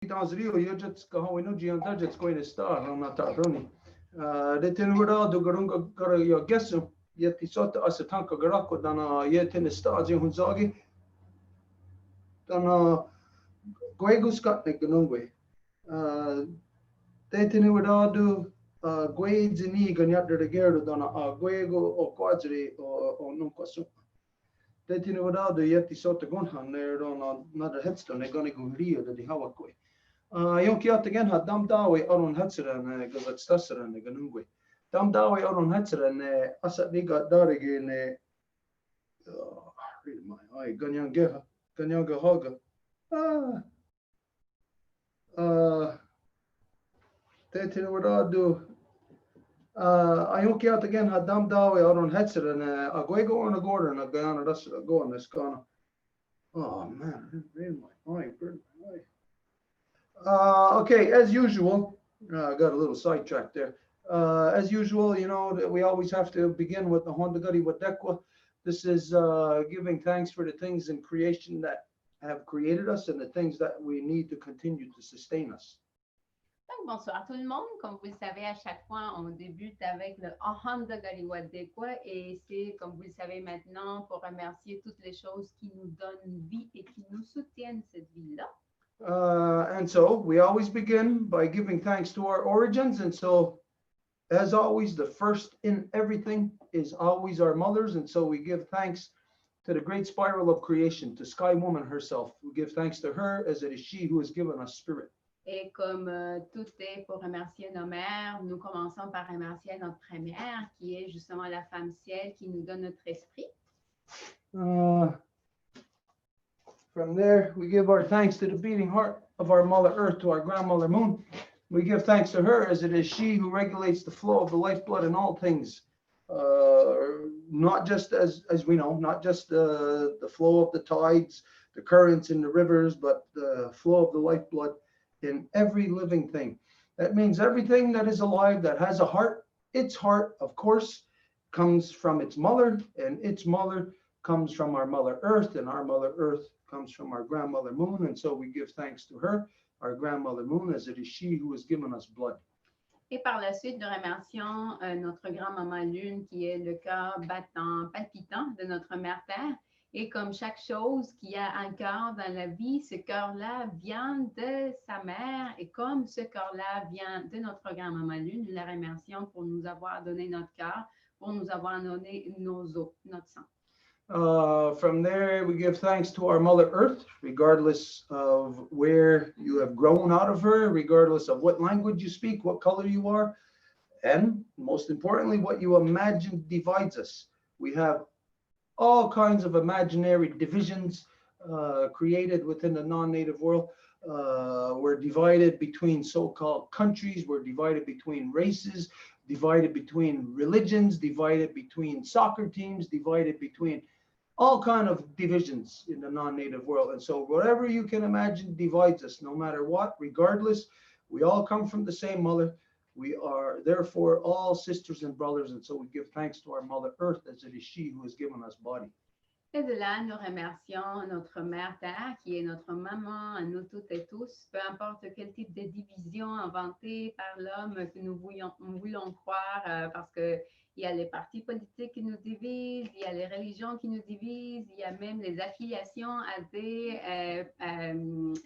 dans Rio, yo just go home, no Gian just going to star on that Roni. The tin without the Garunga Gara yo guessum, yet the sort of Asatanka Garako than yet in the stars in Hunzagi, than Guegus got the Ganungwe. They tin without do Guades in Egan yet the Gerdo than Guego or Quadri or Nunquasu. They tin without the yet the sort of Gunhan there on another headstone, they're going to go Rio to the Hawakwe. Jonki at again had dam dawe aron hetzeren gazet stasseren ganungwe. Dam dawe aron hetzeren asat liga darige ne read my eye ganyanga hoga. Tetin wada do Jonki at again had dam dawe aron hetzeren a gwego on a gordon a gana das go on this gonna. Oh man, read my eye, burn my eye. Okay, as usual, I got a little sidetracked there. As usual, you know, that we always have to begin with the Hondagari Wadekwa. This is giving thanks for the things in creation that have created us and the things that we need to continue to sustain us. Donc, bonsoir tout le monde. Comme vous le savez, à chaque fois, on débute avec le Hondagari Wadekwa et c'est, comme vous le savez maintenant, pour remercier toutes les choses qui nous donnent vie et qui nous soutiennent cette vie-là. And so we always begin by giving thanks to our origins. And so, as always, the first in everything is always our mothers. And so we give thanks to the great spiral of creation, to Sky Woman herself. We give thanks to her as it is she who has given us spirit. Et comme tout est pour remercier nos mères, nous commençons par remercier notre première, qui est justement la femme ciel, qui nous donne notre esprit. From there, we give our thanks to the beating heart of our Mother Earth, to our grandmother Moon. We give thanks to her as it is she who regulates the flow of the lifeblood in all things. Not just as we know, not just the flow of the tides, the currents in the rivers, but the flow of the lifeblood in every living thing. That means everything that is alive, that has a heart. Its heart, of course, comes from its mother, and its mother comes from our Mother Earth, and our Mother Earth comes from our grandmother Moon, and so we give thanks to her, our grandmother Moon, as it is she who has given us blood. Et par la suite, nous remercions notre grand-maman Lune, qui est le cœur battant, palpitant de notre mère Terre. Et comme chaque chose qui a un cœur dans la vie, ce cœur-là vient de sa mère. Et comme ce cœur-là vient de notre grand-maman Lune, nous la remercions pour nous avoir donné notre cœur, pour nous avoir donné nos os, notre sang. From there, we give thanks to our Mother Earth, regardless of where you have grown out of her, regardless of what language you speak, what color you are, and most importantly, what you imagine divides us. We have all kinds of imaginary divisions created within the non-native world. We're divided between so-called countries, we're divided between races, divided between religions, divided between soccer teams, divided between all kind of divisions in the non-native world. And so whatever you can imagine divides us, no matter what, regardless, we all come from the same mother. We are therefore all sisters and brothers. And so we give thanks to our Mother Earth as it is she who has given us body. Et de là, nous remercions notre mère Terre, qui est notre maman à nous toutes et tous, peu importe quel type de division inventée par l'homme que nous voulons croire, parce qu'il y a les partis politiques qui nous divisent, il y a les religions qui nous divisent, il y a même les affiliations à des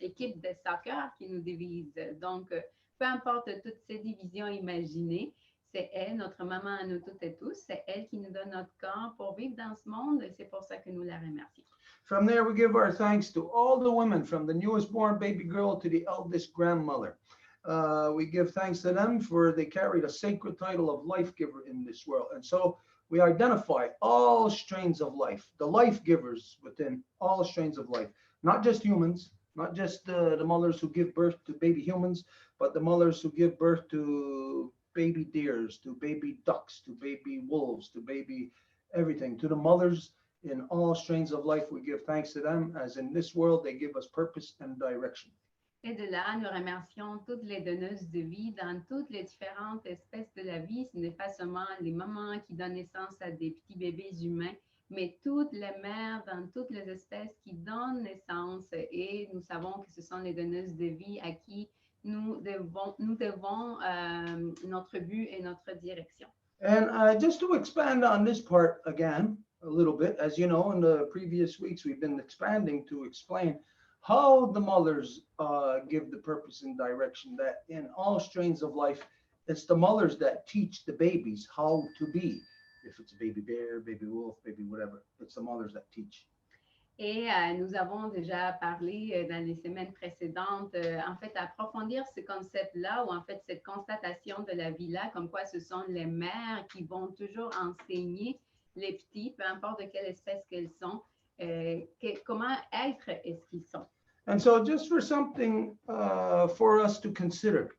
équipes de soccer qui nous divisent. Donc, peu importe toutes ces divisions imaginées, c'est elle, notre maman à nous toutes et tous. C'est elle qui nous donne notre corps pour vivre dans ce monde et c'est pour ça que nous la remercions. From there, we give our thanks to all the women, from the newest born baby girl to the eldest grandmother. We give thanks to them for they carried a sacred title of life giver in this world. And so we identify all strains of life, the life givers within all strains of life, not just humans, not just the mothers who give birth to baby humans, but the mothers who give birth to baby deers, to baby ducks, to baby wolves, to baby everything, to the mothers in all strains of life. We give thanks to them, as in this world they give us purpose and direction. Et de là, nous remercions toutes les donneuses de vie dans toutes les différentes espèces de la vie. Ce n'est pas seulement les mamans qui donnent naissance à des petits bébés humains, mais toutes les mères dans toutes les espèces qui donnent naissance et nous savons que ce sont les donneuses de vie à qui nous devons notre but et notre direction. And just to expand on this part again a little bit, as you know, in the previous weeks, we've been expanding to explain how the mothers give the purpose and direction, that in all strains of life, it's the mothers that teach the babies how to be. If it's a baby bear, baby wolf, baby whatever, it's the mothers that teach. Et nous avons déjà parlé dans les semaines précédentes, en fait, approfondir ce concept-là ou en fait cette constatation de la vie-là, comme quoi ce sont les mères qui vont toujours enseigner les petits, peu importe de quelle espèce qu'elles sont, comment être est ce qu'ils sont. And so just for something for us to consider,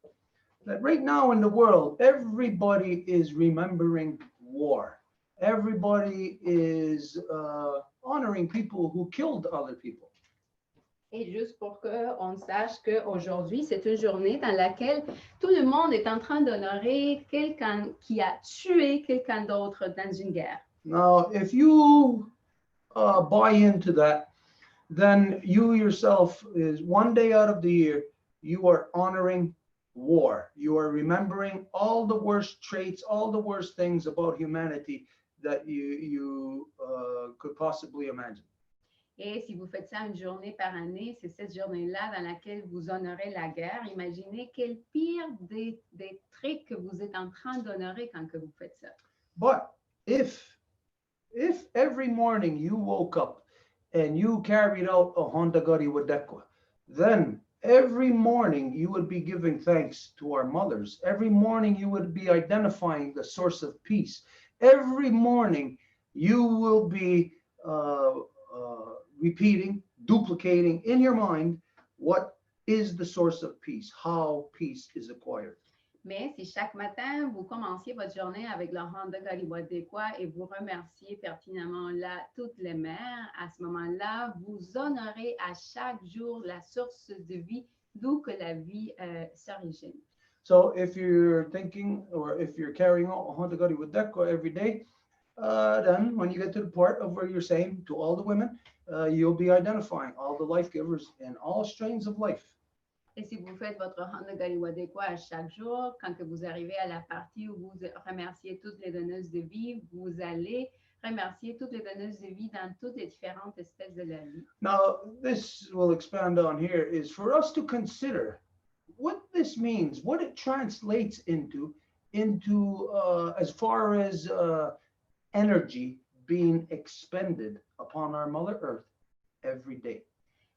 that right now in the world, everybody is remembering war. Everybody is honoring people who killed other people. Et juste pour qu'on sache qu'aujourd'hui, c'est une journée dans laquelle tout le monde est en train d'honorer quelqu'un qui a tué quelqu'un d'autre dans une guerre. Now, if you buy into that, then you yourself is one day out of the year, you are honoring war. You are remembering all the worst traits, all the worst things about humanity that you could possibly imagine. Et si vous faites ça une journée par année, c'est cette journée-là dans laquelle vous honorez la guerre. Imaginez quel pire des traits que vous êtes en train d'honorer quand que vous faites ça. But if every morning you woke up and you carried out a Honda Gari Wadekwa, then every morning you would be giving thanks to our mothers. Every morning you would be identifying the source of peace. Every morning you will be repeating, duplicating in your mind what is the source of peace, how peace is acquired. Mais si chaque matin, vous commenciez votre journée avec le Honda Galiwadekwa et vous remerciez pertinemment là toutes les mères, à ce moment-là, vous honorez à chaque jour la source de vie, d'où que la vie s'origine. So if you're thinking or if you're carrying out a Honda Galiwadekwa every day, then when you get to the part of where you're saying to all the women, you'll be identifying all the life givers in all strains of life. Et si vous faites votre Honda Galiwadekwa à chaque jour, quand que vous arrivez à la partie où vous remerciez toutes les donneuses de vie, vous allez remercier toutes les donneuses de vie dans toutes les différentes espèces de la vie. Now, this will expand on here is for us to consider what this means, what it translates into as far as energy being expended upon our Mother Earth every day.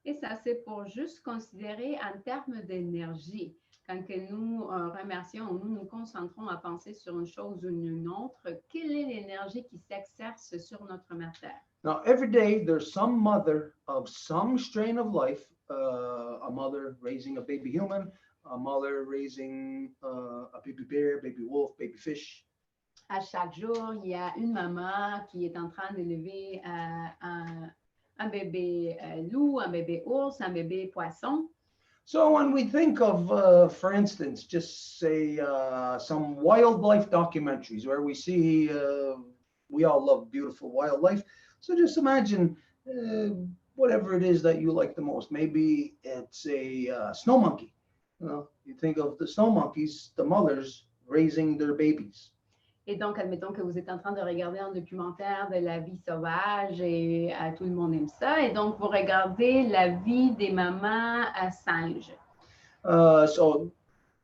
Et ça, c'est pour juste considérer en termes d'énergie. Quand que nous remercions ou nous nous concentrons à penser sur une chose ou une autre, quelle est l'énergie qui s'exerce sur notre mère Terre? Now, every day there's some mother of some strain of life, a mother raising a baby human, a mother raising a baby bear, baby wolf, baby fish. À chaque jour, il y a une maman qui est en train d'élever un bébé loup, un bébé ours, un bébé poisson. So when we think of, for instance, just say some wildlife documentaries where we see, we all love beautiful wildlife. So just imagine whatever it is that you like the most. Maybe it's a snow monkey. You know, you think of the snow monkeys, the mothers raising their babies. Et donc, admettons que vous êtes en train de regarder un documentaire de la vie sauvage et tout le monde aime ça. Et donc, vous regardez la vie des mamans à singes. So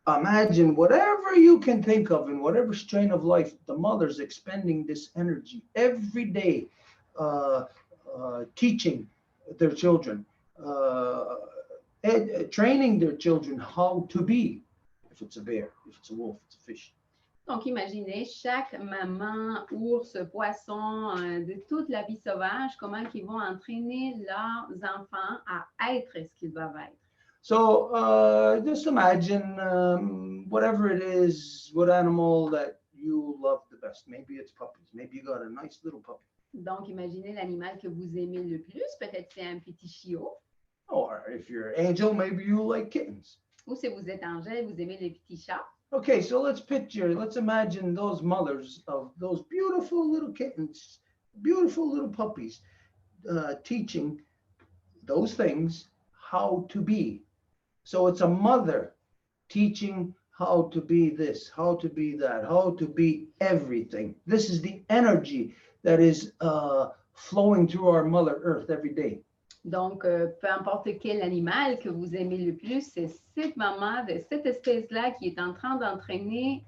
imagine whatever you can think of in whatever strain of life, the mother's expending this energy every day, teaching their children, training their children how to be. If it's a bear, if it's a wolf, it's a fish. Donc, imaginez chaque maman, ours, poisson, de toute la vie sauvage, comment ils vont entraîner leurs enfants à être ce qu'ils doivent être. So just imagine whatever it is, what animal that you love the best. Maybe it's puppies. Maybe you got a nice little puppy. Donc, imaginez l'animal que vous aimez le plus. Peut-être c'est un petit chiot. Or if you're angel, maybe you like kittens. Ou si vous êtes Angèle, vous aimez les petits chats. Okay, so let's imagine those mothers of those beautiful little kittens beautiful little puppies, teaching those things how to be. So it's a mother teaching how to be this, how to be that, how to be everything. This is the energy that is flowing through our Mother Earth every day. Donc, peu importe quel animal que vous aimez le plus, c'est cette maman de cette espèce-là qui est en train d'entraîner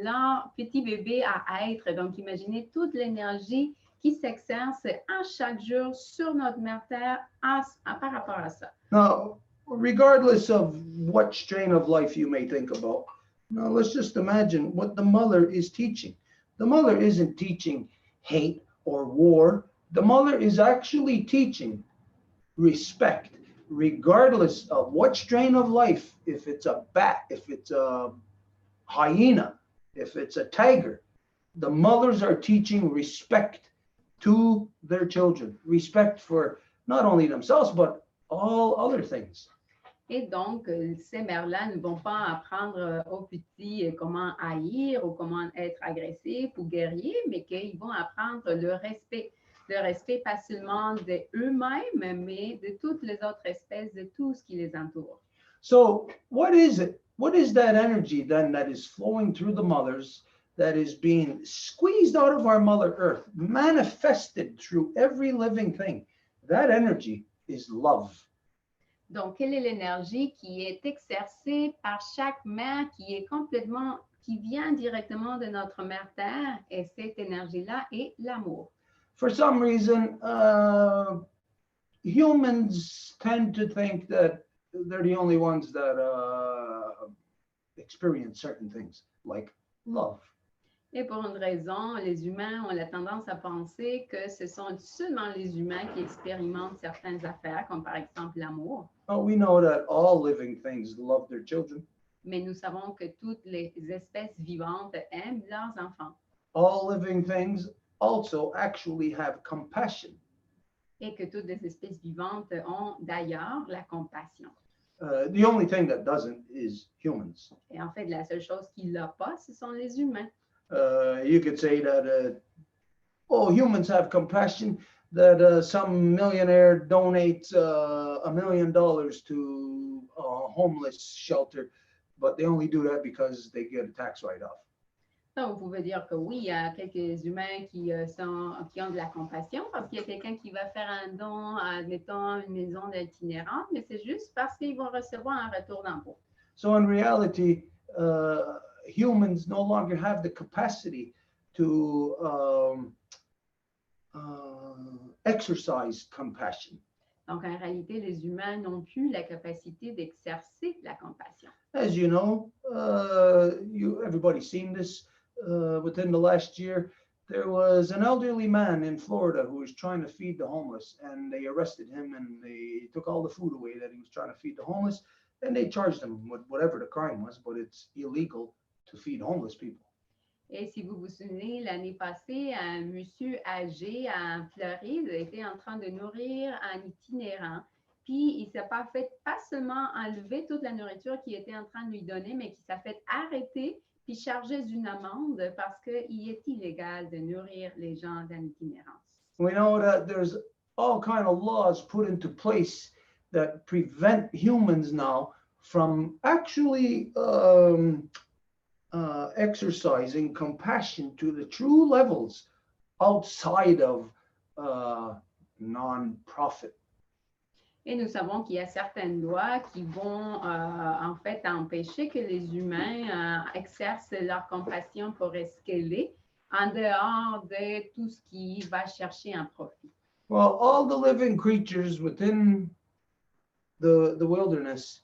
leur petit bébé à être. Donc, imaginez toute l'énergie qui s'exerce à chaque jour sur notre mère Terre par rapport à ça. Now, regardless of what strain of life you may think about, now let's just imagine what the mother is teaching. The mother isn't teaching hate or war. The mother is actually teaching respect, regardless of what strain of life, if it's a bat, if it's a hyena, if it's a tiger, the mothers are teaching respect to their children, respect for not only themselves, but all other things. Et donc, ces mères-là ne vont pas apprendre aux petits comment haïr ou comment être agressif ou guerrier, mais qu'ils vont apprendre le respect. Le respect pas seulement d'eux-mêmes, mais de toutes les autres espèces, de tout ce qui les entoure. So what is it? What is that energy then that is flowing through the mothers, that is being squeezed out of our Mother Earth, manifested through every living thing? That energy is love. Donc, quelle est l'énergie qui est exercée par chaque mère qui vient directement de notre mère Terre? Et cette énergie-là est l'amour. For some reason, humans tend to think that they're the only ones that experience certain things, like love. Et pour une raison, les humains ont la tendance à penser que ce sont seulement les humains qui expérimentent certaines affaires, comme par exemple l'amour. We know that all living things love their children. Mais nous savons que toutes les espèces vivantes aiment leurs enfants. All living things also actually have compassion. Et que toutes les espèces vivantes ont d'ailleurs la compassion. The only thing that doesn't is humans. Et en fait, la seule chose qui l'a pas, ce sont les humains. You could say that, humans have compassion, that some millionaire donates $1 million to a homeless shelter, but they only do that because they get a tax write-off. Donc, vous pouvez dire que oui, il y a quelques humains qui ont de la compassion parce qu'il y a quelqu'un qui va faire un don, admettons, une maison d'itinérante, mais c'est juste parce qu'ils vont recevoir un retour d'impôt. So in reality, humans no longer have the capacity to exercise compassion. Donc, en réalité, les humains n'ont plus la capacité d'exercer la compassion. As you know, everybody's seen this within the last year. There was an elderly man in Florida who was trying to feed the homeless, and they arrested him and they took all the food away that he was trying to feed the homeless, and they charged him with whatever the crime was, but it's illegal to feed homeless people. Et si vous vous souvenez, l'année passée, un monsieur âgé en Floride était en train de nourrir un itinérant. Puis, il ne s'est pas seulement enlevé toute la nourriture qu'il était en train de lui donner, mais qu'il s'est fait arrêter puis charger d'une amende parce qu'il est illégal de nourrir les gens dans l'itinérance. We know that there's all kind of laws put into place that prevent humans now from actually exercising compassion to the true levels outside of non-profit. Et nous savons qu'il y a certaines lois qui vont en fait empêcher que les humains exercent leur compassion pour ce qu'elle est en dehors de tout ce qui va chercher un profit. Well, all the living creatures within the wilderness,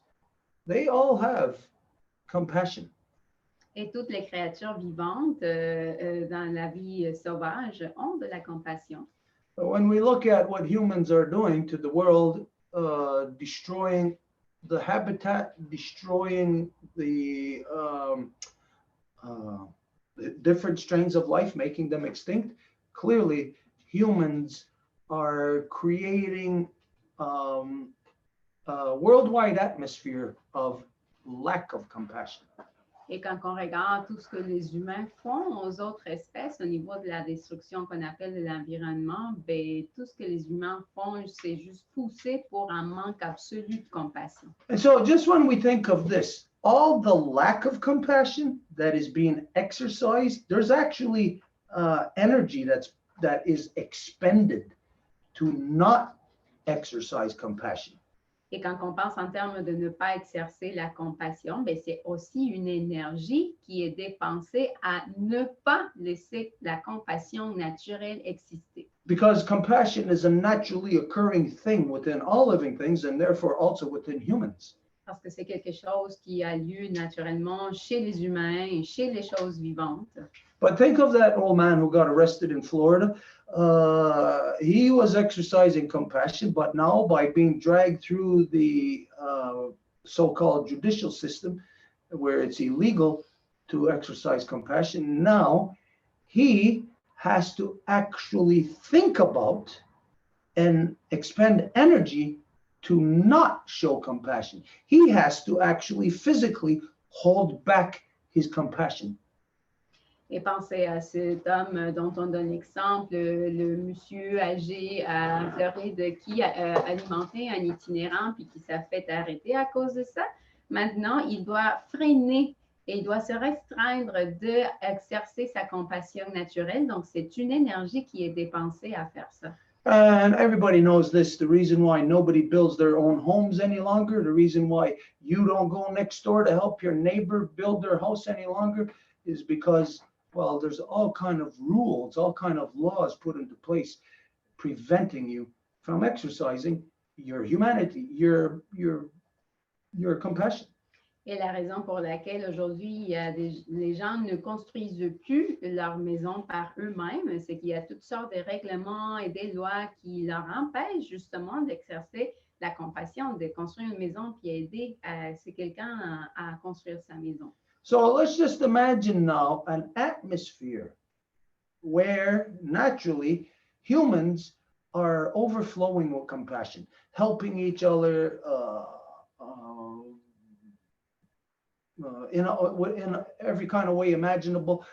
they all have compassion. Et toutes les créatures vivantes dans la vie sauvage ont de la compassion. When we look at what humans are doing to the world, destroying the habitat, destroying the different strains of life, making them extinct, clearly humans are creating a worldwide atmosphere of lack of compassion. Et quand on regarde tout ce que les humains font aux autres espèces au niveau de la destruction qu'on appelle de l'environnement, ben, tout ce que les humains font, c'est juste pousser pour un manque absolu de compassion. And so just when we think of this, all the lack of compassion that is being exercised, there's actually energy that is expended to not exercise compassion. Et quand on pense en termes de ne pas exercer la compassion, ben, c'est aussi une énergie qui est dépensée à ne pas laisser la compassion naturelle exister. Because compassion is a naturally occurring thing within all living things and therefore also within humans. Parce que c'est quelque chose qui a lieu naturellement chez les humains et chez les choses vivantes. But think of that old man who got arrested in Florida. He was exercising compassion, but now by being dragged through the so-called judicial system, where it's illegal to exercise compassion, now he has to actually think about and expend energy to not show compassion. He has to actually physically hold back his compassion. Et pensez à cet homme dont on donne l'exemple, le monsieur âgé en Floride qui a alimenté un itinérant puis qui s'est fait arrêter à cause de ça. Maintenant, il doit freiner et il doit se restreindre d'exercer sa compassion naturelle. Donc, c'est une énergie qui est dépensée à faire ça. And everybody knows this, the reason why nobody builds their own homes any longer, the reason why you don't go next door to help your neighbor build their house any longer is because, well, there's all kind of rules, all kind of laws put into place preventing you from exercising your humanity, your compassion. Et la raison pour laquelle aujourd'hui, les gens ne construisent plus leur maison par eux-mêmes, c'est qu'il y a toutes sortes de règlements et des lois qui leur empêchent justement d'exercer la compassion, de construire une maison puis aider quelqu'un à construire sa maison. So let's just imagine now an atmosphere where naturally humans are overflowing with compassion, helping each other in every kind of way imaginable,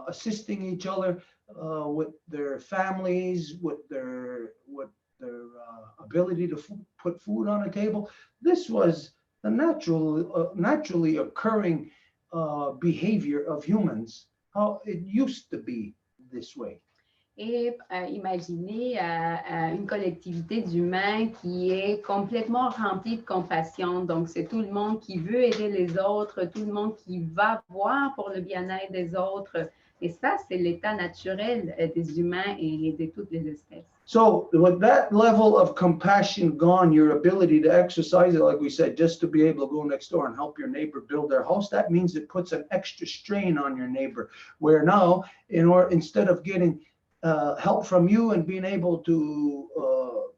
assisting each other with their families, with their ability to put food on a table. This was the naturally occurring behavior of humans, how it used to be this way. Et imaginez une collectivité d'humains qui est complètement remplie de compassion. Donc, c'est tout le monde qui veut aider les autres, tout le monde qui va voir pour le bien-être des autres. Et ça, c'est l'état naturel des humains et de toutes les espèces. So with that level of compassion gone, your ability to exercise it, like we said, just to be able to go next door and help your neighbor build their house, that means it puts an extra strain on your neighbor. Where now, instead of getting help from you and being able to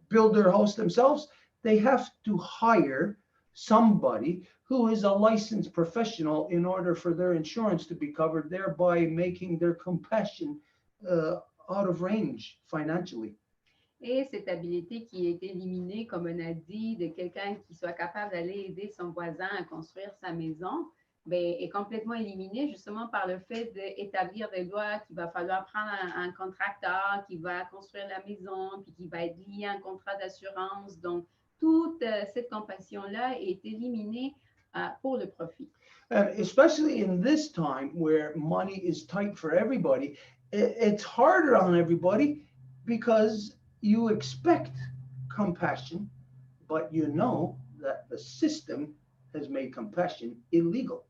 build their house themselves, they have to hire somebody who is a licensed professional in order for their insurance to be covered, thereby making their compassion out of range financially. Et cette habilité qui est éliminée, comme on a dit, de quelqu'un qui soit capable d'aller aider son voisin à construire sa maison, bien, est complètement éliminée justement par le fait d'établir des lois qu'il va falloir prendre un contracteur qui va construire la maison, puis qui va être lié à un contrat d'assurance. Donc, toute cette compassion-là est éliminée pour le profit. And especially in this time where money is tight for everybody, it's harder on everybody because you expect compassion, but you know that the system has made compassion illegal.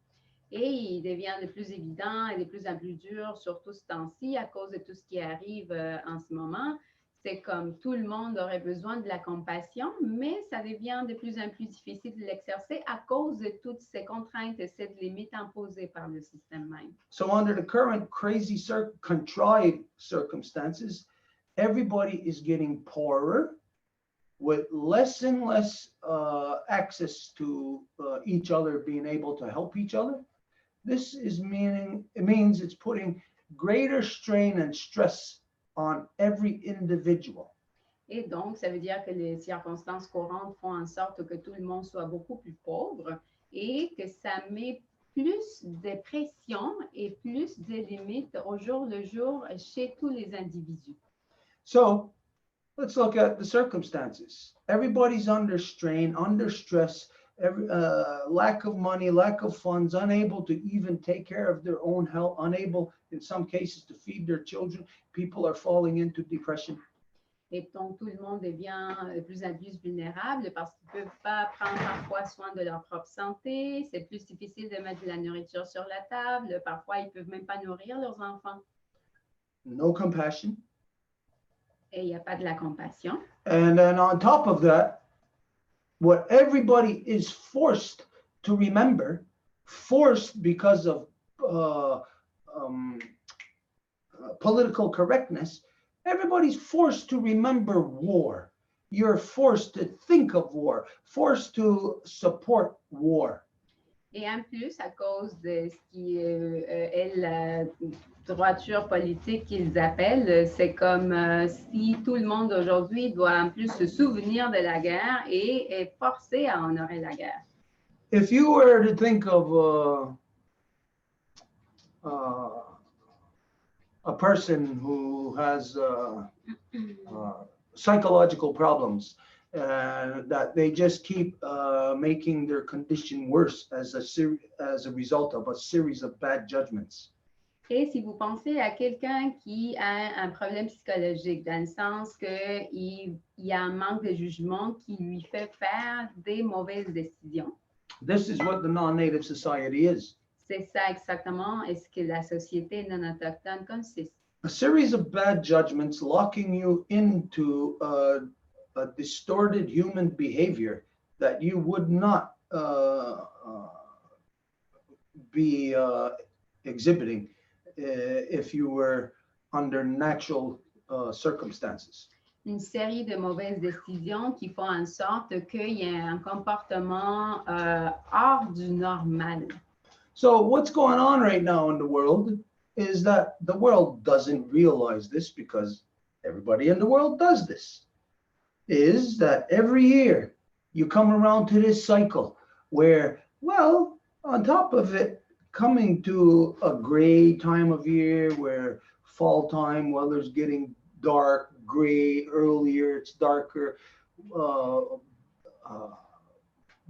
Et il devient de plus évident et de plus en plus dur, surtout ce temps-ci, à cause de tout ce qui arrive en ce moment. C'est comme tout le monde aurait besoin de la compassion, mais ça devient de plus en plus difficile de l'exercer à cause de toutes ces contraintes et ces limites imposées par le système même. So under the current crazy contrived circumstances, everybody is getting poorer with less and less access to each other being able to help each other. This means it's putting greater strain and stress on every individual. Et donc, ça veut dire que les circonstances courantes font en sorte que tout le monde soit beaucoup plus pauvre et que ça met plus de pression et plus de limites au jour le jour chez tous les individus. So let's look at the circumstances. Everybody's under strain, under stress, lack of money, lack of funds, unable to even take care of their own health, unable in some cases to feed their children. People are falling into depression. Et donc, tout le monde devient de plus en plus vulnérable parce qu'ils ne peuvent pas prendre parfois soin de leur propre santé. C'est plus difficile de mettre de la nourriture sur la table. Parfois, ils ne peuvent même pas nourrir leurs enfants. No compassion. Et il n'y a pas de la compassion. And then on top of that, what everybody is forced to remember, forced because of political correctness, everybody's forced to remember war. You're forced to think of war, forced to support war. Et en plus, à cause de ce qui est la droiture politique qu'ils appellent, c'est comme si tout le monde aujourd'hui doit en plus se souvenir de la guerre et est forcé à honorer la guerre. If you were to think of a person who has psychological problems, that they just keep making their condition worse as a result of a series of bad judgments. Et si vous pensez à quelqu'un qui a un problème psychologique, dans le sens qu'il y a un manque de jugement qui lui fait faire des mauvaises décisions. This is what the non-native society is. C'est ça exactement ce que la société non autochtone consiste. A series of bad judgments locking you into a distorted human behavior that you would not be exhibiting if you were under natural circumstances. Une série de mauvaises décisions qui font en sorte qu'il y ait un comportement hors du normal. So what's going on right now in the world is that the world doesn't realize this, because everybody in the world does this, is that every year you come around to this cycle where, well, on top of it, coming to a gray time of year where fall time, weather's getting dark, gray, earlier, it's darker,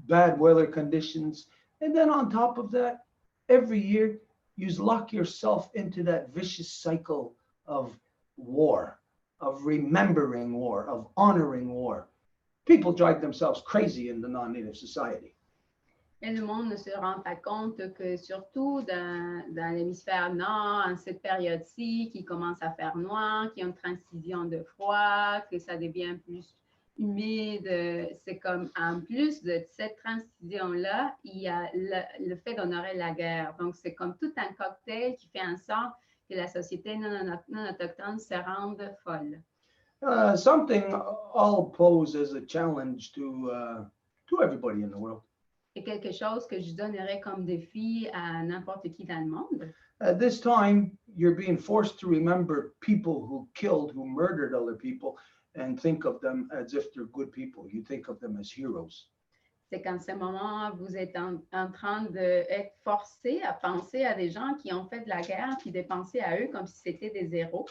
bad weather conditions. And then on top of that, every year, you lock yourself into that vicious cycle of war, of remembering war, of honoring war. People drive themselves crazy in the non-native society. Et le monde ne se rend pas compte que surtout dans l'hémisphère nord, en cette période-ci, qui commence à faire noir, qui a une transition de froid, que ça devient plus humide, c'est comme en plus de cette transition-là, il y a le fait d'honorer la guerre. Donc, c'est comme tout un cocktail qui fait en sorte que la société non autochtone se rende folle. Something I'll pose as a challenge to everybody in the world. C'est quelque chose que je donnerais comme défi à n'importe qui dans le monde. At this time, you're being forced to remember people who killed, who murdered other people, and think of them as if they're good people. You think of them as heroes. C'est qu'en ce moment, vous êtes en train d'être forcé à penser à des gens qui ont fait de la guerre, puis de penser à eux comme si c'était des héros.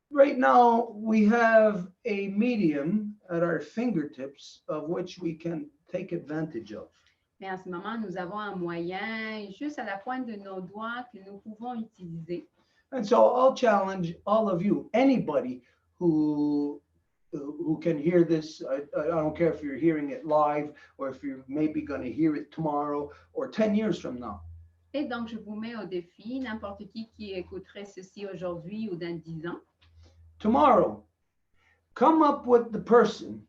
Right now, we have a medium at our fingertips of which we can take advantage of. Mais en ce moment, nous avons un moyen juste à la pointe de nos doigts que nous pouvons utiliser. And so I'll challenge all of you, anybody who can hear this. I don't care if you're hearing it live or if you're maybe going to hear it tomorrow or 10 years from now. Et donc, je vous mets au défi, n'importe qui écouterait ceci aujourd'hui ou dans 10 ans. Tomorrow, come up with the person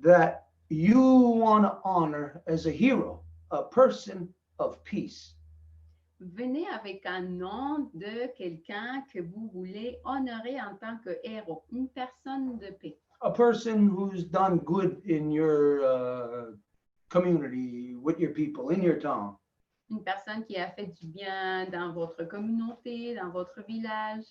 that you want to honor as a hero, a person of peace. Venez avec un nom de quelqu'un que vous voulez honorer en tant que héros, une personne de paix. A person who's done good in your community, with your people, in your town. Une personne qui a fait du bien dans votre communauté, dans votre village.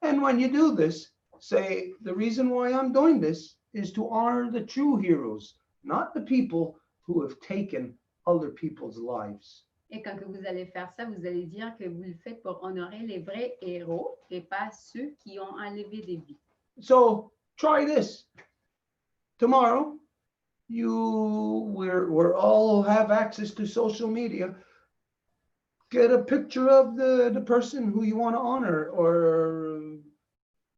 And when you do this, say, the reason why I'm doing this is to honor the true heroes, not the people who have taken other people's lives. Et quand que vous allez faire ça, vous allez dire que vous le faites pour honorer les vrais héros et pas ceux qui ont enlevé des vies. So try this. Tomorrow, we're all have access to social media. Get a picture of the person who you want to honor, or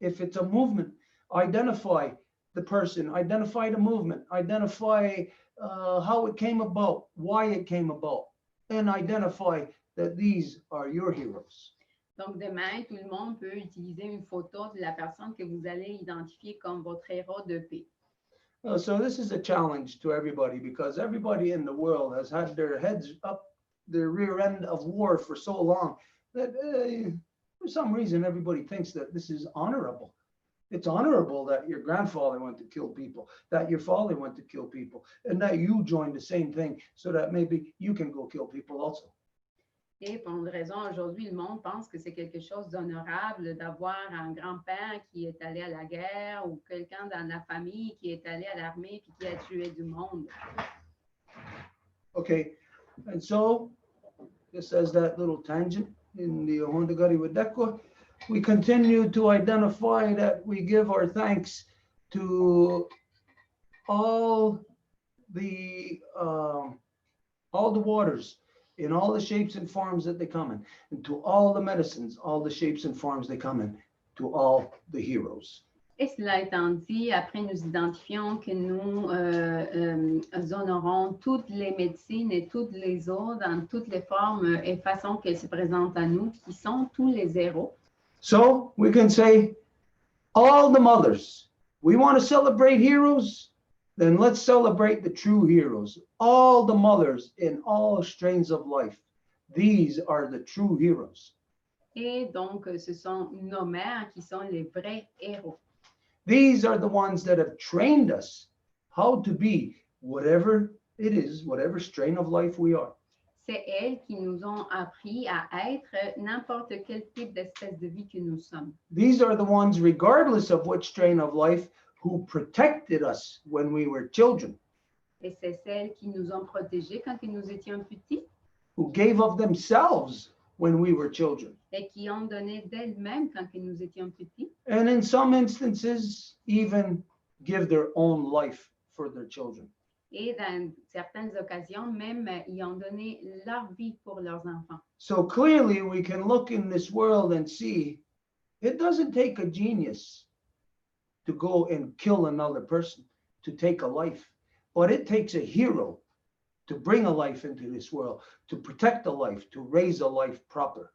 if it's a movement, identify the person, identify the movement, identify how it came about, why it came about, and identify that these are your heroes. Donc, demain, tout le monde peut utiliser une photo de la personne que vous allez identifier comme votre héros de paix. So this is a challenge to everybody, because everybody in the world has had their heads up their rear end of war for so long that for some reason everybody thinks that this is honorable. It's honorable that your grandfather went to kill people, that your father went to kill people, and that you joined the same thing so that maybe you can go kill people also. Et pour une raison, aujourd'hui, le monde pense que c'est quelque chose d'honorable d'avoir un grand-père qui est allé à la guerre ou quelqu'un dans la famille qui est allé à l'armée et qui a tué du monde. Okay, and so just as that little tangent in the Hondagari Wadekwa, we continue to identify that we give our thanks to all the waters in all the shapes and forms that they come in, and to all the medicines, all the shapes and forms they come in, to all the heroes. Et cela étant dit, après nous identifions que nous honorons toutes les médecines et toutes les eaux dans toutes les formes et façons qu'elles se présentent à nous, qui sont tous les héros. So we can say, all the mothers, we want to celebrate heroes, then let's celebrate the true heroes. All the mothers in all strains of life, these are the true heroes. Et donc, ce sont nos mères qui sont les vrais héros. These are the ones that have trained us how to be whatever it is, whatever strain of life we are. C'est elles qui nous ont appris à être n'importe quel type d'espèce de vie que nous sommes. These are the ones, regardless of which strain of life, who protected us when we were children, Et c'est celles qui nous ont protégés quand nous étions petits who gave of themselves when we were children, et qui ont donné d'elles-mêmes quand nous étions petits. and in some instances, even give their own life for their children. Et dans certaines occasions, même, ils ont donné leur vie pour leurs enfants. So clearly, we can look in this world and see it doesn't take a genius to go and kill another person, to take a life, but it takes a hero to bring a life into this world, to protect a life, to raise a life proper.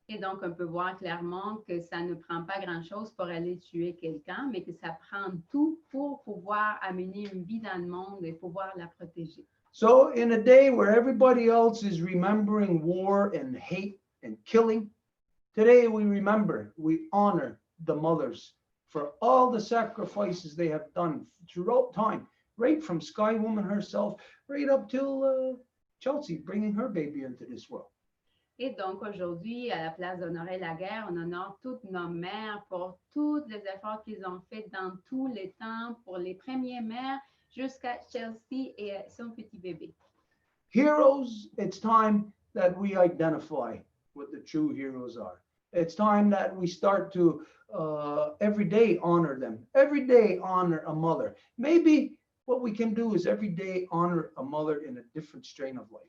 Et donc, on peut voir clairement que ça ne prend pas grand-chose pour aller tuer quelqu'un, mais que ça prend tout pour pouvoir amener une vie dans le monde et pouvoir la protéger. So in a day where everybody else is remembering war and hate and killing, today we remember, we honor the mothers for all the sacrifices they have done throughout time, right from Sky Woman herself, right up till Chelsea bringing her baby into this world. Et donc, aujourd'hui, à la place d'honorer la guerre, on honore toutes nos mères pour tous les efforts qu'ils ont faits dans tous les temps, pour les premières mères jusqu'à Chelsea et son petit bébé. Heroes, it's time that we identify what the true heroes are. It's time that we start to every day honor them, every day honor a mother. Maybe what we can do is every day honor a mother in a different strain of life.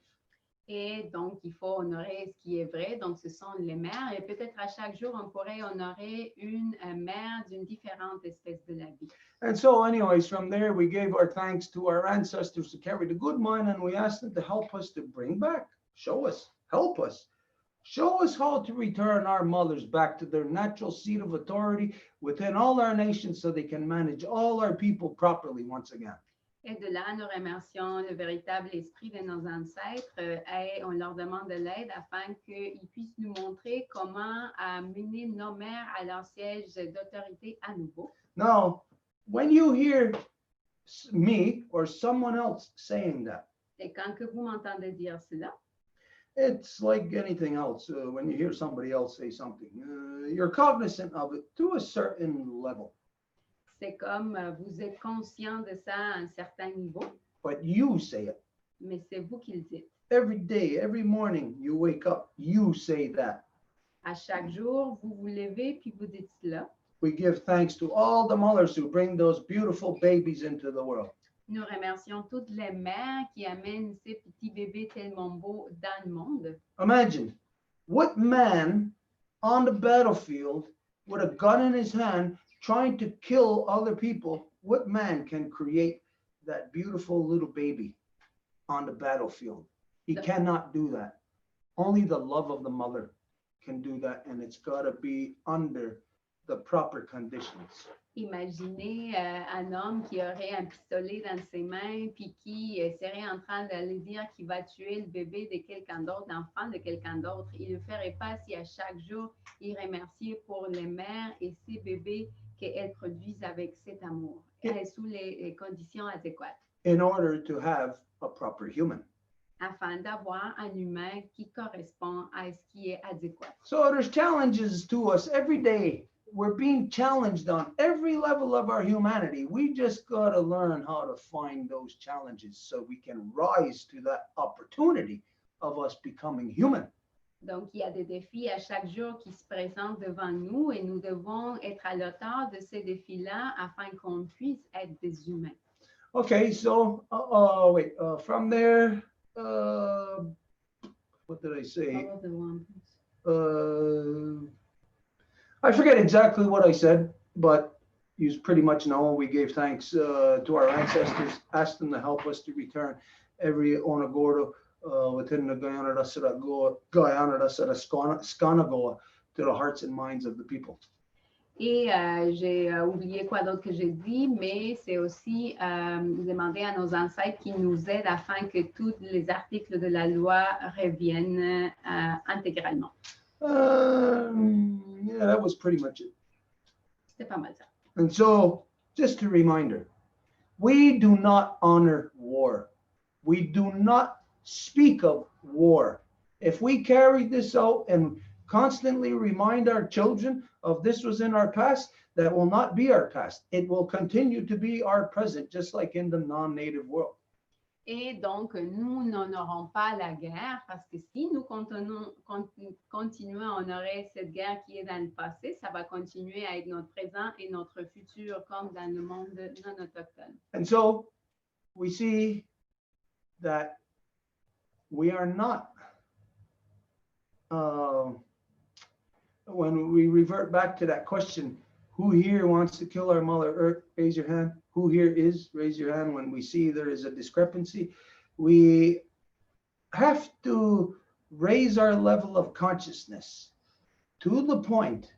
Et donc, il faut honorer ce qui est vrai. Donc, ce sont les mères. Et peut-être à chaque jour, on pourrait honorer une mère d'une différente espèce de la vie. And so anyways, from there, we gave our thanks to our ancestors to carry the good mind, and we asked them to help us to bring back, show us, help us. Show us how to return our mothers back to their natural seat of authority within all our nations so they can manage all our people properly once again. Et de là, nous remercions le véritable esprit de nos ancêtres et on leur demande de l'aide afin qu'ils puissent nous montrer comment amener nos mères à leur siège d'autorité à nouveau. Now, when you hear me or someone else saying that, Et quand que vous m'entendez dire cela, it's like anything else. When you hear somebody else say something, you're cognizant of it to a certain level. c'est comme vous êtes conscient de ça à un certain niveau, But you say it. mais c'est vous qui le dites. Every day, every morning, you wake up, you say that. À chaque jour, vous vous levez puis vous dites cela. We give thanks to all the mothers who bring those beautiful babies into the world. Nous remercions toutes les mères qui amènent ces petits bébés tellement beaux dans le monde. Imagine, what man on the battlefield with a gun in his hand trying to kill other people, what man can create that beautiful little baby on the battlefield? He cannot do that. Only the love of the mother can do that, and it's got to be under the proper conditions. Imaginez un homme qui aurait un pistolet dans ses mains puis qui serait en train d'aller dire qu'il va tuer le bébé de quelqu'un d'autre, l'enfant de quelqu'un d'autre. Il ne le ferait pas si à chaque jour il remerciait pour les mères et ces bébés qu'elles produisent avec cet amour sous les conditions adéquates. In order to have a proper human. Afin d'avoir un humain qui correspond à ce qui est adéquat. So there's challenges to us every day. We're being challenged on every level of our humanity. We just got to learn how to find those challenges so we can rise to that opportunity of us becoming human. Donc, il y a des défis à chaque jour qui se présentent devant nous et nous devons être à l'auteur de ces défis-là afin qu'on puisse être des humains. Okay, so from there, what did I say? I forget exactly what I said, but you pretty much know we gave thanks to our ancestors, asked them to help us to return every onagordo within the Guyana Skanagoa to the hearts and minds of the people. Et j'ai oublié quoi d'autre que j'ai dit, mais c'est aussi demander à nos ancêtres qui nous aident afin que tous les articles de la loi reviennent intégralement. Yeah, that was pretty much it. C'était pas mal ça. And so, just a reminder, we do not honor war. We do not speak of war. If we carry this out and constantly remind our children of this was in our past, that will not be our past. It will continue to be our present, just like in the non-native world. Et donc, nous n'honorons pas la guerre parce que si nous continuons à honorer cette guerre qui est dans le passé, ça va continuer à être notre présent et notre futur comme dans le monde non autochtone. And so we see that we are not, when we revert back to that question, who here wants to kill our Mother Earth? Raise your hand. Who here is? Raise your hand. When we see there is a discrepancy, we have to raise our level of consciousness to the point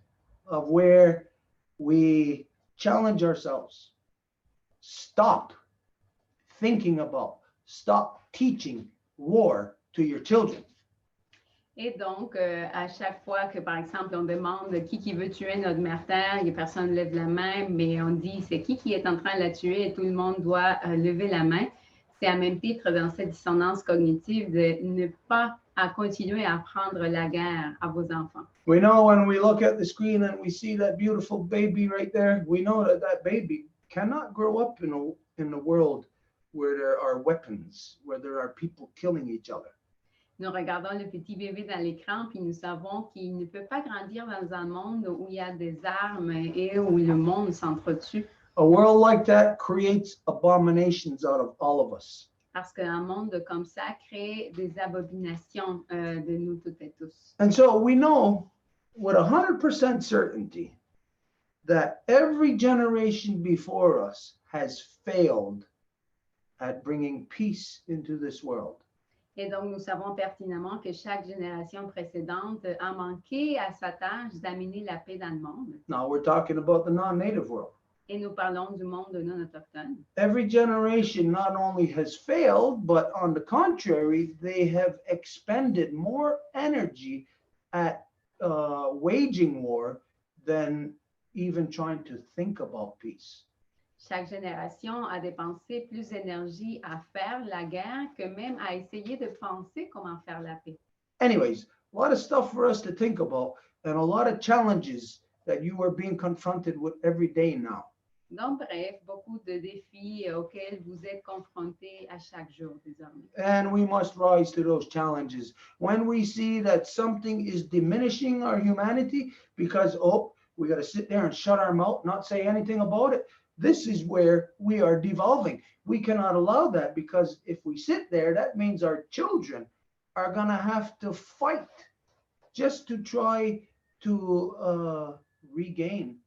of where we challenge ourselves. Stop thinking about, stop teaching war to your children. Et donc, à chaque fois que, par exemple, on demande qui veut tuer notre mère Terre, et personne ne lève la main, mais on dit c'est qui est en train de la tuer et tout le monde doit lever la main. C'est à même titre dans cette dissonance cognitive de ne pas continuer à apprendre la guerre à vos enfants. We know when we look at the screen and we see that beautiful baby right there, we know that that baby cannot grow up in a world where there are weapons, where there are people killing each other. Nous regardons le petit bébé dans l'écran, puis nous savons qu'il ne peut pas grandir dans un monde où il y a des armes et où le monde s'entretue. A world like that creates abominations out of all of us. Parce qu'un monde comme ça crée des abominations de nous toutes et tous. And so we know with 100% certainty that every generation before us has failed at bringing peace into this world. Et donc, nous savons pertinemment que chaque génération précédente a manqué à sa tâche d'amener la paix dans le monde. Now we're talking about the non-native world. Et nous parlons du monde non autochtone. Every generation not only has failed, but on the contrary, they have expended more energy at waging war than even trying to think about peace. Chaque génération a dépensé plus d'énergie à faire la guerre que même à essayer de penser comment faire la paix. Anyways, a lot of stuff for us to think about and a lot of challenges that you are being confronted with every day now. Donc, bref, beaucoup de défis auxquels vous êtes confrontés à chaque jour désormais. And we must rise to those challenges. When we see that something is diminishing our humanity because, oh, we got to sit there and shut our mouth, not say anything about it, this is where we are devolving. We cannot allow that, because if we sit there, that means our children are going to have to fight just to try to regain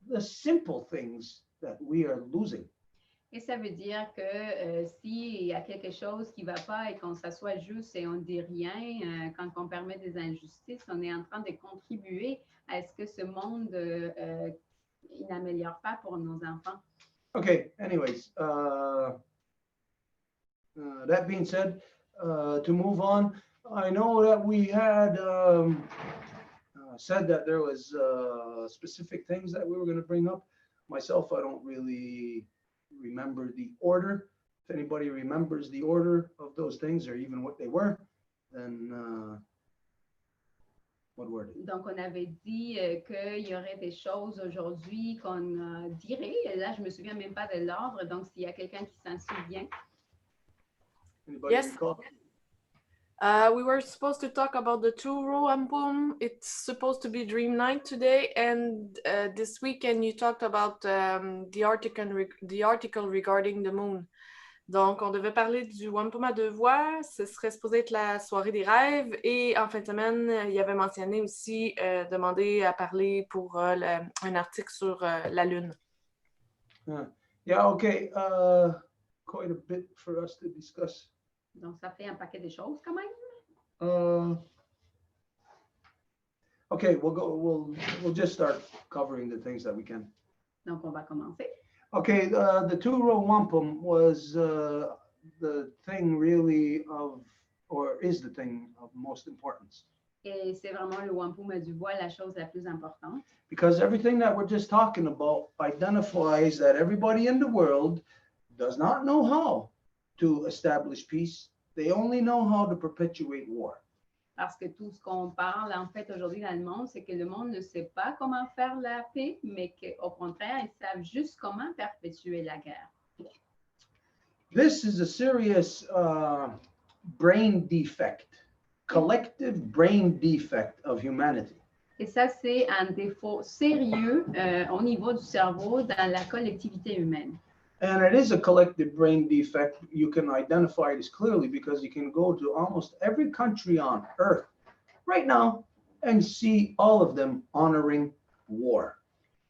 the simple things that we are losing. Et ça veut dire que s'il y a quelque chose qui ne va pas et qu'on s'assoit juste et on ne dit rien, quand on permet des injustices, on est en train de contribuer à ce que ce monde il n'améliore pas pour nos enfants. Okay, anyways, that being said, to move on, I know that we had said that there was specific things that we were going to bring up. Myself, I don't really remember the order. If anybody remembers the order of those things or even what they were, then what were they? Donc, on avait dit qu'il y aurait des choses aujourd'hui qu'on dirait. Là, je ne me souviens même pas de l'ordre. Donc, s'il y a quelqu'un qui s'en souvient. Anybody Yes. recall? We were supposed to talk about the two Row Wampum. It's supposed to be Dream Night today, and this weekend you talked about the article regarding the moon. Donc, on devait parler du Wampum à deux voix. Ce serait supposé être la soirée des rêves. Et en fin de semaine, il avait mentionné aussi demander à parler pour un article sur la Lune. Yeah, okay. Quite a bit for us to discuss. Donc, ça fait un paquet de choses quand même. Okay, we'll just start covering the things that we can. Donc, on va commencer. Okay, the two Row Wampum was the thing really of, or is the thing of most importance. Et c'est vraiment le wampum à Dubois la chose la plus importante. Because everything that we're just talking about identifies that everybody in the world does not know how to establish peace. They only know how to perpetuate war. Parce que tout ce qu'on parle, en fait, aujourd'hui dans le monde, c'est que le monde ne sait pas comment faire la paix, mais qu'au contraire, ils savent juste comment perpétuer la guerre. This is a serious brain defect, collective brain defect of humanity. Et ça, c'est un défaut sérieux au niveau du cerveau dans la collectivité humaine. And it is a collective brain defect. You can identify this clearly because you can go to almost every country on earth right now and see all of them honoring war.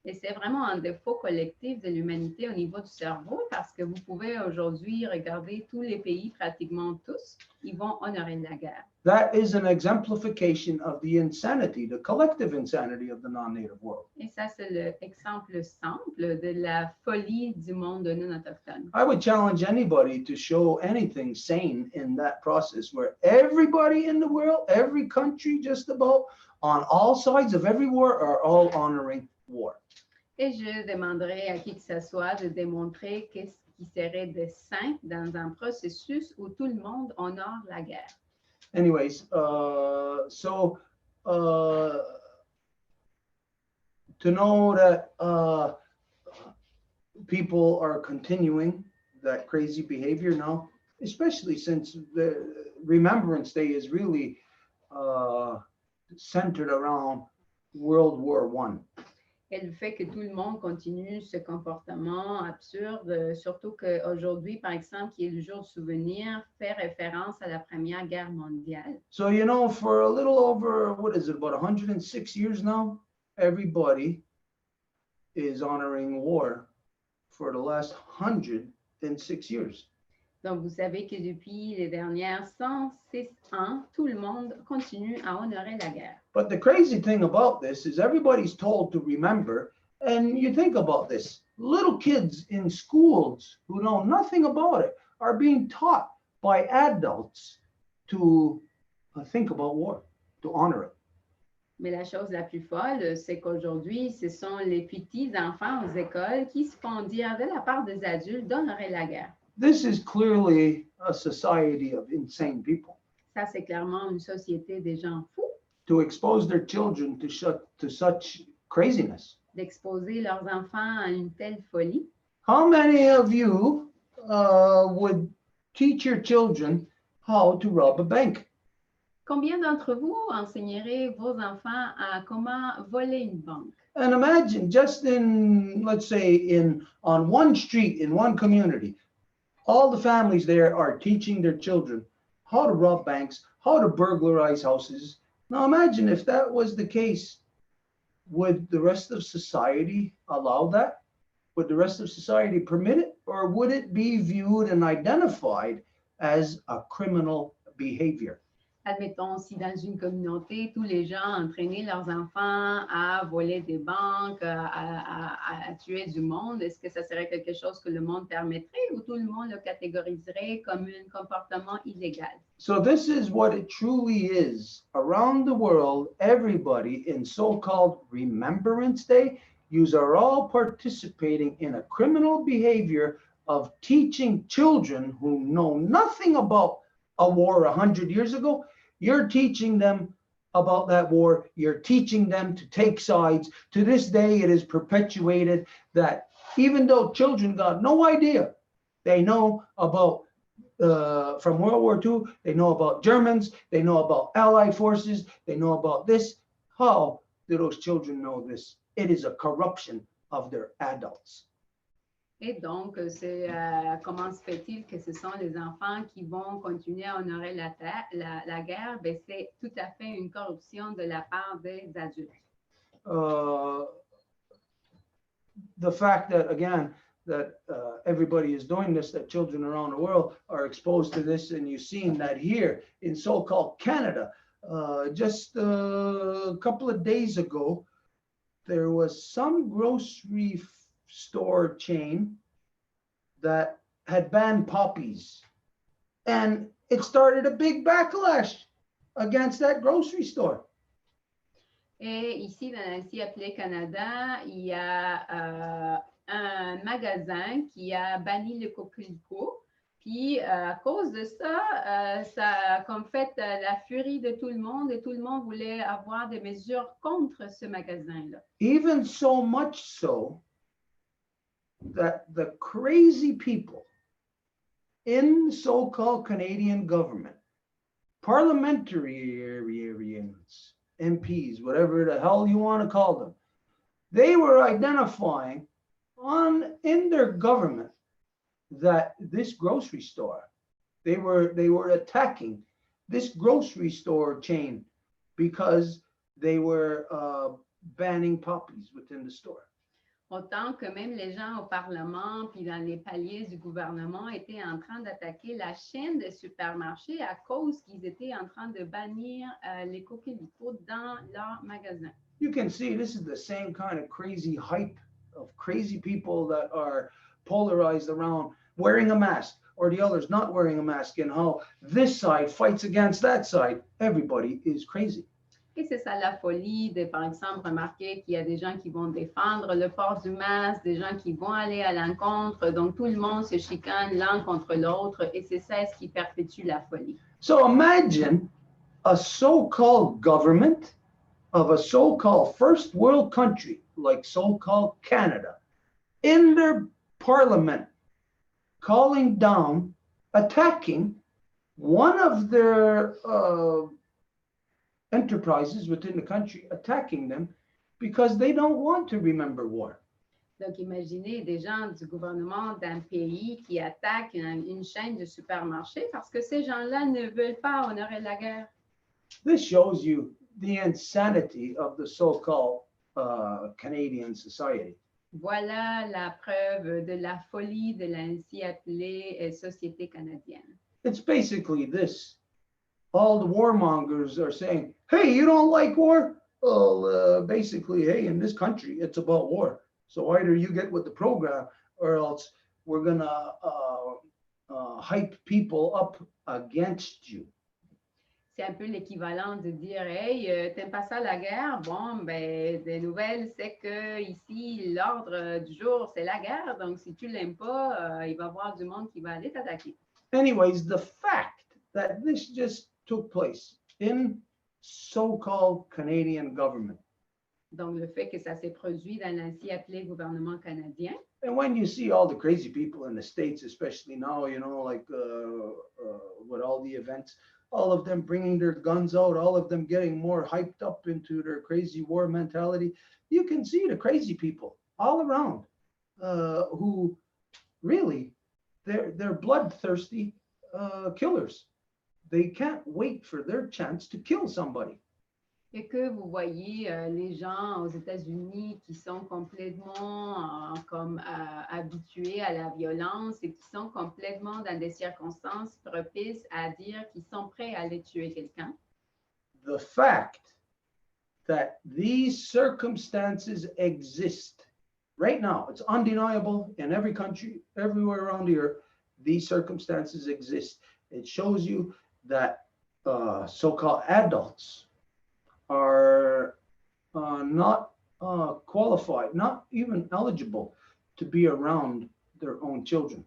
Et c'est vraiment un défaut collectif de l'humanité au niveau du cerveau parce que vous pouvez aujourd'hui regarder tous les pays, pratiquement tous, ils vont honorer la guerre. That is an exemplification of the insanity, the collective insanity of the non-native world. Et ça, c'est l'exemple simple de la folie du monde non autochtone. I would challenge anybody to show anything sane in that process where everybody in the world, every country just about, on all sides of every war, are all honoring war. Et je demanderai à qui que ce soit de démontrer qu'est-ce qui serait de sain dans un processus où tout le monde honore la guerre. Anyways, to know that people are continuing that crazy behavior now, especially since the Remembrance Day is really centered around World War I. Et le fait que tout le monde continue ce comportement absurde, surtout qu'aujourd'hui, par exemple, qui est le jour du souvenir, fait référence à la Première Guerre mondiale. So, you know, for a little over, what is it, about 106 years now, everybody is honoring war for the last 106 years. Donc, vous savez que depuis les dernières 106 ans, tout le monde continue à honorer la guerre. But the crazy thing about this is everybody's told to remember, and you think about this, little kids in schools who know nothing about it are being taught by adults to think about war, to honor it. Mais la chose la plus folle, c'est qu'aujourd'hui, ce sont les petits enfants aux écoles qui se font dire de la part des adultes d'honorer la guerre. This is clearly a society of insane people. Ça, c'est clairement une société des gens fous. To expose their children to such craziness. d'exposer leurs enfants à une telle folie. How many of you would teach your children how to rob a bank? Combien d'entre vous enseigneraient vos enfants à comment voler une banque? And imagine just in, let's say, on one street in one community, all the families there are teaching their children how to rob banks, how to burglarize houses. Now imagine if that was the case, would the rest of society allow that? Would the rest of society permit it? Or would it be viewed and identified as a criminal behavior? Admettons, si dans une communauté, tous les gens entraînaient leurs enfants à voler des banques, à tuer du monde, est-ce que ça serait quelque chose que le monde permettrait ou tout le monde le catégoriserait comme un comportement illégal? So this is what it truly is. Around the world, everybody in so-called Remembrance Day, you are all participating in a criminal behavior of teaching children who know nothing about a war 100 years ago. You're teaching them about that war. You're teaching them to take sides. To this day, it is perpetuated that even though children got no idea, they know about from World War II, they know about Germans, they know about Allied forces, they know about this. How do those children know this? It is a corruption of their adults. Et donc, comment se fait-il que ce sont les enfants qui vont continuer à honorer la guerre? Ben, c'est tout à fait une corruption de la part des adultes. The fact that, again, that everybody is doing this, that children around the world are exposed to this, and you've seen that here in so-called Canada. Just a couple of days ago, there was some grocery store chain that had banned poppies, and it started a big backlash against that grocery store. Et ici, dans l'Asie appelée Canada, il y a un magasin qui a banni le coquelicot. Puis, à cause de ça, ça a comme fait la furie de tout le monde et tout le monde voulait avoir des mesures contre ce magasin-là. Even so much so that the crazy people in so-called Canadian government, parliamentarians, MPs, whatever the hell you want to call them, they were identifying in their government that this grocery store, they were attacking this grocery store chain because they were banning poppies within the store. Autant que même les gens au Parlement puis dans les paliers du gouvernement étaient en train d'attaquer la chaîne de supermarchés à cause qu'ils étaient en train de bannir les coquelicots dans leur magasin. You can see this is the same kind of crazy hype of crazy people that are polarized around wearing a mask or the others not wearing a mask, and how this side fights against that side. Everybody is crazy. Et c'est ça la folie de, par exemple, remarquer qu'il y a des gens qui vont défendre le port du masque, des gens qui vont aller à l'encontre. Donc, tout le monde se chicane l'un contre l'autre et c'est ça ce qui perpétue la folie. So imagine a so-called government of a so-called first world country like so-called Canada in their parliament calling down, attacking one of their enterprises within the country, attacking them because they don't want to remember war. Donc, imaginez des gens du gouvernement d'un pays qui attaquent une chaîne de supermarchés parce que ces gens-là ne veulent pas honorer la guerre. This shows you the insanity of the so-called Canadian society. Voilà la preuve de la folie de l'ainsi appelée société canadienne. It's basically this. All the warmongers are saying, hey, you don't like war? Well, basically, hey, in this country, it's about war. So either you get with the program or else we're going to hype people up against you. C'est un peu l'équivalent de dire, hey, t'aimes pas ça la guerre? Bon, ben, des nouvelles, c'est que ici, l'ordre du jour, c'est la guerre. Donc, si tu l'aimes pas, il va y avoir du monde qui va aller t'attaquer. Anyways, the fact that this just took place in so-called Canadian government. Donc, le fait que ça s'est produit dans l'ainsi appelé gouvernement canadien. And when you see all the crazy people in the States, especially now, like with all the events, all of them bringing their guns out, all of them getting more hyped up into their crazy war mentality, you can see the crazy people all around who really, they're bloodthirsty killers. They can't wait for their chance to kill somebody. Et que vous voyez les gens aux États-Unis qui sont complètement habitués à la violence et qui sont complètement dans des circonstances propices à dire qu'ils sont prêts à aller tuer quelqu'un. The fact that these circumstances exist right now, it's undeniable in every country, everywhere around the earth, these circumstances exist. It shows you that so-called adults are not qualified, not even eligible to be around their own children.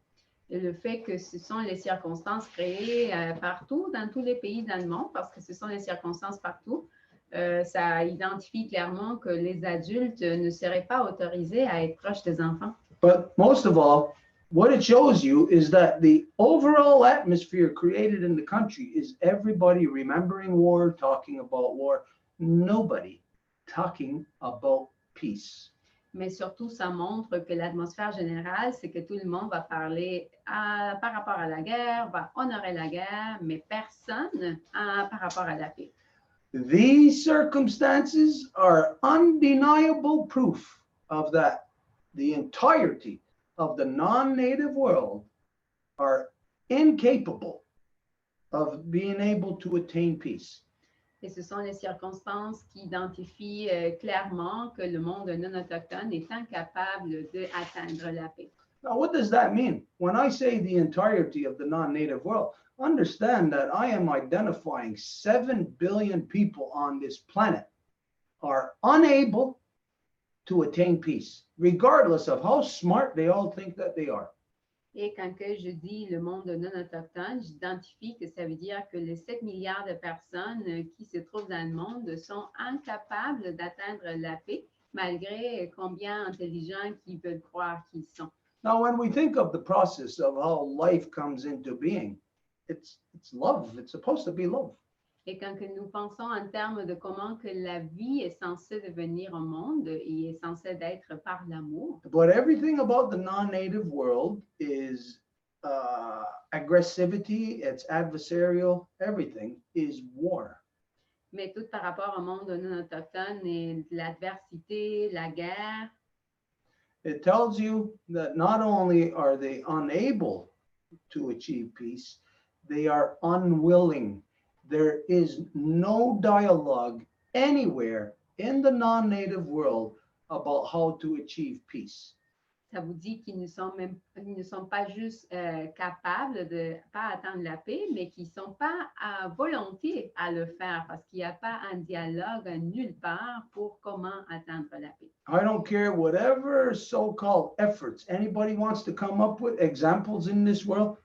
Et le fait que ce sont les circonstances créées partout, dans tous les pays dans le monde, parce que ce sont les circonstances partout, ça identifie clairement que les adultes ne seraient pas autorisés à être proches des enfants. But most of all, what it shows you is that the overall atmosphere created in the country is everybody remembering war, talking about war, nobody talking about peace. Mais surtout, ça montre que l'atmosphère générale, c'est que tout le monde va parler par rapport à la guerre, va honorer la guerre, mais personne par rapport à la paix. These circumstances are undeniable proof of that. The entirety of the non-native world are incapable of being able to attain peace. Et ce sont les circonstances qui identifient clairement que le monde non autochtone est incapable d'atteindre la paix. Now, what does that mean? When I say the entirety of the non-native world, understand that I am identifying 7 billion people on this planet are unable to attain peace, regardless of how smart they all think that they are. Et quand que je dis le monde non autochtone, j'identifie que ça veut dire que les 7 milliards de personnes qui se trouvent dans le monde sont incapables d'atteindre la paix, malgré combien intelligents qu'ils veulent croire qu'ils sont. Now, when we think of the process of how life comes into being, it's love. It's supposed to be love. Et quand que nous pensons en termes de comment que la vie est censée devenir au monde et est censée d'être par l'amour, But everything about the non-native world is aggressivity, it's adversarial, everything is war. mais tout par rapport au monde non autochtone et l'adversité, la guerre, It tells you that not only are they unable to achieve peace, they are unwilling. There is no dialogue anywhere in the non-native world about how to achieve peace. ça vous dit qu'ils ne sont pas juste capables de pas atteindre la paix, mais qu'ils ne sont pas à volonté à le faire parce qu'il n'y a pas un dialogue nulle part pour comment atteindre la paix. I don't care whatever so-called efforts anybody wants to come up with, examples in this world,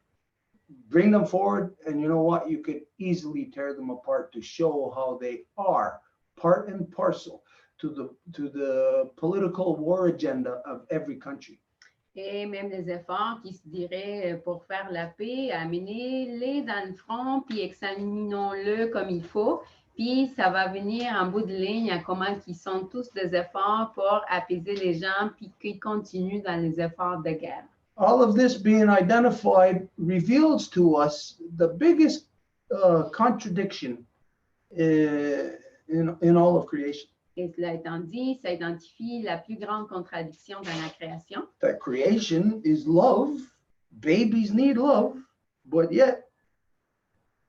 bring them forward, and you know what? You could easily tear them apart to show how they are part and parcel to the political war agenda of every country. Et même les efforts qui se diraient pour faire la paix, amenez-les dans le front, puis examinons-le comme il faut, puis ça va venir en bout de ligne à comment qu'ils sont tous des efforts pour apaiser les gens, puis qu'ils continuent dans les efforts de guerre. All of this being identified reveals to us the biggest contradiction in all of creation. Et cela étant dit, ça identifie la plus grande contradiction dans la création. That creation is love, babies need love, but yet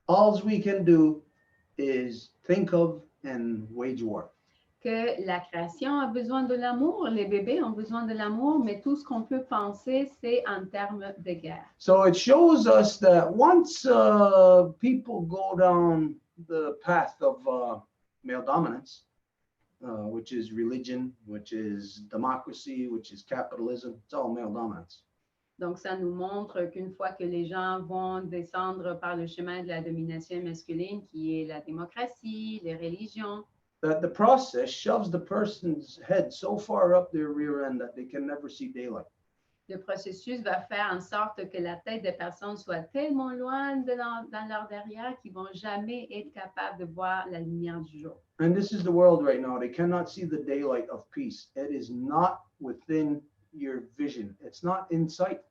all we can do is think of and wage war. Que la création a besoin de l'amour, les bébés ont besoin de l'amour, mais tout ce qu'on peut penser, c'est en termes de guerre. So it shows us that once people go down the path of male dominance, which is religion, which is democracy, which is capitalism, it's all male dominance. Donc, ça nous montre qu'une fois que les gens vont descendre par le chemin de la domination masculine, qui est la démocratie, les religions, that the process shoves the person's head so far up their rear end that they can never see daylight. Le processus va faire en sorte que la tête des personnes soit tellement loin dans leur derrière qu'ils vont jamais être capables de voir la lumière du jour. And this is the world right now. They cannot see the daylight of peace. It is not within your vision. It's not in sight.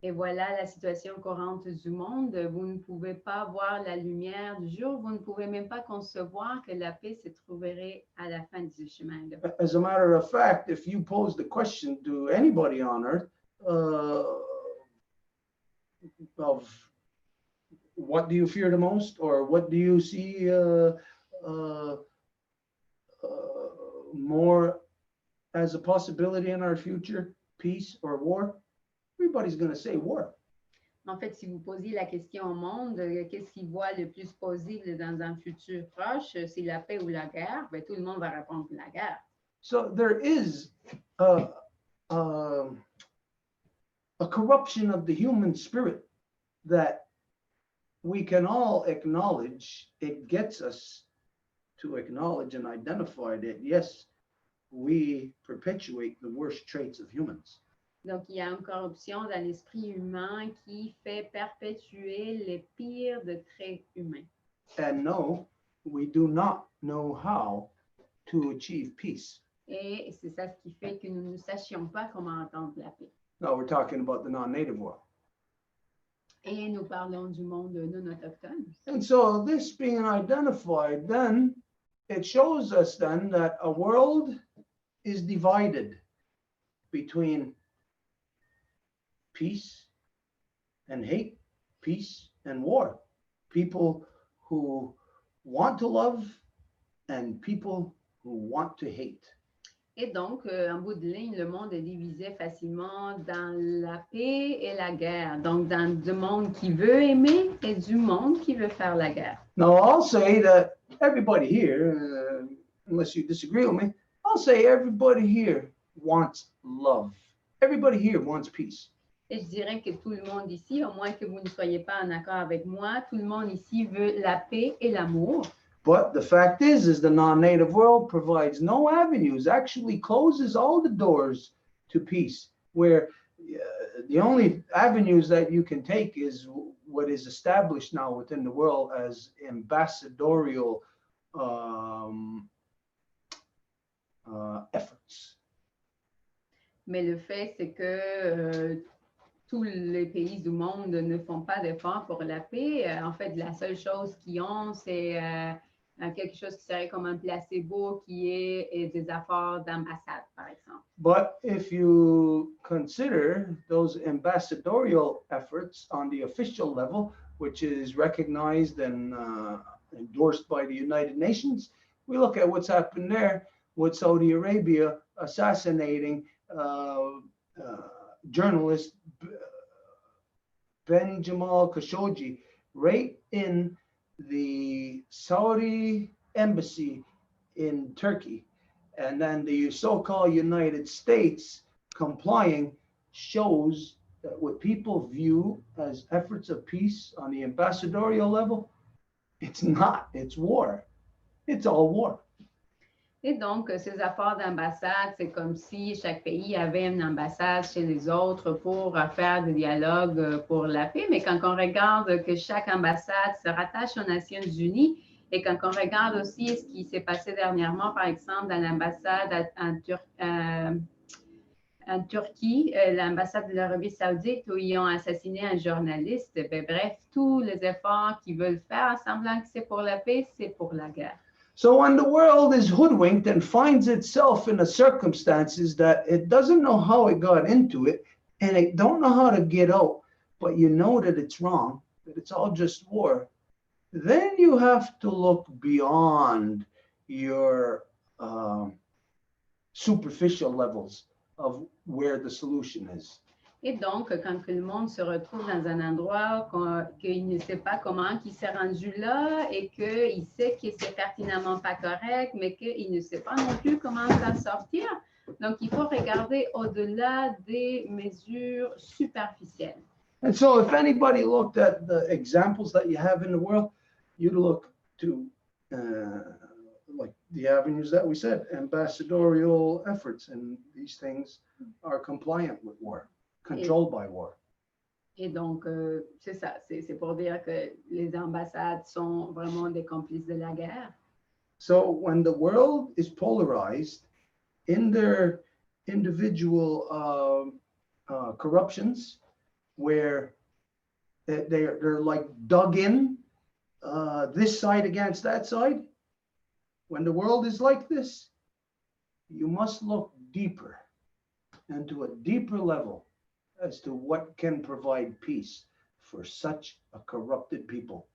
Et voilà la situation courante du monde. Vous ne pouvez pas voir la lumière du jour. Vous ne pouvez même pas concevoir que la paix se trouverait à la fin de ce chemin-là. As a matter of fact, if you pose the question to anybody on earth of what do you fear the most, or what do you see more as a possibility in our future, peace or war, everybody's going to say war. En fait, si vous posiez la question au monde, qu'est-ce qu'il voit le plus possible dans un futur proche, c'est la paix ou la guerre, ben, tout le monde va répondre la guerre. So there is a corruption of the human spirit that we can all acknowledge. It gets us to acknowledge and identify that, yes, we perpetuate the worst traits of humans. Donc, il y a une corruption dans l'esprit humain qui fait perpétuer les pires de traits humains. And no, we do not know how to achieve peace. Et c'est ça ce qui fait que nous ne sachions pas comment entendre la paix. No, we're talking about the non-native world. Et nous parlons du monde non autochtone. And so this being identified, then it shows us then that a world is divided between peace and hate, peace and war. People who want to love and people who want to hate. Et donc, en bout de ligne, le monde est divisé facilement dans la paix et la guerre. Donc, dans du monde qui veut aimer et du monde qui veut faire la guerre. Now, I'll say that everybody here, unless you disagree with me, I'll say everybody here wants love. Everybody here wants peace. Et je dirais que tout le monde ici, au moins que vous ne soyez pas en accord avec moi, tout le monde ici veut la paix et l'amour. But the fact is the non-native world provides no avenues, actually closes all the doors to peace, where the only avenues that you can take is what is established now within the world as ambassadorial efforts. Mais le fait, c'est que tous les pays du monde ne font pas d'efforts pour la paix. En fait, la seule chose qu'ils ont, c'est quelque chose qui serait comme un placebo qui est des efforts d'ambassade, par exemple. But if you consider those ambassadorial efforts on the official level, which is recognized and endorsed by the United Nations, we look at what's happened there with Saudi Arabia assassinating journalist Ben Jamal Khashoggi right in the Saudi embassy in Turkey. And then the so-called United States complying shows that what people view as efforts of peace on the ambassadorial level, it's not, it's war. It's all war. Et donc, ces efforts d'ambassade, c'est comme si chaque pays avait une ambassade chez les autres pour faire des dialogues pour la paix. Mais quand on regarde que chaque ambassade se rattache aux Nations Unies et quand on regarde aussi ce qui s'est passé dernièrement, par exemple, dans l'ambassade en Turquie, l'ambassade de l'Arabie Saoudite, où ils ont assassiné un journaliste, ben, bref, tous les efforts qu'ils veulent faire, semblant que c'est pour la paix, c'est pour la guerre. So when the world is hoodwinked and finds itself in the circumstances that it doesn't know how it got into it and it don't know how to get out, but you know that it's wrong, that it's all just war, then you have to look beyond your superficial levels of where the solution is. Et donc, quand le monde se retrouve dans un endroit qu'il ne sait pas comment il s'est rendu là et qu'il sait que c'est pertinemment pas correct, mais qu'il ne sait pas non plus comment s'en sortir. Donc, il faut regarder au-delà des mesures superficielles. And so if anybody looked at the examples that you have in the world, you'd look to like the avenues that we said, ambassadorial efforts, and these things are compliant with war, controlled by war. Et donc, c'est ça, c'est pour dire que les ambassades sont vraiment des complices de la guerre. So when the world is polarized in their individual corruptions, where they're like dug in, this side against that side, when the world is like this, you must look deeper and to a deeper level as to what can provide peace for such a corrupted people.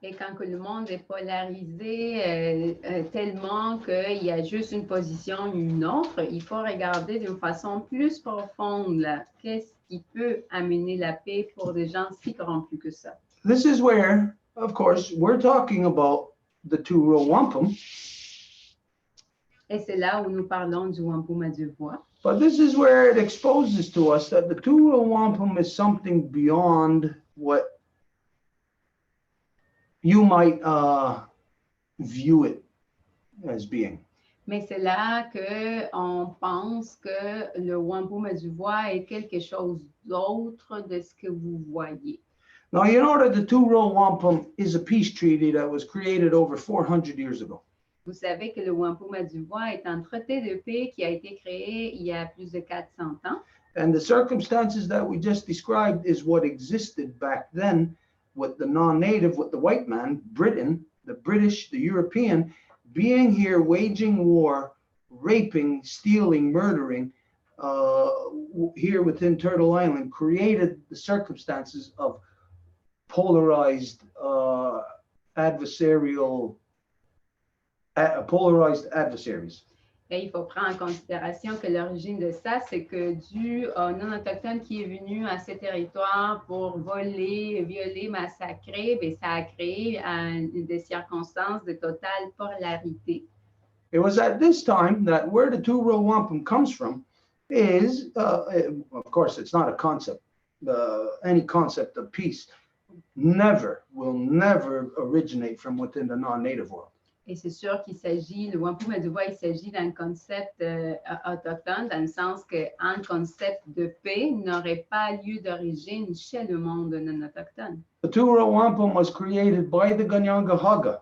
Et quand que le monde est polarisé tellement qu'il y a juste une position ou une autre, il faut regarder d'une façon plus profonde là, qu'est-ce qui peut amener la paix pour des gens si corrompus que ça. This is where, of course, we're talking about the two Row Wampum, Et c'est là où nous parlons du Wampum à Deux Voies. but this is where it exposes to us that the two Row Wampum is something beyond what you might view it as being. Mais c'est là qu'on pense que le Wampum à Deux Voies est quelque chose d'autre de ce que vous voyez. Now, you know that the two Row Wampum is a peace treaty that was created over 400 years ago. Vous savez que le Wampum à Deux Voies est un traité de paix qui a été créé il y a plus de 400 ans. And the circumstances that we just described is what existed back then with the non-native, with the white man, Britain, the British, the European, being here, waging war, raping, stealing, murdering, here within Turtle Island, created the circumstances of polarized polarized adversaries. Et il faut prendre en considération que l'origine de ça, c'est que dû aux non-autochtones qui est venu à ces territoires pour voler, violer, massacrer, bien, ça a créé des circonstances de totale polarité. It was at this time that where the two Row Wampum comes from is, of course, it's not a concept. Any concept of peace will never originate from within the non-native world. Et c'est sûr qu'il s'agit, le Wampum à Deux Voies, il s'agit d'un concept autochtone, dans le sens qu'un concept de paix n'aurait pas lieu d'origine chez le monde non autochtone. The two Row Wampum was created by the Ganyangahaga,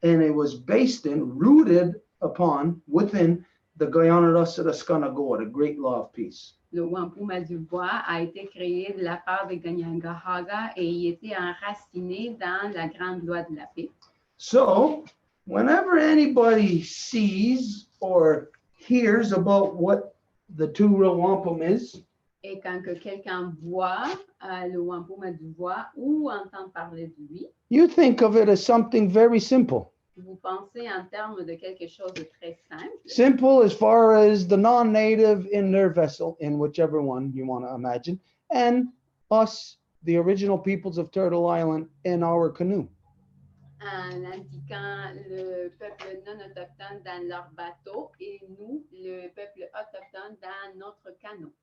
and it was based in, rooted upon, within the Guyana-Rasarascanagoa, the great law of peace. Le Wampum à Deux Voies a été créé de la part des Ganyangahaga et il était enraciné dans la grande loi de la paix. So, whenever anybody sees or hears about what the two Row Wampum is, Et quand que quelqu'un voit le Wampum à Deux Voies ou entend parler de lui, you think of it as something very simple. vous pensez en termes de quelque chose de très simple. Simple as far as the non-native in their vessel, in whichever one you want to imagine, and us, the original peoples of Turtle Island, in our canoe. En indiquant le peuple non autochtone dans leur bateau et nous, le peuple autochtone, dans notre canot.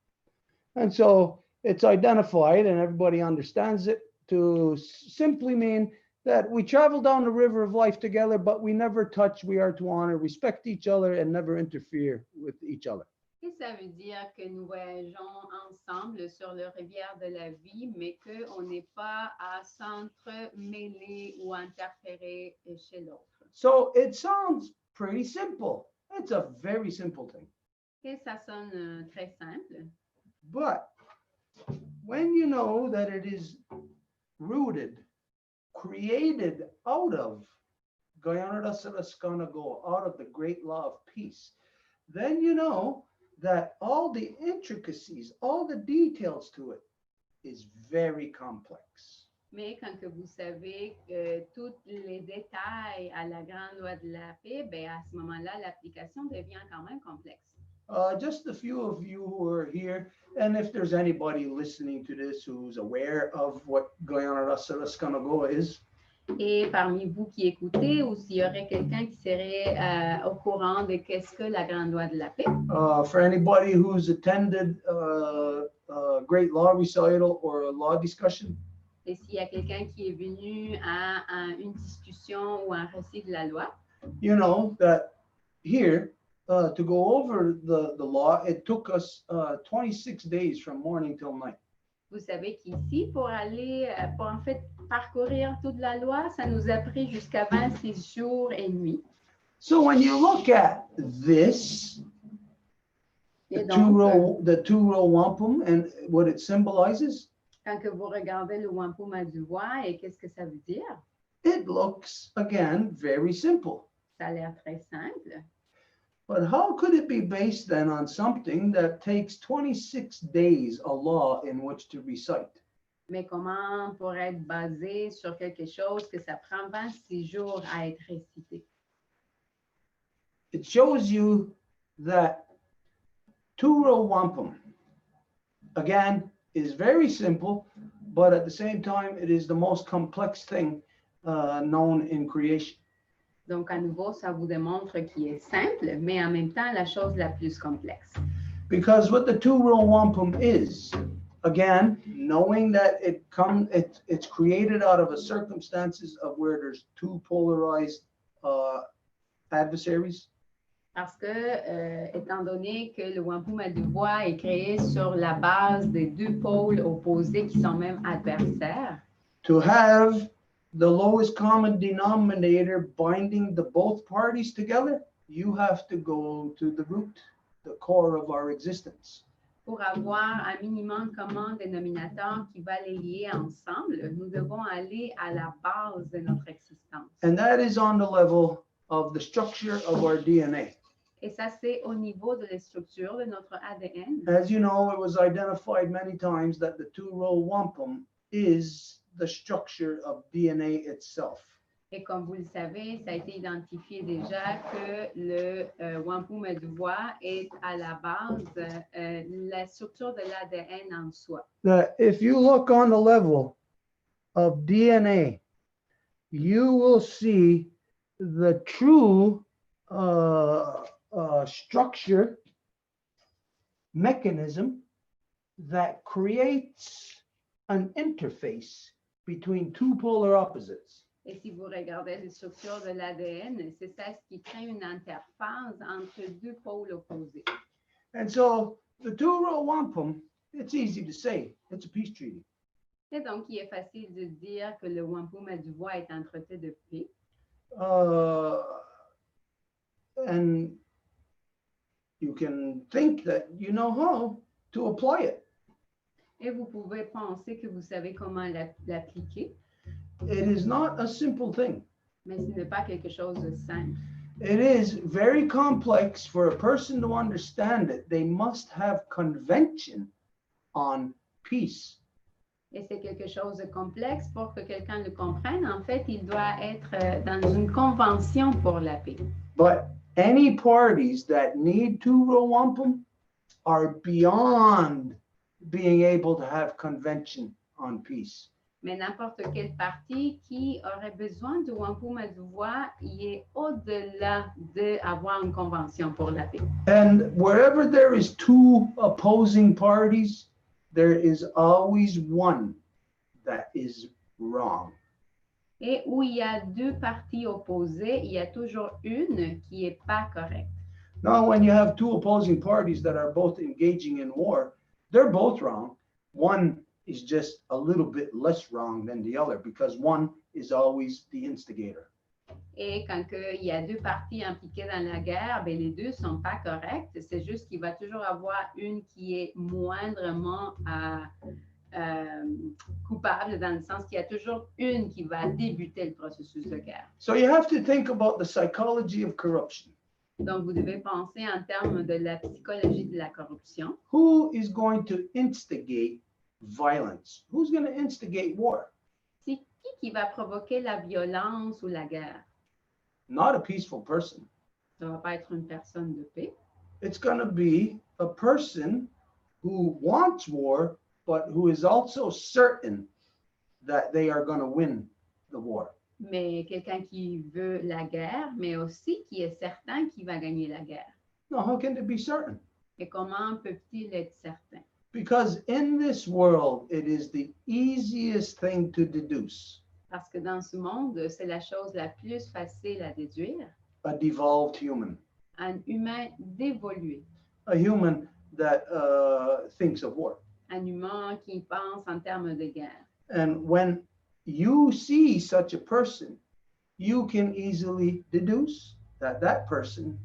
And so it's identified, and everybody understands it, to simply mean that we travel down the river of life together, but we never touch. We are to honor, respect each other, and never interfere with each other. Et ça veut dire que nous voyageons ensemble sur le rivière de la vie, mais qu'on n'est pas à s'entremêler ou interférer chez l'autre. So it sounds pretty simple. It's a very simple thing. Et ça sonne très simple. But when you know that it is rooted, created out of Guyana-Rasarascanagoa, out of the great law of peace, then you know that all the intricacies, all the details to it is very complex. Mais quand que vous savez tous les détails à la grande loi de la paix, ben à ce moment-là, l'application devient quand même complexe. Just a few of you who are here, and if there's anybody listening to this who's aware of what Guyana-Rasarascanagoa is, Et parmi vous qui écoutez, ou s'il y aurait quelqu'un qui serait au courant de qu'est-ce que la grande loi de la paix, for anybody who's attended a great law recital or a law discussion, et s'il y a quelqu'un qui est venu à une discussion ou un récit de la loi, you know that here to go over the law, it took us 26 days from morning till night. Vous savez qu'ici, pour aller, pour en fait parcourir toute la loi, ça nous a pris jusqu'à 26 jours et nuits. So when you look at this, Et the donc, two row wampum and what it symbolizes, quand que vous regardez le wampum à Deux Voies et qu'est-ce que ça veut dire? it looks again very simple. Ça a l'air très simple. But how could it be based then on something that takes 26 days a law in which to recite? Mais comment pourrait être basé sur quelque chose que ça prend 26 jours à être récité? It shows you that two row wampum, again, is very simple, but at the same time, it is the most complex thing known in creation. Donc, à nouveau, ça vous démontre qu'il est simple, mais en même temps, la chose la plus complexe. Because what the two row wampum is, again, knowing that it's created out of a circumstances of where there's two polarized adversaries. Parce que, étant donné que le wampum à Deux Voies est créé sur la base des deux pôles opposés qui sont même adversaires, To have the lowest common denominator binding the both parties together, you have to go to the root, the core of our existence. pour avoir un minimum commun dénominateur qui va les lier ensemble, nous devons aller à la base de notre existence. And that is on the level of the structure of our DNA. Et ça, c'est au niveau de la structure de notre ADN. As you know, it was identified many times that the two row wampum is the structure of DNA itself. Et comme vous le savez, ça a été identifié déjà que le wampum à Deux Voies est à la base la structure de l'ADN en soi. That if you look on the level of DNA, you will see the true structure mechanism that creates an interface between two polar opposites. Et si vous regardez les structures de l'ADN, c'est ça ce qui crée une interface entre deux pôles opposés. And so the two row wampum, it's easy to say, it's a peace treaty. Et donc, il est facile de dire que le wampum à Deux Voies est un traité de paix. And you can think that you know how to apply it. Et vous pouvez penser que vous savez comment l'appliquer, It is not a simple thing. mais ce n'est pas quelque chose de simple. It is very complex. For a person to understand it, they must have convention on peace. Et c'est quelque chose de complexe pour que quelqu'un le comprenne. En fait, il doit être dans une convention pour la paix. But any parties that need two row wampum are beyond being able to have convention on peace. Mais n'importe quel parti qui aurait besoin de wampum à Deux Voies, il est au-delà d'avoir une convention pour la paix. And wherever there is two opposing parties, there is always one that is wrong. Et où il y a deux partis opposés, il y a toujours une qui n'est pas correcte. Now, when you have two opposing parties that are both engaging in war, they're both wrong. One is just a little bit less wrong than the other because one is always the instigator. Et quand il y a deux parties impliquées dans la guerre, ben les deux ne sont pas correctes. C'est juste qu'il va toujours avoir une qui est moindrement coupable, dans le sens qu'il y a toujours une qui va débuter le processus de guerre. So you have to think about the psychology of corruption. Donc, vous devez penser en termes de la psychologie de la corruption. Who is going to instigate violence? Who's going to instigate war? C'est qui va provoquer la violence ou la guerre? Not a peaceful person. Ça ne va pas être une personne de paix. It's going to be a person who wants war, but who is also certain that they are going to win the war. Mais quelqu'un qui veut la guerre, mais aussi qui est certain qu'il va gagner la guerre. Now, how can they be certain? Et comment peut-il être certain? Because in this world, it is the easiest thing to deduce. Parce que dans ce monde, c'est la chose la plus facile à déduire. a devolved human, un humain dévolué, a human that thinks of war. un humain qui pense en termes de guerre. And when you see such a person, you can easily deduce that that person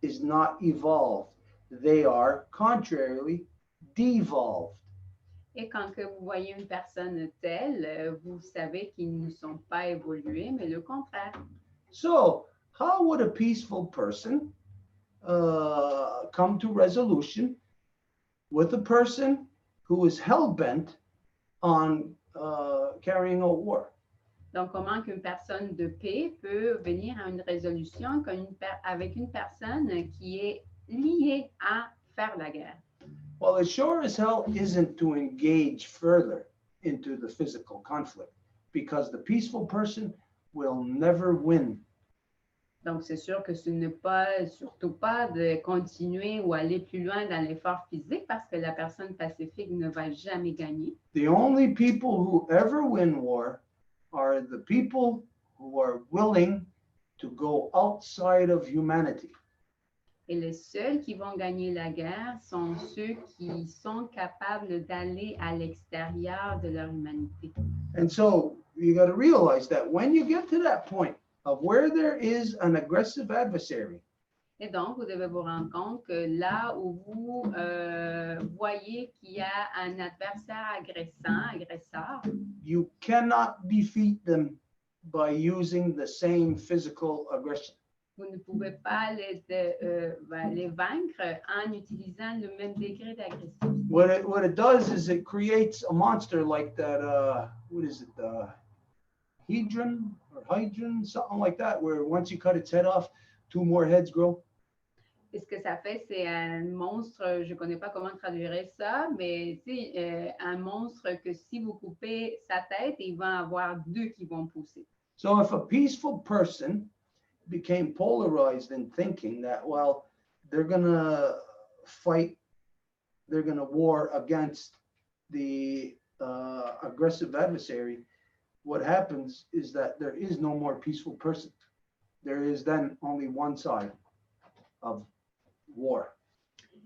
is not evolved. They are contrarily devolved. Et quand que vous voyez une personne telle, vous savez qu'ils ne sont pas évolués, mais le contraire. So, how would a peaceful person come to resolution with a person who is hell-bent on carrying out war? Donc, comment qu'une personne de paix peut venir à une résolution avec une personne qui est liée à faire la guerre? Well, it sure as hell isn't to engage further into the physical conflict, because the peaceful person will never win. Donc, c'est sûr que ce n'est pas, surtout pas de continuer ou aller plus loin dans l'effort physique parce que la personne pacifique ne va jamais gagner. The only people who ever win war are the people who are willing to go outside of humanity. Et les seuls qui vont gagner la guerre sont ceux qui sont capables d'aller à l'extérieur de leur humanité. And so you got to realize that when you get to that point of where there is an aggressive adversary, Et donc, vous devez vous rendre compte que là où vous voyez qu'il y a un adversaire agresseur, you cannot defeat them by using the same physical aggression. vous ne pouvez pas les vaincre en utilisant le même degré d'agression. What it does is it creates a monster like that, what is it, hydron, something like that, where once you cut its head off, two more heads grow. Et ce que ça fait, c'est un monstre, je ne connais pas comment traduire ça, mais c'est un monstre que si vous coupez sa tête, il va y avoir deux qui vont pousser. So if a peaceful person became polarized in thinking that, well, they're going to fight, they're going to war against the aggressive adversary, what happens is that there is no more peaceful person. There is then only one side of war.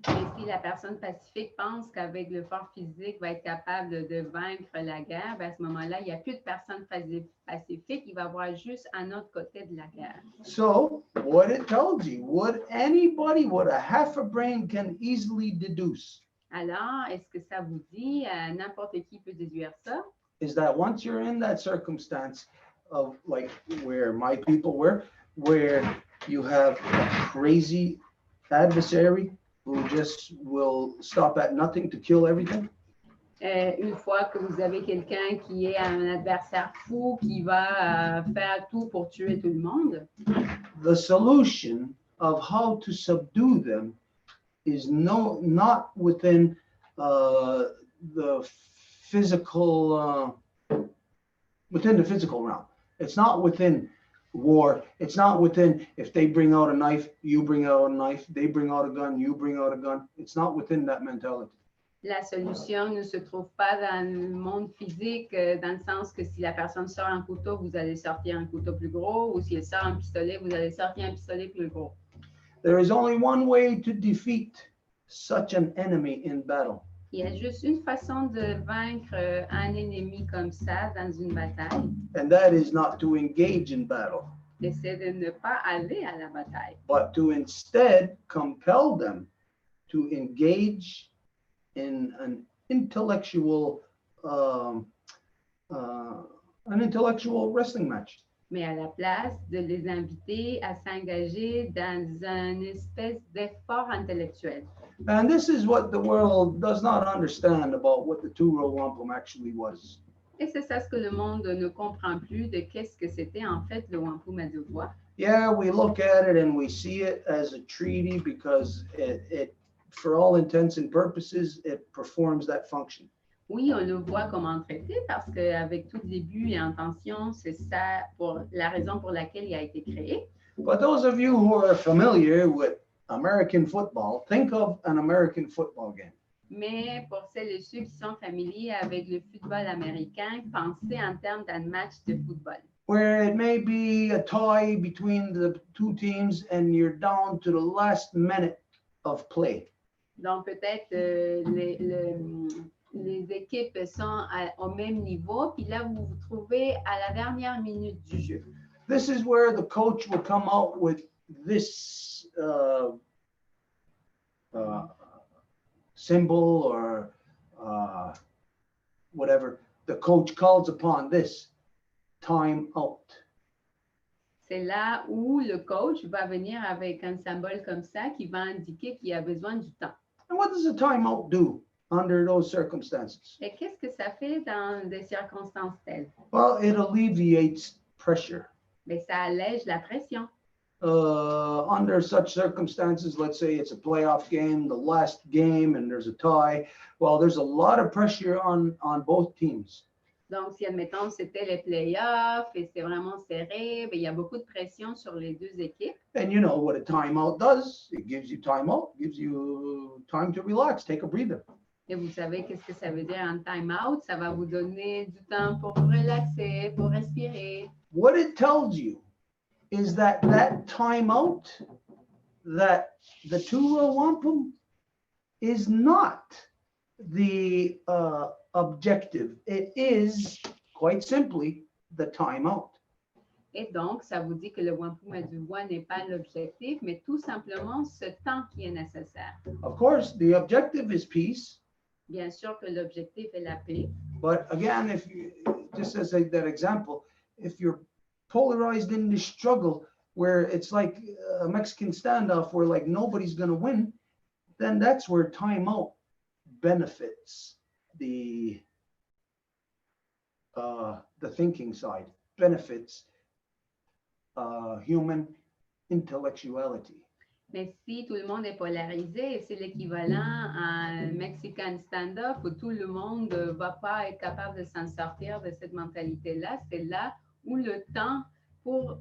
Et si la personne pacifique pense qu'avec le fort physique va être capable de vaincre la guerre, ben à ce moment-là, il n'y a plus de personne pacifique, il va y avoir juste un autre côté de la guerre. So what it tells you, what anybody with a half a brain can easily deduce, Alors, est-ce que ça vous dit, n'importe qui peut déduire ça? is that once you're in that circumstance of like where my people were, where you have a crazy adversary who just will stop at nothing to kill everything, Une fois que vous avez quelqu'un qui est un adversaire fou, qui va faire tout pour tuer tout le monde, the solution of how to subdue them is not within the physical realm. It's not within war. It's not within if they bring out a knife, you bring out a knife. They bring out a gun, you bring out a gun. It's not within that mentality. la solution ne se trouve pas dans le monde physique, dans le sens que si la personne sort un couteau, vous allez sortir un couteau plus gros, ou si elle sort un pistolet, vous allez sortir un pistolet plus gros. There is only one way to defeat such an enemy in battle. Il y a juste une façon de vaincre un ennemi comme ça dans une bataille, And that is not to engage in battle, et c'est de ne pas aller à la bataille, but to instead compel them to engage in an intellectual wrestling match. mais à la place de les inviter à s'engager dans une espèce d'effort intellectuel. And this is what the world does not understand about what the Row Wampum actually was. Et c'est ça ce que le monde ne comprend plus de qu'est-ce que c'était en fait le Wampum à deux voix. Yeah, we look at it and we see it as a treaty because it for all intents and purposes, it performs that function. Oui, on le voit comme un traité parce qu'avec tout les buts et intentions, c'est ça pour la raison pour laquelle il a été créé. But those of you who are familiar with American football, think of an American football game. Mais pour celles et ceux qui sont familiers avec le football américain, pensez en termes d'un match de football. where it may be a tie between the two teams and you're down to the last minute of play. Donc, peut-être les équipes sont au même niveau, puis là, vous vous trouvez à la dernière minute du jeu. This is where the coach will come out with this symbol or whatever. The coach calls upon this time out. C'est là où le coach va venir avec un symbole comme ça qui va indiquer qu'il y a besoin du temps. And what does a timeout do under those circumstances? Et qu'est-ce que ça fait dans des circonstances telles? Well, it alleviates pressure. Mais ça allège la pression. Under such circumstances, let's say it's a playoff game, the last game, and there's a tie. Well, there's a lot of pressure on both teams. Donc, si, admettons, c'était les playoffs et c'est vraiment serré, bien, il y a beaucoup de pression sur les deux équipes. And you know what a timeout does? It gives you time out, gives you time to relax, take a breather. Et vous savez qu'est-ce que ça veut dire un time-out? Ça va vous donner du temps pour vous relaxer, pour respirer. What it tells you is that timeout, that the two-row wampum is not the objective. It is, quite simply, the timeout. Et donc, ça vous dit que le wampum à deux voies n'est pas l'objectif, mais tout simplement ce temps qui est nécessaire. Of course, the objective is peace. Bien sûr que l'objectif est la paix. But again, if you, just as that example, if you're polarized in this struggle where it's like a Mexican standoff where like nobody's going to win, then that's where timeout benefits the thinking side, benefits human intellectuality. Mais si tout le monde est polarisé, c'est l'équivalent à un Mexican stand-up où tout le monde ne va pas être capable de s'en sortir de cette mentalité-là, c'est là où le temps pour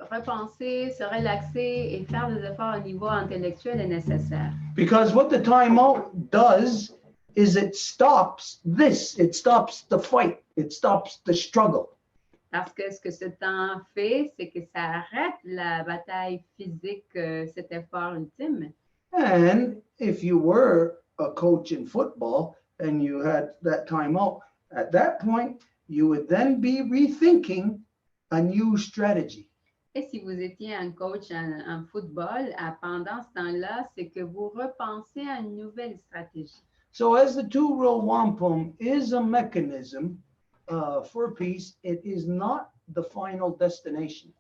repenser, se relaxer et faire des efforts au niveau intellectuel est nécessaire. Because what the timeout does is it stops this, it stops the fight, it stops the struggle. Parce que ce que ce temps fait, c'est que ça arrête la bataille physique, cet effort ultime. And if you were a coach in football and you had that timeout, at that point, you would then be rethinking a new strategy. Et si vous étiez un coach en football, pendant ce temps-là, c'est que vous repensez à une nouvelle stratégie. So as the two-row wampum is a mechanism for peace, it is not the final destination.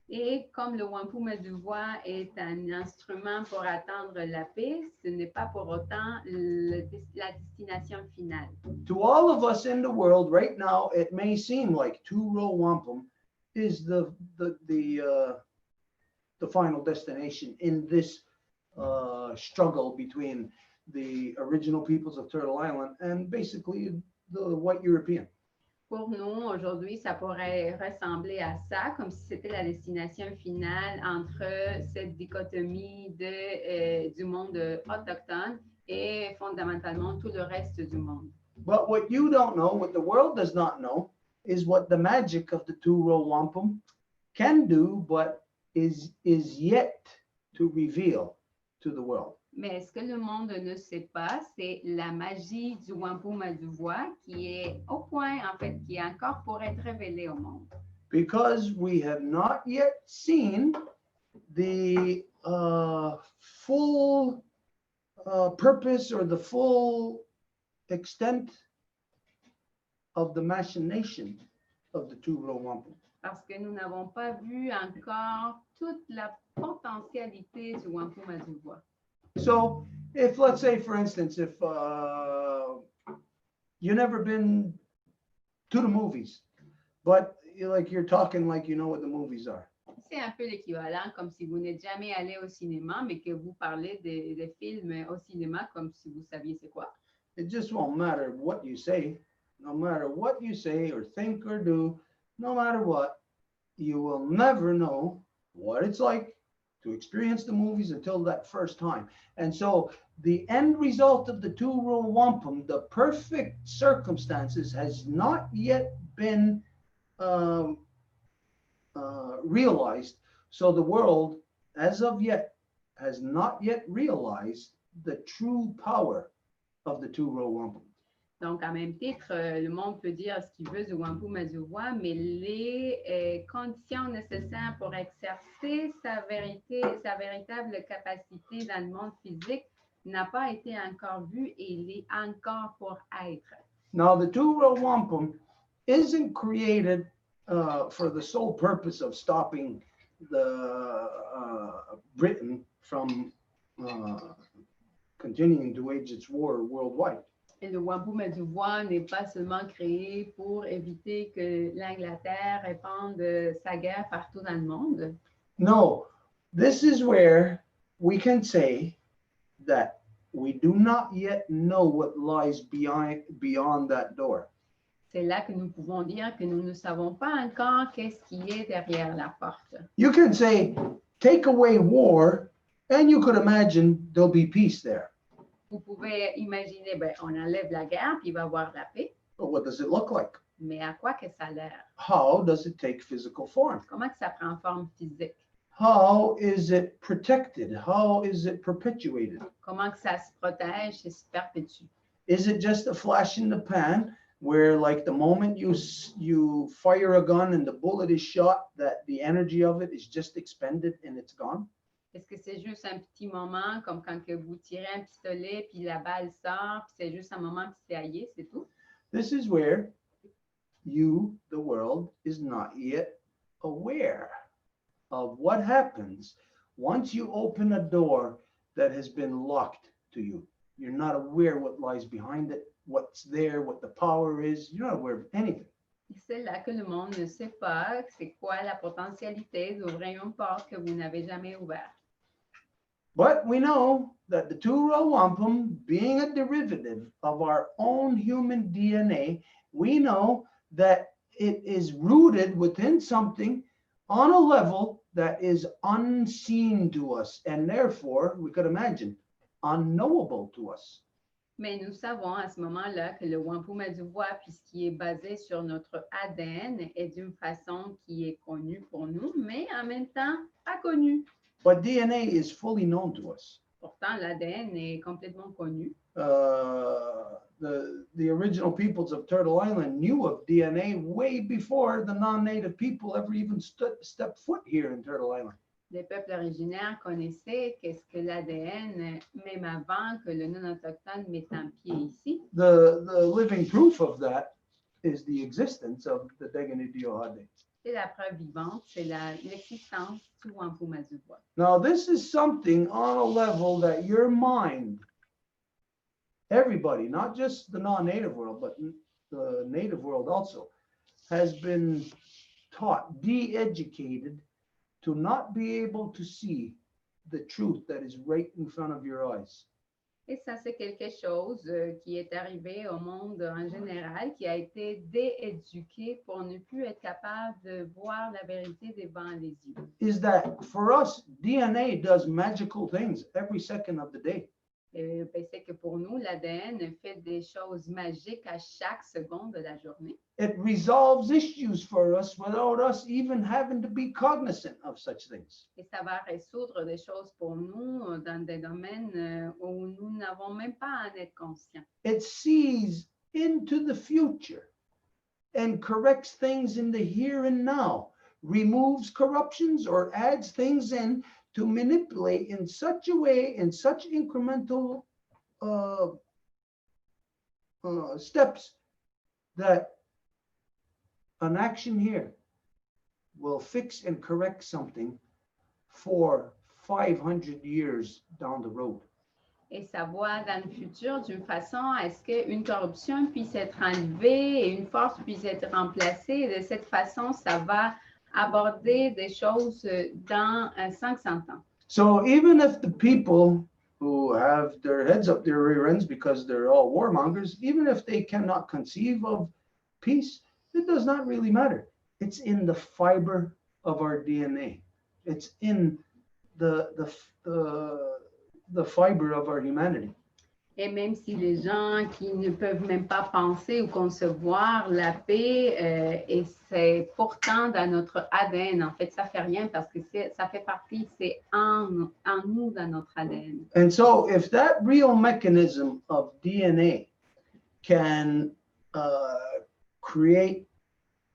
Et comme le wampum à deux voies est un instrument pour atteindre la paix, ce n'est pas pour autant la destination finale. To all of us in the world right now, it may seem like two-row wampum is the final destination in this struggle between the original peoples of Turtle Island and basically the white European. Pour nous, aujourd'hui, ça pourrait ressembler à ça, comme si c'était la destination finale entre cette dichotomie du monde autochtone et fondamentalement tout le reste du monde. But what you don't know, what the world does not know, is what the magic of the two-row wampum can do, but is yet to reveal to the world. Mais ce que le monde ne sait pas, c'est la magie du wampum à deux voies qui est au point, en fait, qui est encore pour être révélée au monde. Because we have not yet seen the full purpose or the full extent of the machination of the two-row wampum. Parce que nous n'avons pas vu encore toute la potentialité du wampum à deux voies. So if, let's say, for instance, if you've never been to the movies, but you're talking like you know what the movies are. C'est un peu l'équivalent comme si vous n'êtes jamais allé au cinéma, mais que vous parlez des films au cinéma comme si vous saviez c'est quoi. It just won't matter what you say, no matter what you say or think or do, no matter what, you will never know what it's like to experience the movies until that first time. And so the end result of the two-row wampum, the perfect circumstances, has not yet been realized. So the world, as of yet, has not yet realized the true power of the two Row Wampum. Donc, à même titre, le monde peut dire ce qu'il veut du Wampum à Deux Voies, mais les conditions nécessaires pour exercer sa véritable capacité dans le monde physique n'a pas été encore vue et il est encore pour être. Now, the two Row Wampum isn't created for the sole purpose of stopping the Britain from continuing to wage its war worldwide. Et le Wampum à Deux Voies n'est pas seulement créé pour éviter que l'Angleterre répande sa guerre partout dans le monde. No, this is where we can say that we do not yet know what lies beyond that door. C'est là que nous pouvons dire que nous ne savons pas encore qu'est-ce qui est derrière la porte. You can say, take away war, and you could imagine there'll be peace there. Vous pouvez imaginer, ben, on enlève la guerre, puis il va y avoir la paix. But what does it look like? Mais à quoi que ça a l'air? How does it take physical form? Comment que ça prend forme physique? How is it protected? How is it perpetuated? Comment que ça se protège et se perpétue? Is it just a flash in the pan where, like, the moment you fire a gun and the bullet is shot, that the energy of it is just expended and it's gone? Est-ce que c'est juste un petit moment, comme quand que vous tirez un pistolet, puis la balle sort, puis c'est juste un moment, puis c'est aillé, c'est tout? This is where you, the world, is not yet aware of what happens once you open a door that has been locked to you. You're not aware what lies behind it, what's there, what the power is. You're not aware of anything. C'est là que le monde ne sait pas c'est quoi la potentialité d'ouvrir une porte que vous n'avez jamais ouverte. But we know that the two Row Wampum, being a derivative of our own human DNA, we know that it is rooted within something on a level that is unseen to us, and therefore, we could imagine, unknowable to us. Mais nous savons à ce moment-là que le Wampum à Deux Voies, puisqu'il est basé sur notre ADN, est d'une façon qui est connue pour nous, mais en même temps pas connue. But DNA is fully known to us. Pourtant, l'ADN est complètement connu. The original peoples of Turtle Island knew of DNA way before the non-native people ever even stepped foot here in Turtle Island. Les peuples originaires connaissaient qu'est-ce que l'ADN, même avant que le non-autochtone mette un pied ici. The living proof of that is the existence of the Deganidiohade. C'est la preuve vivante, c'est l'existence du Wampum à Deux Voies. Now, this is something on a level that your mind, everybody, not just the non-native world, but the native world also, has been taught, de-educated, to not be able to see the truth that is right in front of your eyes. Et ça, c'est quelque chose qui est arrivé au monde en général, qui a été dééduqué pour ne plus être capable de voir la vérité devant les yeux. Is that for us, DNA does magical things every second of the day. Ben, c'est que pour nous, l'ADN fait des choses magiques à chaque seconde de la journée. It resolves issues for us without us even having to be cognizant of such things. Et ça va résoudre des choses pour nous dans des domaines où nous n'avons même pas à en être conscients. It sees into the future and corrects things in the here and now, removes corruptions or adds things in to manipulate in such a way, in such incremental steps, that an action here will fix and correct something for 500 years down the road. Et ça voit dans le futur d'une façon à ce qu'une corruption puisse être enlevée et une force puisse être remplacée. Et de cette façon, ça va aborder des choses dans 500 ans. So even if the people who have their heads up their rear ends because they're all warmongers, even if they cannot conceive of peace, it does not really matter. It's in the fiber of our DNA. It's in the fiber of our humanity. Et même si les gens qui ne peuvent même pas penser ou concevoir la paix, et c'est pourtant dans notre ADN, en fait, ça fait rien parce que ça fait partie, c'est en nous, dans notre ADN. And so if that real mechanism of DNA can create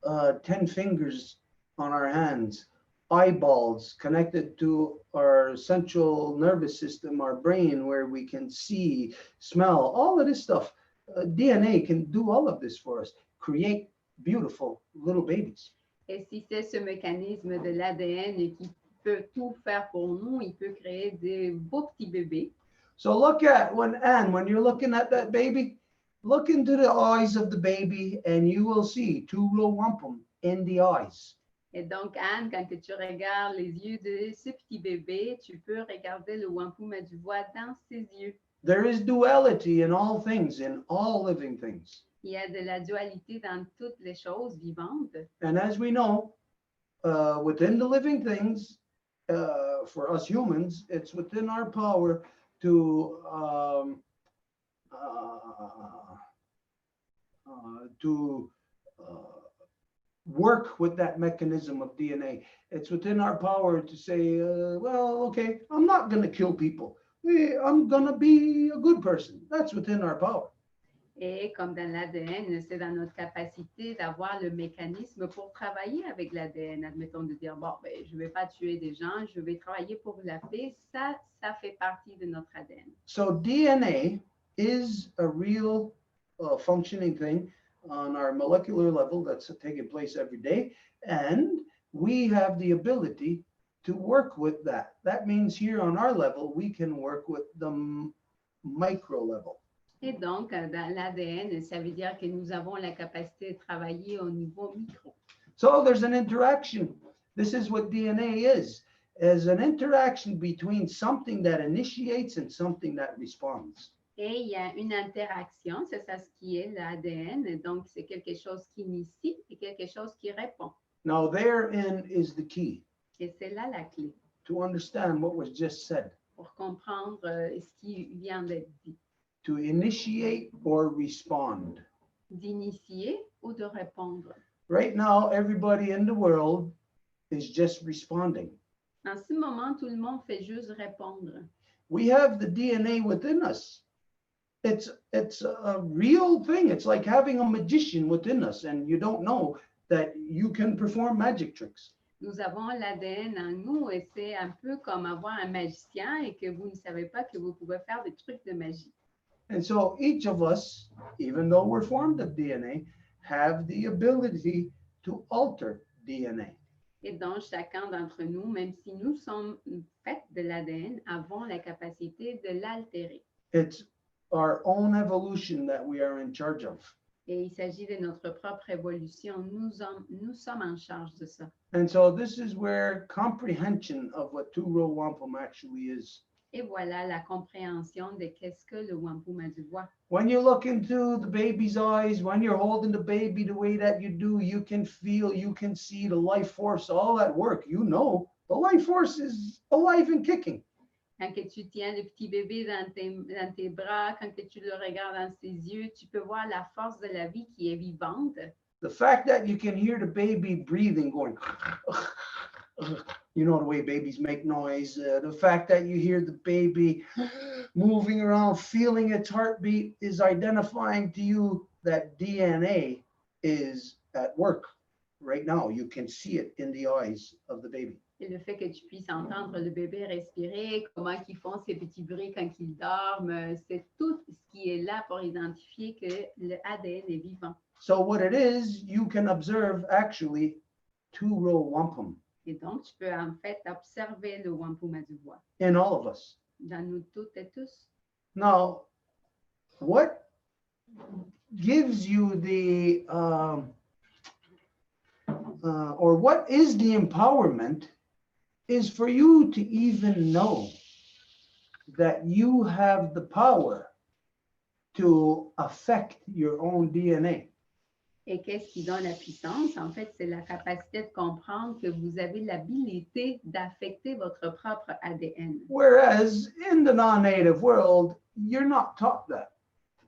10 fingers on our hands, eyeballs connected to our central nervous system, our brain, where we can see, smell, all of this stuff. DNA can do all of this for us, create beautiful little babies. Et si c'est ce mécanisme de l'ADN qui peut tout faire pour nous, il peut créer des beaux petits bébés. So look at when you're looking at that baby, look into the eyes of the baby and you will see two Row Wampum in the eyes. Et donc, Anne, quand tu regardes les yeux de ce petit bébé, tu peux regarder le wampum à du voix dans ses yeux. There is duality in all things, in all living things. Il y a de la dualité dans toutes les choses vivantes. And as we know, within the living things, for us humans, it's within our power to work with that mechanism of DNA. It's within our power to say, well, okay, I'm not going to kill people. I'm going to be a good person. That's within our power. Et comme dans l'ADN, c'est dans notre capacité d'avoir le mécanisme pour travailler avec l'ADN. Admettons de dire, bon, ben, je ne vais pas tuer des gens, je vais travailler pour la paix. Ça fait partie de notre ADN. So DNA is a real functioning thing on our molecular level that's taking place every day. And we have the ability to work with that. That means here on our level, we can work with the micro level. Et donc, dans l'ADN, ça veut dire que nous avons la capacité de travailler au niveau micro. So there's an interaction. This is what DNA is an interaction between something that initiates and something that responds. Et il y a une interaction, c'est ça ce qui est l'ADN. Donc, c'est quelque chose qui initie et quelque chose qui répond. Now, therein is the key Et c'est là la clé to understand what was just said. pour comprendre ce qui vient d'être dit. To initiate or respond. D'initier ou de répondre. Right now, everybody in the world is just responding. En ce moment, tout le monde fait juste répondre. We have the DNA within us. It's a real thing. It's like having a magician within us, and you don't know that you can perform magic tricks. Nous avons l'ADN en nous et c'est un peu comme avoir un magicien et que vous ne savez pas que vous pouvez faire des trucs de magie. And so each of us, even though we're formed of DNA, have the ability to alter DNA. Et donc, chacun d'entre nous, même si nous sommes faits de l'ADN, avons la capacité de l'altérer. It's our own evolution that we are in charge of. Et il s'agit de notre propre évolution. Nous sommes en charge de ça. And so this is where comprehension of what Two Row Wampum actually is. Et voilà la compréhension de qu'est-ce que le wampum à du voix. When you look into the baby's eyes, when you're holding the baby the way that you do, you can feel, you can see the life force, all that work. You know, the life force is alive and kicking. Quand que tu tiens le petit bébé dans tes bras, quand que tu le regardes dans ses yeux, tu peux voir la force de la vie qui est vivante. The fact that you can hear the baby breathing, going, you know the way babies make noise. The fact that you hear the baby moving around, feeling its heartbeat is identifying to you that DNA is at work right now. You can see it in the eyes of the baby. Et le fait que tu puisses entendre le bébé respirer, comment ils font ces petits bruits quand ils dorment, c'est tout ce qui est là pour identifier que le ADN est vivant. So what it is, you can observe actually Two Row Wampum Et donc, tu peux en fait observer le wampum à du voix in all of us. dans nous toutes et tous. Now, what gives you the, or what is the empowerment is for you to even know that you have the power to affect your own DNA. Et qu'est-ce qui donne la puissance? En fait, c'est la capacité de comprendre que vous avez l'habilité d'affecter votre propre ADN. Whereas in the non-native world, you're not taught that.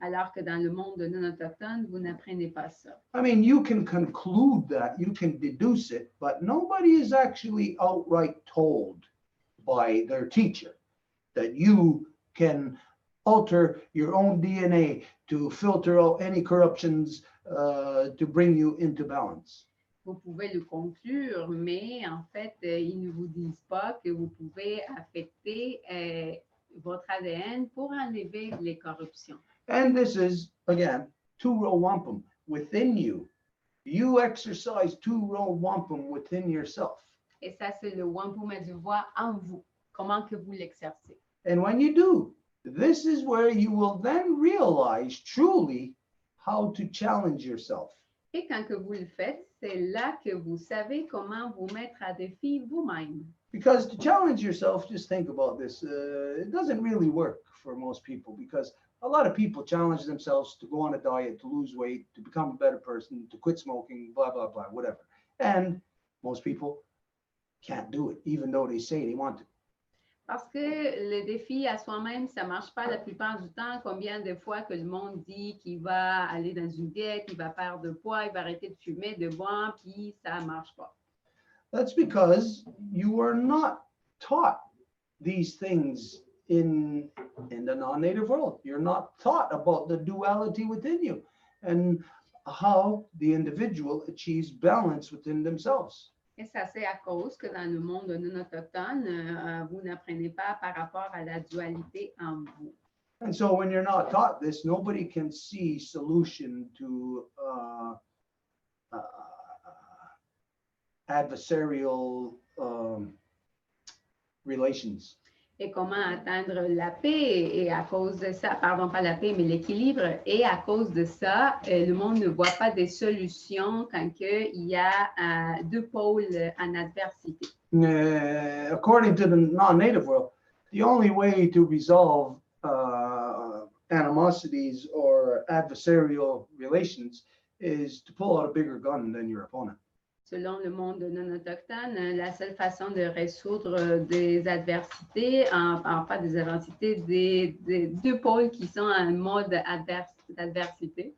Alors que dans le monde non autochtone, vous n'apprenez pas ça. I mean, you can conclude that, you can deduce it, but nobody is actually outright told by their teacher that you can alter your own DNA to filter out any corruptions to bring you into balance. Vous pouvez le conclure, mais en fait, ils ne vous disent pas que vous pouvez affecter votre ADN pour enlever les corruptions. And this is, again, Row Wampum within you. You exercise Row Wampum within yourself. Et ça, c'est le wampum à deux voix en vous. Comment que vous l'exercez? And when you do, this is where you will then realize truly how to challenge yourself. Et quand que vous le faites, c'est là que vous savez comment vous mettre à défi vous-même. Because to challenge yourself, just think about this. It doesn't really work for most people because a lot of people challenge themselves to go on a diet, to lose weight, to become a better person, to quit smoking, blah, blah, blah, whatever. And most people can't do it, even though they say they want to. Parce que le défi à soi-même, ça ne marche pas la plupart du temps. Combien de fois que le monde dit qu'il va aller dans une diète, il va perdre de poids, il va arrêter de fumer, de boire, puis ça ne marche pas. That's because you are not taught these things in the non-native world. You're not taught about the duality within you and how the individual achieves balance within themselves. Et ça, c'est à cause que dans le monde non autochtone, vous n'apprenez pas par rapport à la dualité en vous. And so when you're not taught this, nobody can see solution to adversarial relations. Et comment atteindre la paix? Et à cause de ça, pardon, pas la paix, mais l'équilibre. Et à cause de ça, le monde ne voit pas des solutions quand il y a deux pôles en adversité. According to the non-native world, the only way to resolve animosities or adversarial relations is to pull out a bigger gun than your opponent. Selon le monde non autochtone, la seule façon de résoudre des adversités, pas des adversités, des deux pôles qui sont en mode d'adversité,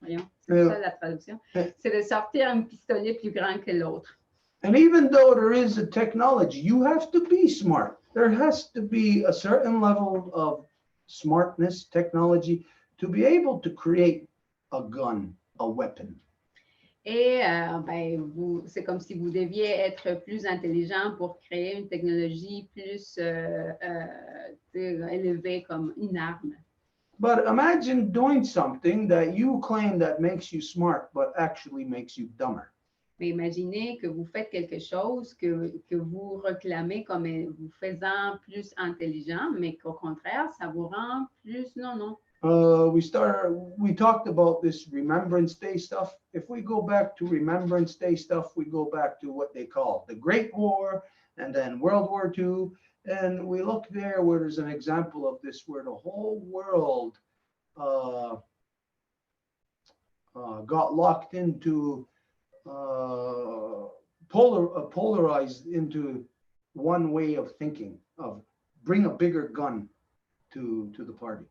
voyons, c'est ça la traduction, c'est de sortir un pistolet plus grand que l'autre. And even though there is a technology, you have to be smart. There has to be a certain level of smartness, technology, to be able to create a gun, a weapon. Et c'est comme si vous deviez être plus intelligent pour créer une technologie plus élevée comme une arme. But imagine doing something that you claim that makes you smart, but actually makes you dumber. Mais imaginez que vous faites quelque chose que vous réclamez comme vous faisant plus intelligent, mais qu'au contraire, ça vous rend plus non. We talked about this Remembrance Day stuff. If we go back to Remembrance Day stuff, we go back to what they call the Great War and then World War II. And we look there where there's an example of this, where the whole world got locked into, polarized into one way of thinking, of bring a bigger gun to the party.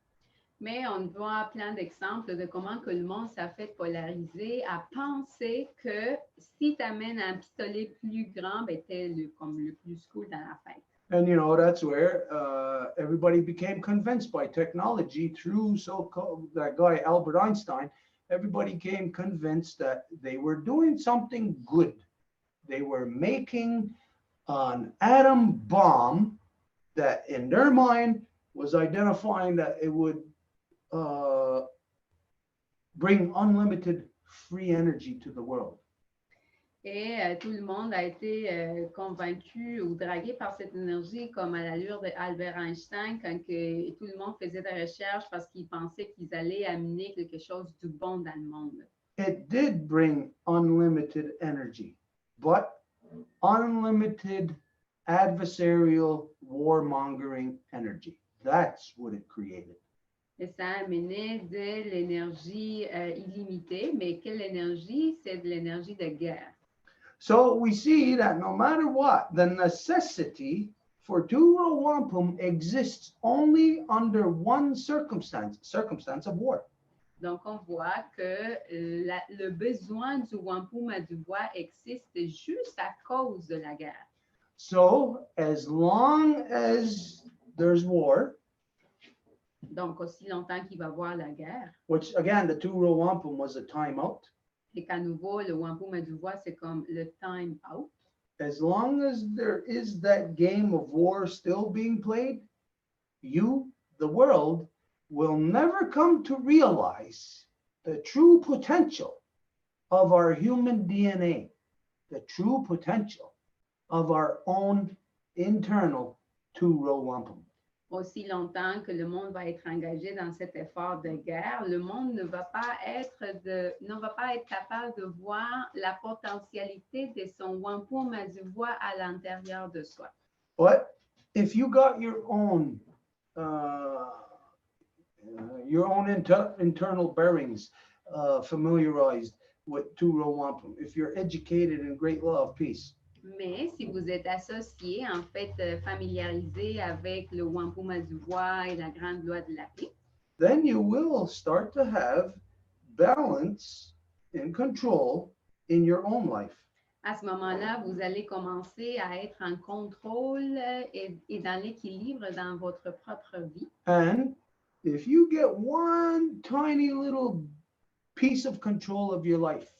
Mais on voit plein d'exemples de comment que le monde s'est fait polariser à penser que si tu amènes un pistolet plus grand, ben, t'es comme le plus cool dans la fête. And you know, that's where everybody became convinced by technology through so-called that guy Albert Einstein. Everybody became convinced that they were doing something good. They were making an atom bomb that in their mind was identifying that it would bring unlimited free energy to the world. Et tout le monde a été convaincu ou dragué par cette énergie comme à l'allure d'Albert Einstein quand que tout le monde faisait des recherches parce qu'ils pensaient qu'ils allaient amener quelque chose de bon dans le monde. It did bring unlimited energy, but unlimited adversarial warmongering energy. That's what it created. Et ça amenait de l'énergie illimitée, mais quelle énergie? C'est de l'énergie de guerre. So we see that no matter what, the necessity for two row wampum exists only under one circumstance of war. Donc, on voit que le besoin du wampum à du bois existe juste à cause de la guerre. So as long as there's war, Donc, aussi longtemps qu'il va y avoir la guerre, which again, the two row wampum was a timeout. et qu'à nouveau, le wampum à du bois, c'est comme le time out. As long as there is that game of war still being played, you, the world, will never come to realize the true potential of our human DNA, the true potential of our own internal two row wampum. Aussi longtemps que le monde va être engagé dans cet effort de guerre, le monde ne va pas être capable de voir la potentialité de son wampum à du bois à l'intérieur de soi. But if you got your own internal bearings familiarized with two row wampum, if you're educated in great law of peace, Mais si vous êtes associé, en fait, familiarisé avec le wampum à du bois et la grande loi de la paix, then you will start to have balance and control in your own life. à ce moment-là, vous allez commencer à être en contrôle et dans l'équilibre dans votre propre vie. And if you get one tiny little piece of control of your life,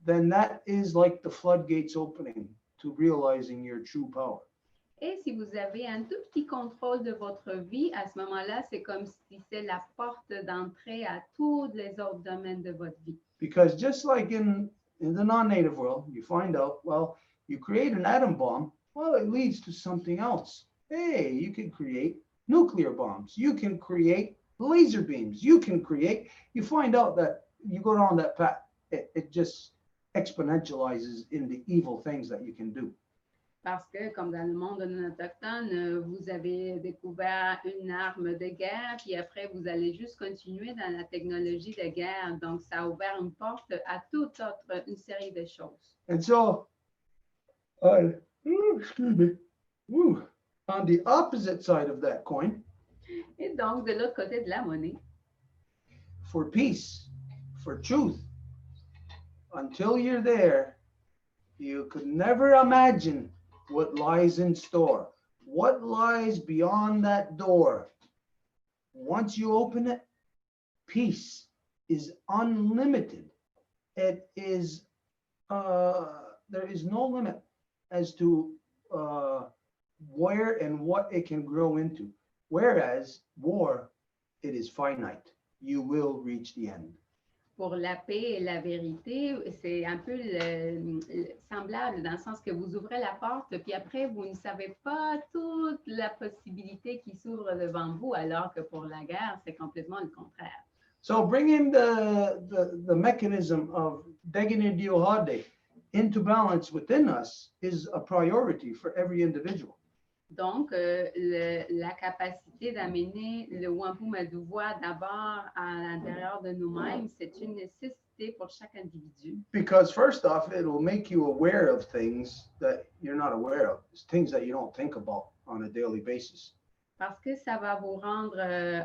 then that is like the floodgates opening to realizing your true power. Et si vous avez un tout petit contrôle de votre vie, à ce moment-là, c'est comme si c'est la porte d'entrée à tous les autres domaines de votre vie. Because just like in the non-native world, you find out, well, you create an atom bomb, well, it leads to something else. Hey, you can create nuclear bombs. You can create laser beams. You find out that you go down that path, it just exponentializes in the evil things that you can do. Parce que, comme dans le monde non autochtone, vous avez découvert une arme de guerre, puis après, vous allez juste continuer dans la technologie de guerre. Donc, ça a ouvert une porte à une série de choses. And so, excuse me, on the opposite side of that coin, Et donc, de l'autre côté de la monnaie, for peace, for truth, until you're there, you could never imagine what lies in store, what lies beyond that door. Once you open it, peace is unlimited. It is, there is no limit as to where and what it can grow into. Whereas war, it is finite. You will reach the end. pour la paix et la vérité, c'est un peu semblable dans le sens que vous ouvrez la porte, puis après, vous ne savez pas toute la possibilité qui s'ouvre devant vous, alors que pour la guerre, c'est complètement le contraire. So bringing the mechanism of Degine Diohade into balance within us is a priority for every individual. Donc, la capacité d'amener le wampum à douvois d'abord à l'intérieur de nous-mêmes, c'est une nécessité pour chaque individu. Because first off, it will make you aware of things that you're not aware of, things that you don't think about on a daily basis. Parce que ça va vous rendre,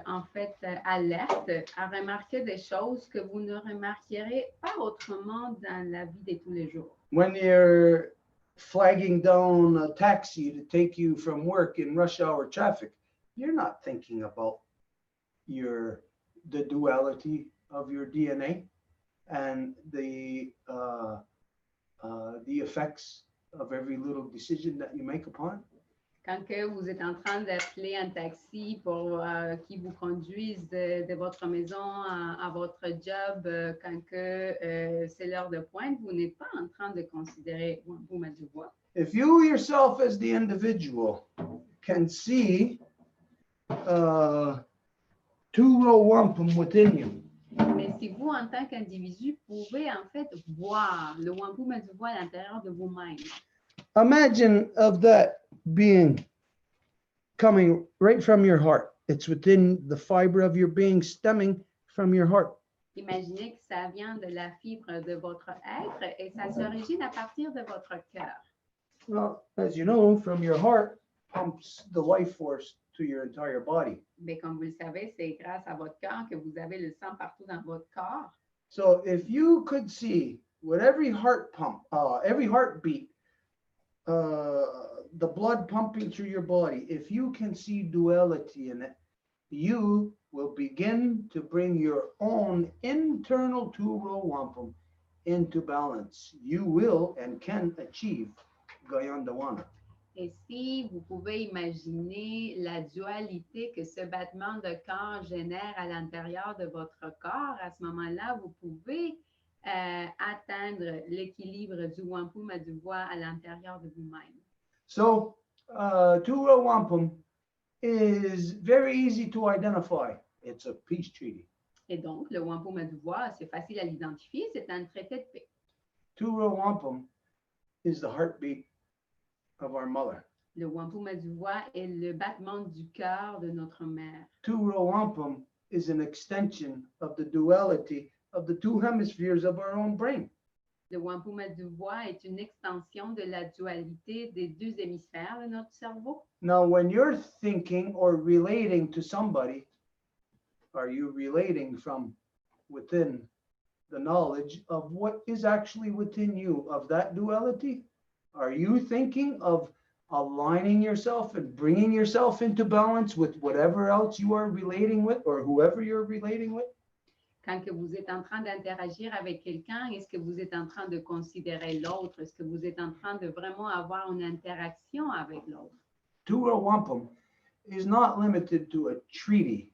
en fait, alerte à remarquer des choses que vous ne remarquerez pas autrement dans la vie de tous les jours. When you're flagging down a taxi to take you from work in rush hour traffic, you're not thinking about the duality of your DNA and the effects of every little decision that you make upon it. Quand que vous êtes en train d'appeler un taxi pour qui vous conduise de votre maison à votre job, quand que c'est l'heure de pointe, vous n'êtes pas en train de considérer wampum à douvois. If you yourself as the individual can see two row wampum within you, Mais si vous, en tant qu'individu, pouvez en fait voir le wampum à douvois à l'intérieur de vous-même, imagine of that being coming right from your heart, It's within the fiber of your being stemming from your heart. Imaginez que ça vient de la fibre de votre être et ça s'origine à partir de votre cœur. Well, as you know, from your heart pumps the life force to your entire body. Mais comme vous le savez, c'est grâce à votre cœur que vous avez le sang partout dans votre corps. So if you could see with every heart pump, every heartbeat, the blood pumping through your body, if you can see duality in it, you will begin to bring your own internal two-row wampum into balance. You will and can achieve Gayandawana. Et si vous pouvez imaginer la dualité que ce battement de corps génère à l'intérieur de votre corps, à ce moment-là, vous pouvez atteindre l'équilibre du wampum à deux voies à l'intérieur de vous-même. So, two-row wampum is very easy to identify. It's a peace treaty. Et donc, le wampum à deux voies, c'est facile à l'identifier, c'est un traité de paix. Two-row wampum is the heartbeat of our mother. Le wampum à deux voies est le battement du cœur de notre mère. Two-row wampum is an extension of the duality of the two hemispheres of our own brain. Le wampum à deux voies est une extension de la dualité des deux hémisphères de notre cerveau. Now, when you're thinking or relating to somebody, are you relating from within the knowledge of what is actually within you of that duality? Are you thinking of aligning yourself and bringing yourself into balance with whatever else you are relating with or whoever you're relating with? Quand que vous êtes en train d'interagir avec quelqu'un, est-ce que vous êtes en train de considérer l'autre? Est-ce que vous êtes en train de vraiment avoir une interaction avec l'autre? Two-row wampum is not limited to a treaty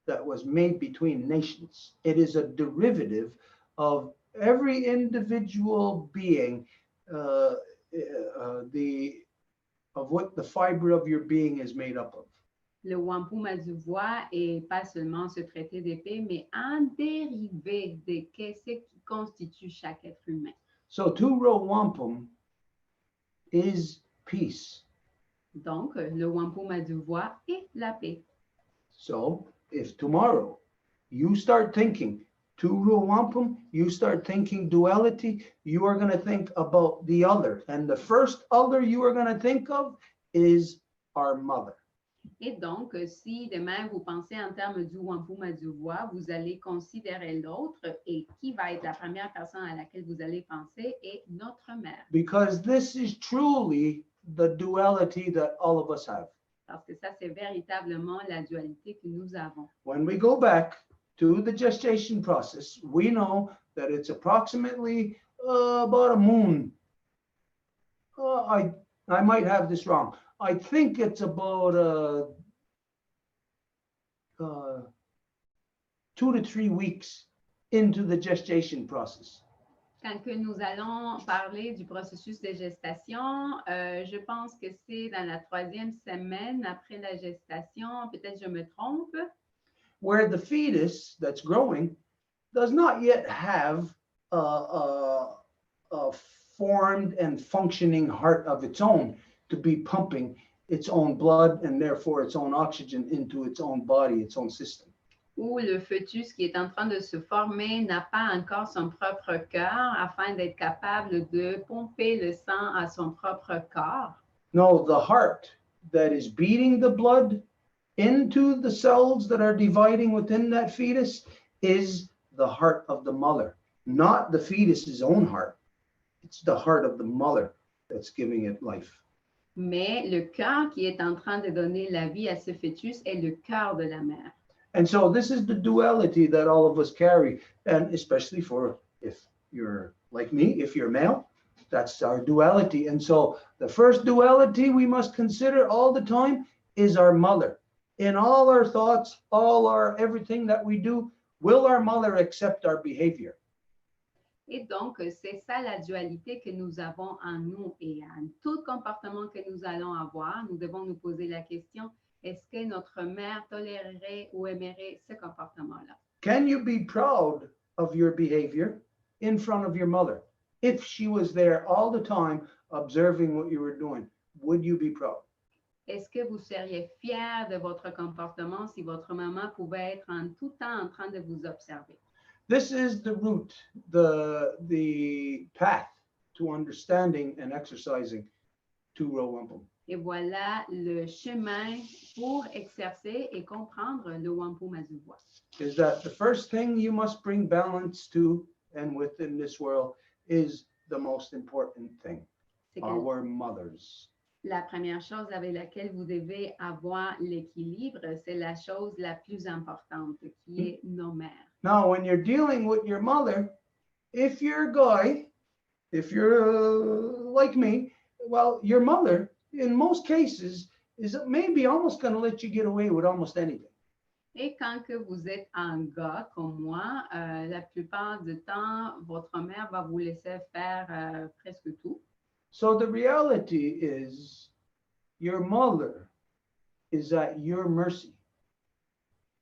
that was made between nations. It is a derivative of every individual being, of what the fiber of your being is made up of. Le wampum à deux voies est pas seulement ce traité d'épée, mais un dérivé de ce qui constitue chaque être humain. So two-row wampum is peace. Donc, le wampum à deux voies est la paix. So if tomorrow you start thinking two-row wampum, you start thinking duality, you are going to think about the other. And the first other you are going to think of is our mother. Et donc, si demain vous pensez en termes du wampum à deux voies, vous allez considérer l'autre et qui va être la première personne à laquelle vous allez penser est notre mère. Because this is truly the duality that all of us have. Parce que ça, c'est véritablement la dualité que nous avons. When we go back to the gestation process, we know that it's approximately about a moon. I might have this wrong. I think it's about 2 to 3 weeks into the gestation process. Quand que nous allons parler du processus de gestation, je pense que c'est dans la 3e semaine après la gestation, peut-être je me trompe, Where the fetus that's growing does not yet have a formed and functioning heart of its own to be pumping its own blood and therefore its own oxygen into its own body, its own system. où le fœtus qui est en train de se former n'a pas encore son propre cœur afin d'être capable de pomper le sang à son propre corps. No, the heart that is beating the blood into the cells that are dividing within that fetus is the heart of the mother, not the fetus's own heart. It's the heart of the mother that's giving it life. Mais le cœur qui est en train de donner la vie à ce fœtus est le cœur de la mère. And so this is the duality that all of us carry, and especially for if you're like me, if you're male, that's our duality. And so the first duality we must consider all the time is our mother. In all our thoughts, all our everything that we do, will our mother accept our behavior? Et donc, c'est ça la dualité que nous avons en nous et en tout comportement que nous allons avoir. Nous devons nous poser la question, est-ce que notre mère tolérerait ou aimerait ce comportement-là? Can you be proud of your behavior in front of your mother? If she was there all the time observing what you were doing, would you be proud? Est-ce que vous seriez fier de votre comportement si votre maman pouvait être en tout temps en train de vous observer? This is the route, the path to understanding and exercising Row Wampum. Et voilà le chemin pour exercer et comprendre le wampum à deux voix. Is that the first thing you must bring balance to and within this world is the most important thing, C'est que our mothers. la première chose avec laquelle vous devez avoir l'équilibre, c'est la chose la plus importante, qui est nos mères. Now, when you're dealing with your mother, if you're a guy, if you're like me, well, your mother, in most cases, is maybe almost going to let you get away with almost anything. Et quand que vous êtes un gars comme moi, la plupart du temps, votre mère va vous laisser faire presque tout. So the reality is your mother is at your mercy.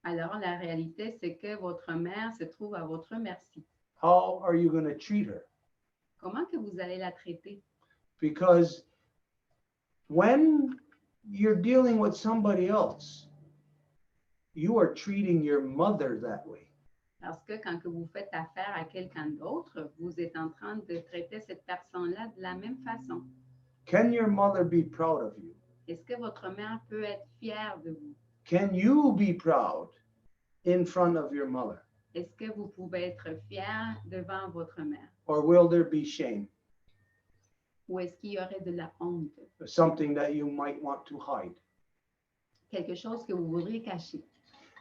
Alors, la réalité, c'est que votre mère se trouve à votre merci. How are you going to treat her? Comment que vous allez la traiter? Because when you're dealing with somebody else, you are treating your mother that way. Parce que quand que vous faites affaire à quelqu'un d'autre, vous êtes en train de traiter cette personne-là de la même façon. Can your mother be proud of you? Est-ce que votre mère peut être fière de vous? Can you be proud in front of your mother? Est-ce que vous pouvez être fier devant votre mère? Or will there be shame? Ou est-ce qu'il y aurait de la honte? Something that you might want to hide. Quelque chose que vous voudriez cacher.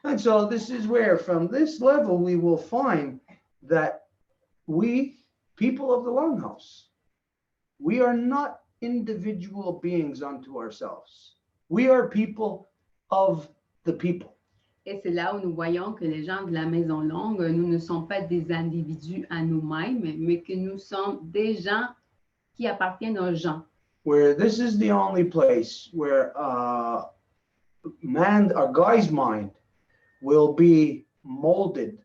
And so this is where, from this level, we will find that we, people of the Longhouse, we are not individual beings unto ourselves. We are people of the people. Et c'est là où nous voyons que les gens de la Maison Longue, nous ne sommes pas des individus à nous-mêmes, mais que nous sommes des gens qui appartiennent aux gens. Where this is the only place where a guy's mind will be molded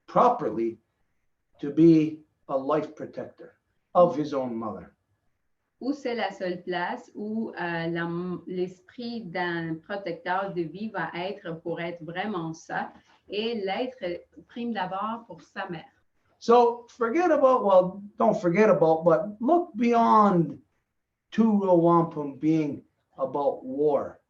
properly to be a life protector of his own mother. Où c'est la seule place où l'esprit d'un protecteur de vie va être pour être vraiment ça et l'être prime d'abord pour sa mère. So don't forget about, but look beyond Row Wampum being about war.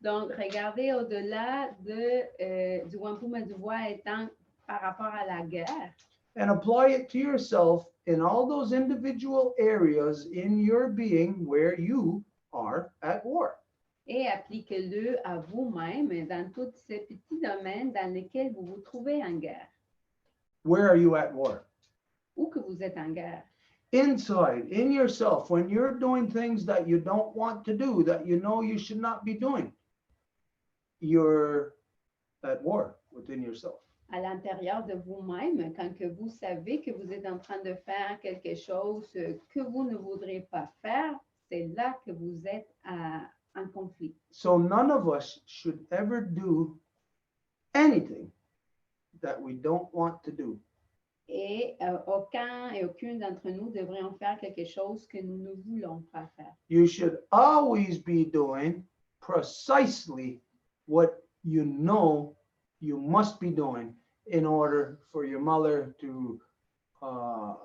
Donc, regardez au-delà du wampum à deux voix étant par rapport à la guerre. And apply it to yourself in all those individual areas in your being where you are at war. Et appliquez-le à vous-même dans tous ces petits domaines dans lesquels vous vous trouvez en guerre. Where are you at war? Où que vous êtes en guerre. Inside, in yourself, when you're doing things that you don't want to do, that you know you should not be doing, you're at war within yourself. À l'intérieur de vous-même, quand que vous savez que vous êtes en train de faire quelque chose que vous ne voudrez pas faire, c'est là que vous êtes en conflit. So none of us should ever do anything that we don't want to do. Et aucun et aucune d'entre nous devrions faire quelque chose que nous ne voulons pas faire. You should always be doing precisely what you know you must be doing in order for your mother to,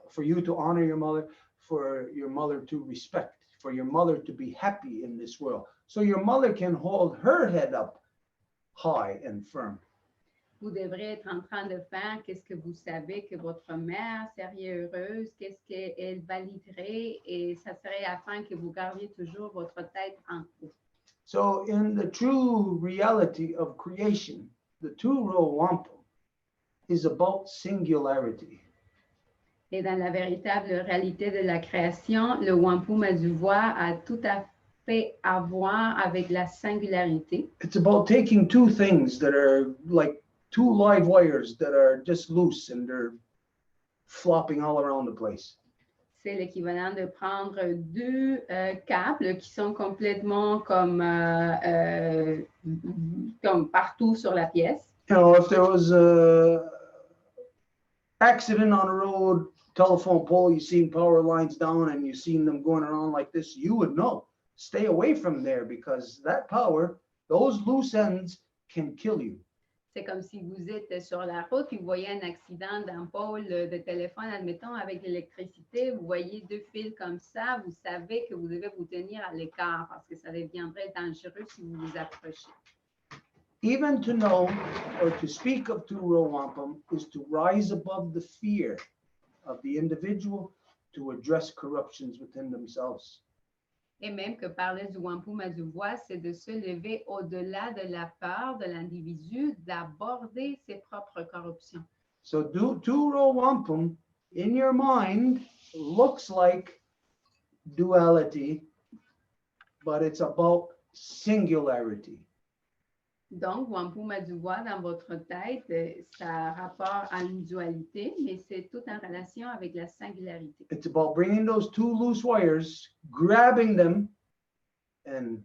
for you to honor your mother, for your mother to respect, for your mother to be happy in this world. So your mother can hold her head up high and firm. Vous devrez être en train de faire qu'est-ce que vous savez que votre mère serait heureuse, qu'est-ce qu'elle validerait, et ça serait afin que vous gardiez toujours votre tête en haut. So in the true reality of creation, the Row Wampum is about singularity. Et dans la véritable réalité de la création, le wampum à deux voix a tout à fait à voir avec la singularité. It's about taking two things that are like two live wires that are just loose and they're flopping all around the place. C'est l'équivalent de prendre deux câbles qui sont complètement comme partout sur la pièce. You know, if there was a accident on the road, telephone pole, you seen power lines down and you seen them going around like this, you would know stay away from there because that power, those loose ends can kill you. C'est comme si vous êtes sur la route et vous voyez un accident d'ampoule de téléphone, admettons, avec l'électricité, vous voyez deux fils comme ça, vous savez que vous devez vous tenir à l'écart parce que ça deviendrait dangereux si vous vous approchez. Even to know or to speak of Row Wampum is to rise above the fear of the individual to address corruptions within themselves. Et même que parler du wampum à deux voix, c'est de se lever au-delà de la peur de l'individu, d'aborder ses propres corruptions. So Row Wampum in your mind looks like duality, but it's about singularity. Donc, wampum à deux voix dans votre tête, ça a rapport à une dualité, mais c'est tout en relation avec la singularité. It's about bringing those two loose wires, grabbing them, and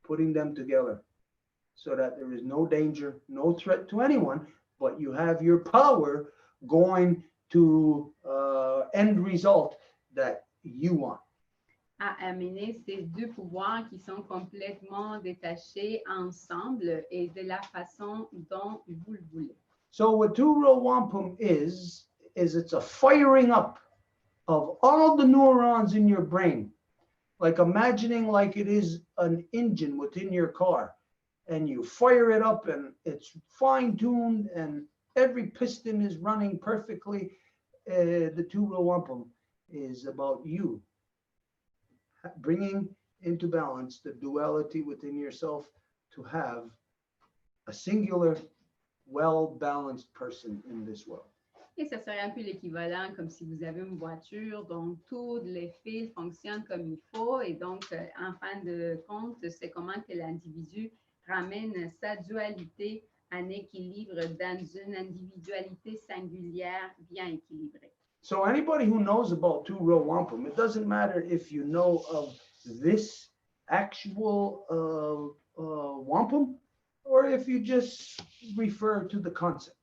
putting them together so that there is no danger, no threat to anyone, but you have your power going to end result that you want. À amener ces deux pouvoirs qui sont complètement détachés ensemble et de la façon dont vous le voulez. So what Row Wampum is it's a firing up of all the neurons in your brain, like imagining like it is an engine within your car, and you fire it up and it's fine-tuned and every piston is running perfectly. The Row Wampum is about you bringing into balance the duality within yourself to have a singular, well-balanced person in this world. Et ça serait un peu l'équivalent comme si vous avez une voiture dont tous les fils fonctionnent comme il faut et donc en fin de compte, c'est comment que l'individu ramène sa dualité en équilibre dans une individualité singulière bien équilibrée. So anybody who knows about Row Wampum, it doesn't matter if you know of this actual wampum or if you just refer to the concept.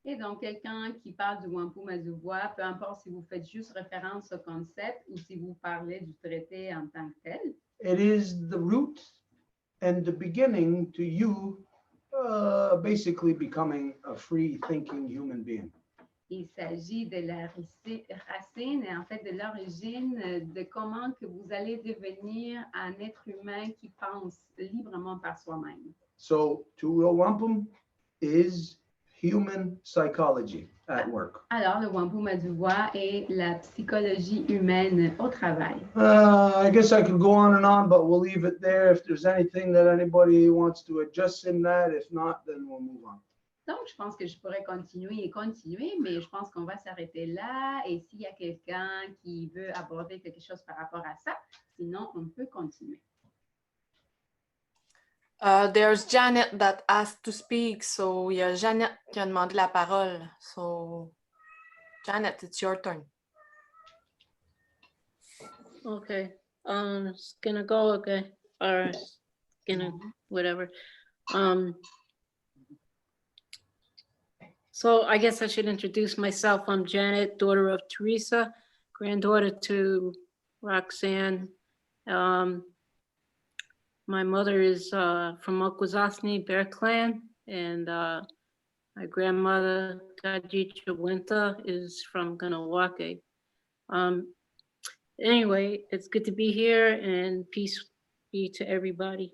Et donc, quelqu'un qui parle du wampum à deux voix, peu importe si vous faites juste référence au concept ou si vous parlez du traité en tant que tel. It is the root and the beginning to you basically becoming a free-thinking human being. Il s'agit de la racine et en fait de l'origine de comment que vous allez devenir un être humain qui pense librement par soi-même. So Row Wampum is human psychology at work. Alors, le wampum à deux voix est la psychologie humaine au travail. I guess I could go on, but we'll leave it there. If there's anything that anybody wants to adjust in that, if not, then we'll move on. Donc, je pense que je pourrais continuer, mais je pense qu'on va s'arrêter là. Et s'il y a quelqu'un qui veut aborder quelque chose par rapport à ça, sinon, on peut continuer. There's Janet that asked to speak, so il y a Janet qui a demandé la parole. So, Janet, it's your turn. Okay, it's gonna go, okay, or gonna, whatever. So I guess I should introduce myself. I'm Janet, daughter of Teresa, granddaughter to Roxanne. My mother is from Okwesasne Bear Clan, and my grandmother, Gajitra Winter, is from Ganawake. Anyway, it's good to be here, and peace be to everybody.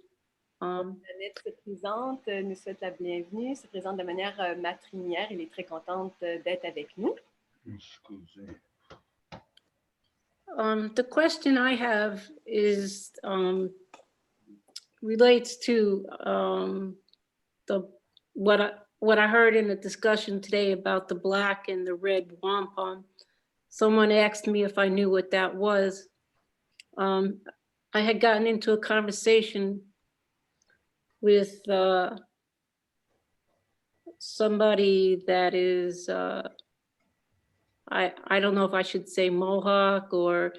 Jeannette se présente, nous souhaite la bienvenue, se présente de manière matrilinéaire. Elle est très contente d'être avec nous. The question I have is relates to what I heard in the discussion today about the black and the red wampum. Someone asked me if I knew what that was. I had gotten into a conversation with somebody that is, I don't know if I should say Mohawk or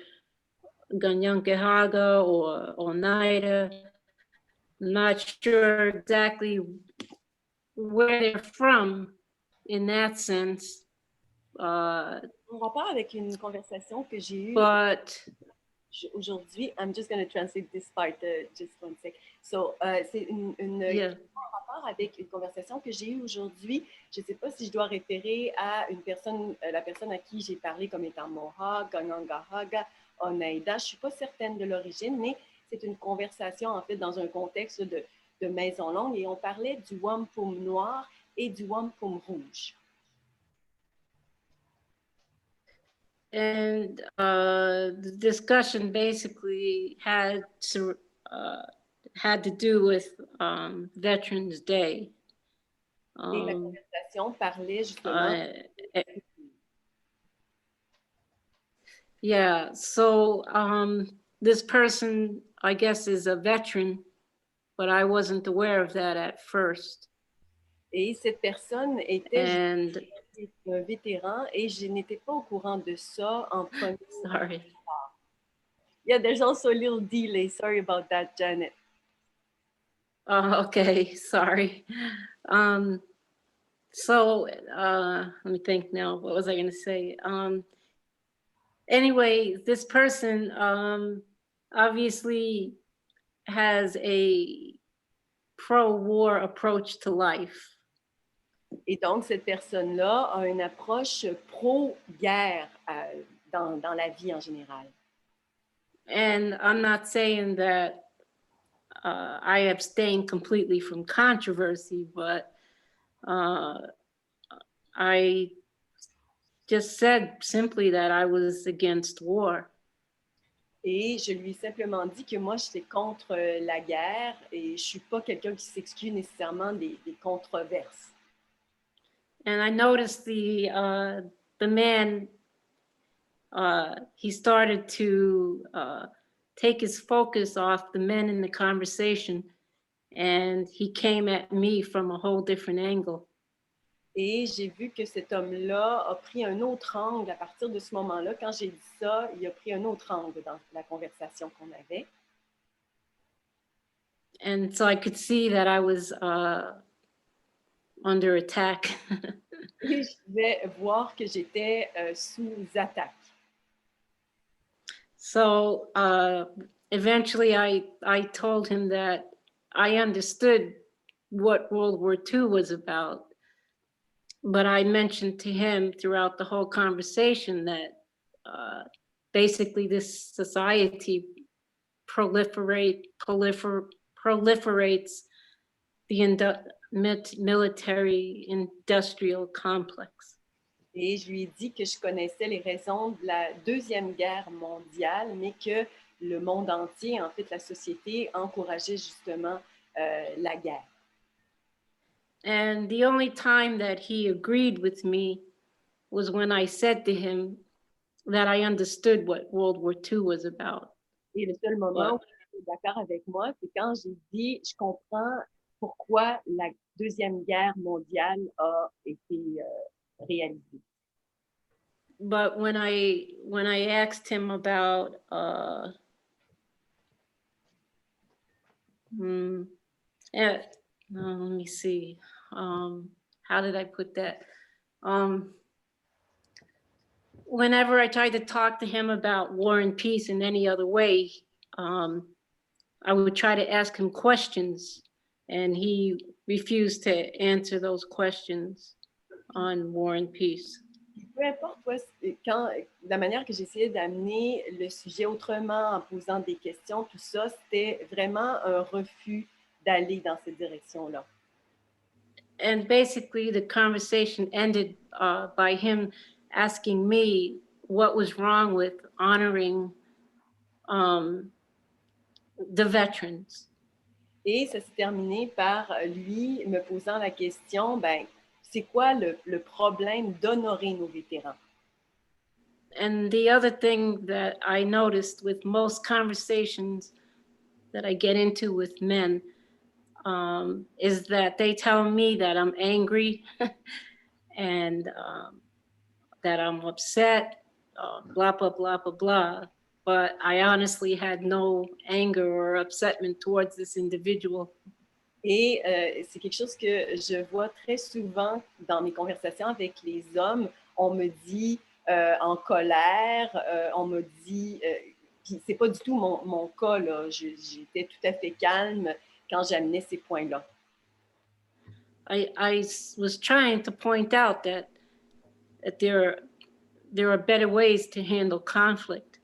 Ganyankehaga or Oneida. Not sure exactly where they're from in that sense. En rapport avec une conversation que j'ai eue. But aujourd'hui, I'm just going to translate this part, just one sec. So, c'est Yeah. rapport avec une conversation que j'ai eue aujourd'hui. Je ne sais pas si je dois référer à une personne, la personne à qui j'ai parlé comme étant Mohawk, Ganyangahaga, Oneida. Je ne suis pas certaine de l'origine, mais c'est une conversation en fait dans un contexte de maison longue et on parlait du wampum noir et du wampum rouge. And the discussion basically had to do with Veterans Day. Et la conversation parlait justement. Yeah, so this person, I guess, is a veteran, but I wasn't aware of that at first. Et cette personne était un vétéran et je n'étais pas au courant de ça en premier. Sorry. Yeah, there's also a little delay. Sorry about that, Janet. Okay, sorry. So let me think now. What was I going to say? Anyway, this person obviously has a pro-war approach to life. Et donc, cette personne-là a une approche pro-guerre dans la vie en général. And I'm not saying that I abstain completely from controversy, but I just said simply that I was against war. Et je lui ai simplement dit que moi, j'étais contre la guerre et je ne suis pas quelqu'un qui s'exclut nécessairement des controverses. And I noticed the man, he started to take his focus off the men in the conversation, and he came at me from a whole different angle. Et j'ai vu que cet homme-là a pris un autre angle à partir de ce moment-là. Quand j'ai dit ça, il a pris un autre angle dans la conversation qu'on avait. And so I could see that I was under attack. Et je pouvais voir que j'étais sous attaque. So eventually I told him that I understood what World War II was about. But I mentioned to him throughout the whole conversation that basically this society proliferates the military industrial complex. Et je lui ai dit que je connaissais les raisons de la Deuxième Guerre mondiale, mais que le monde entier, en fait, la société, encourageait justement la guerre. And the only time that he agreed with me was when I said to him that I understood what World War II was about. Et le seul moment où il était d'accord avec moi, c'est quand j'ai dit, je comprends pourquoi la Deuxième Guerre mondiale a été réalisée. But when I asked him about let me see. How did I put that? Whenever I tried to talk to him about war and peace in any other way, I would try to ask him questions, and he refused to answer those questions on war and peace. Peu importe, quand, la manière que j'essayais d'amener le sujet autrement, en posant des questions, tout ça, c'était vraiment un refus d'aller dans cette direction-là. And basically, the conversation ended by him asking me what was wrong with honoring the veterans. Et ça s'est terminé par lui me posant la question, ben, c'est quoi le problème d'honorer nos vétérans? And the other thing that I noticed with most conversations that I get into with men is that they tell me that I'm angry and that I'm upset, blah, blah, blah, blah, blah. But I honestly had no anger or upsetment towards this individual. Et c'est quelque chose que je vois très souvent dans mes conversations avec les hommes. On me dit en colère, on me dit Puis c'est pas du tout mon cas, là. J'étais tout à fait calme quand j'amenais ces points-là. I was trying to point out that there are better ways to handle conflict.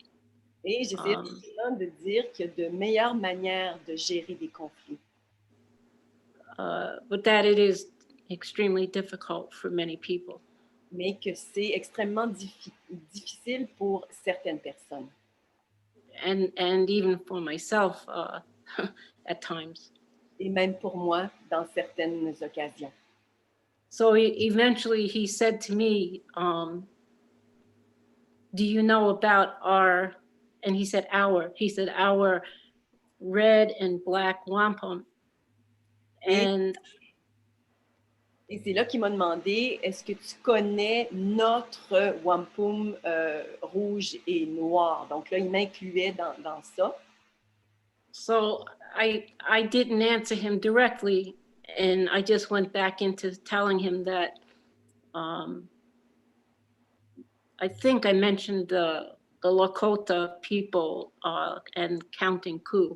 Et j'essayais justement de dire qu'il y a de meilleures manières de gérer des conflits. But that it is extremely difficult for many people. Mais que c'est extrêmement difficile pour certaines personnes. And even for myself at times. Et même pour moi, dans certaines occasions. So eventually he said to me, do you know about our red and black wampum? And Et c'est là qu'il m'a demandé, est-ce que tu connais notre wampum rouge et noir? Donc là, il m'incluait dans ça. So I didn't answer him directly, and I just went back into telling him that I think I mentioned the Lakota people and counting coup.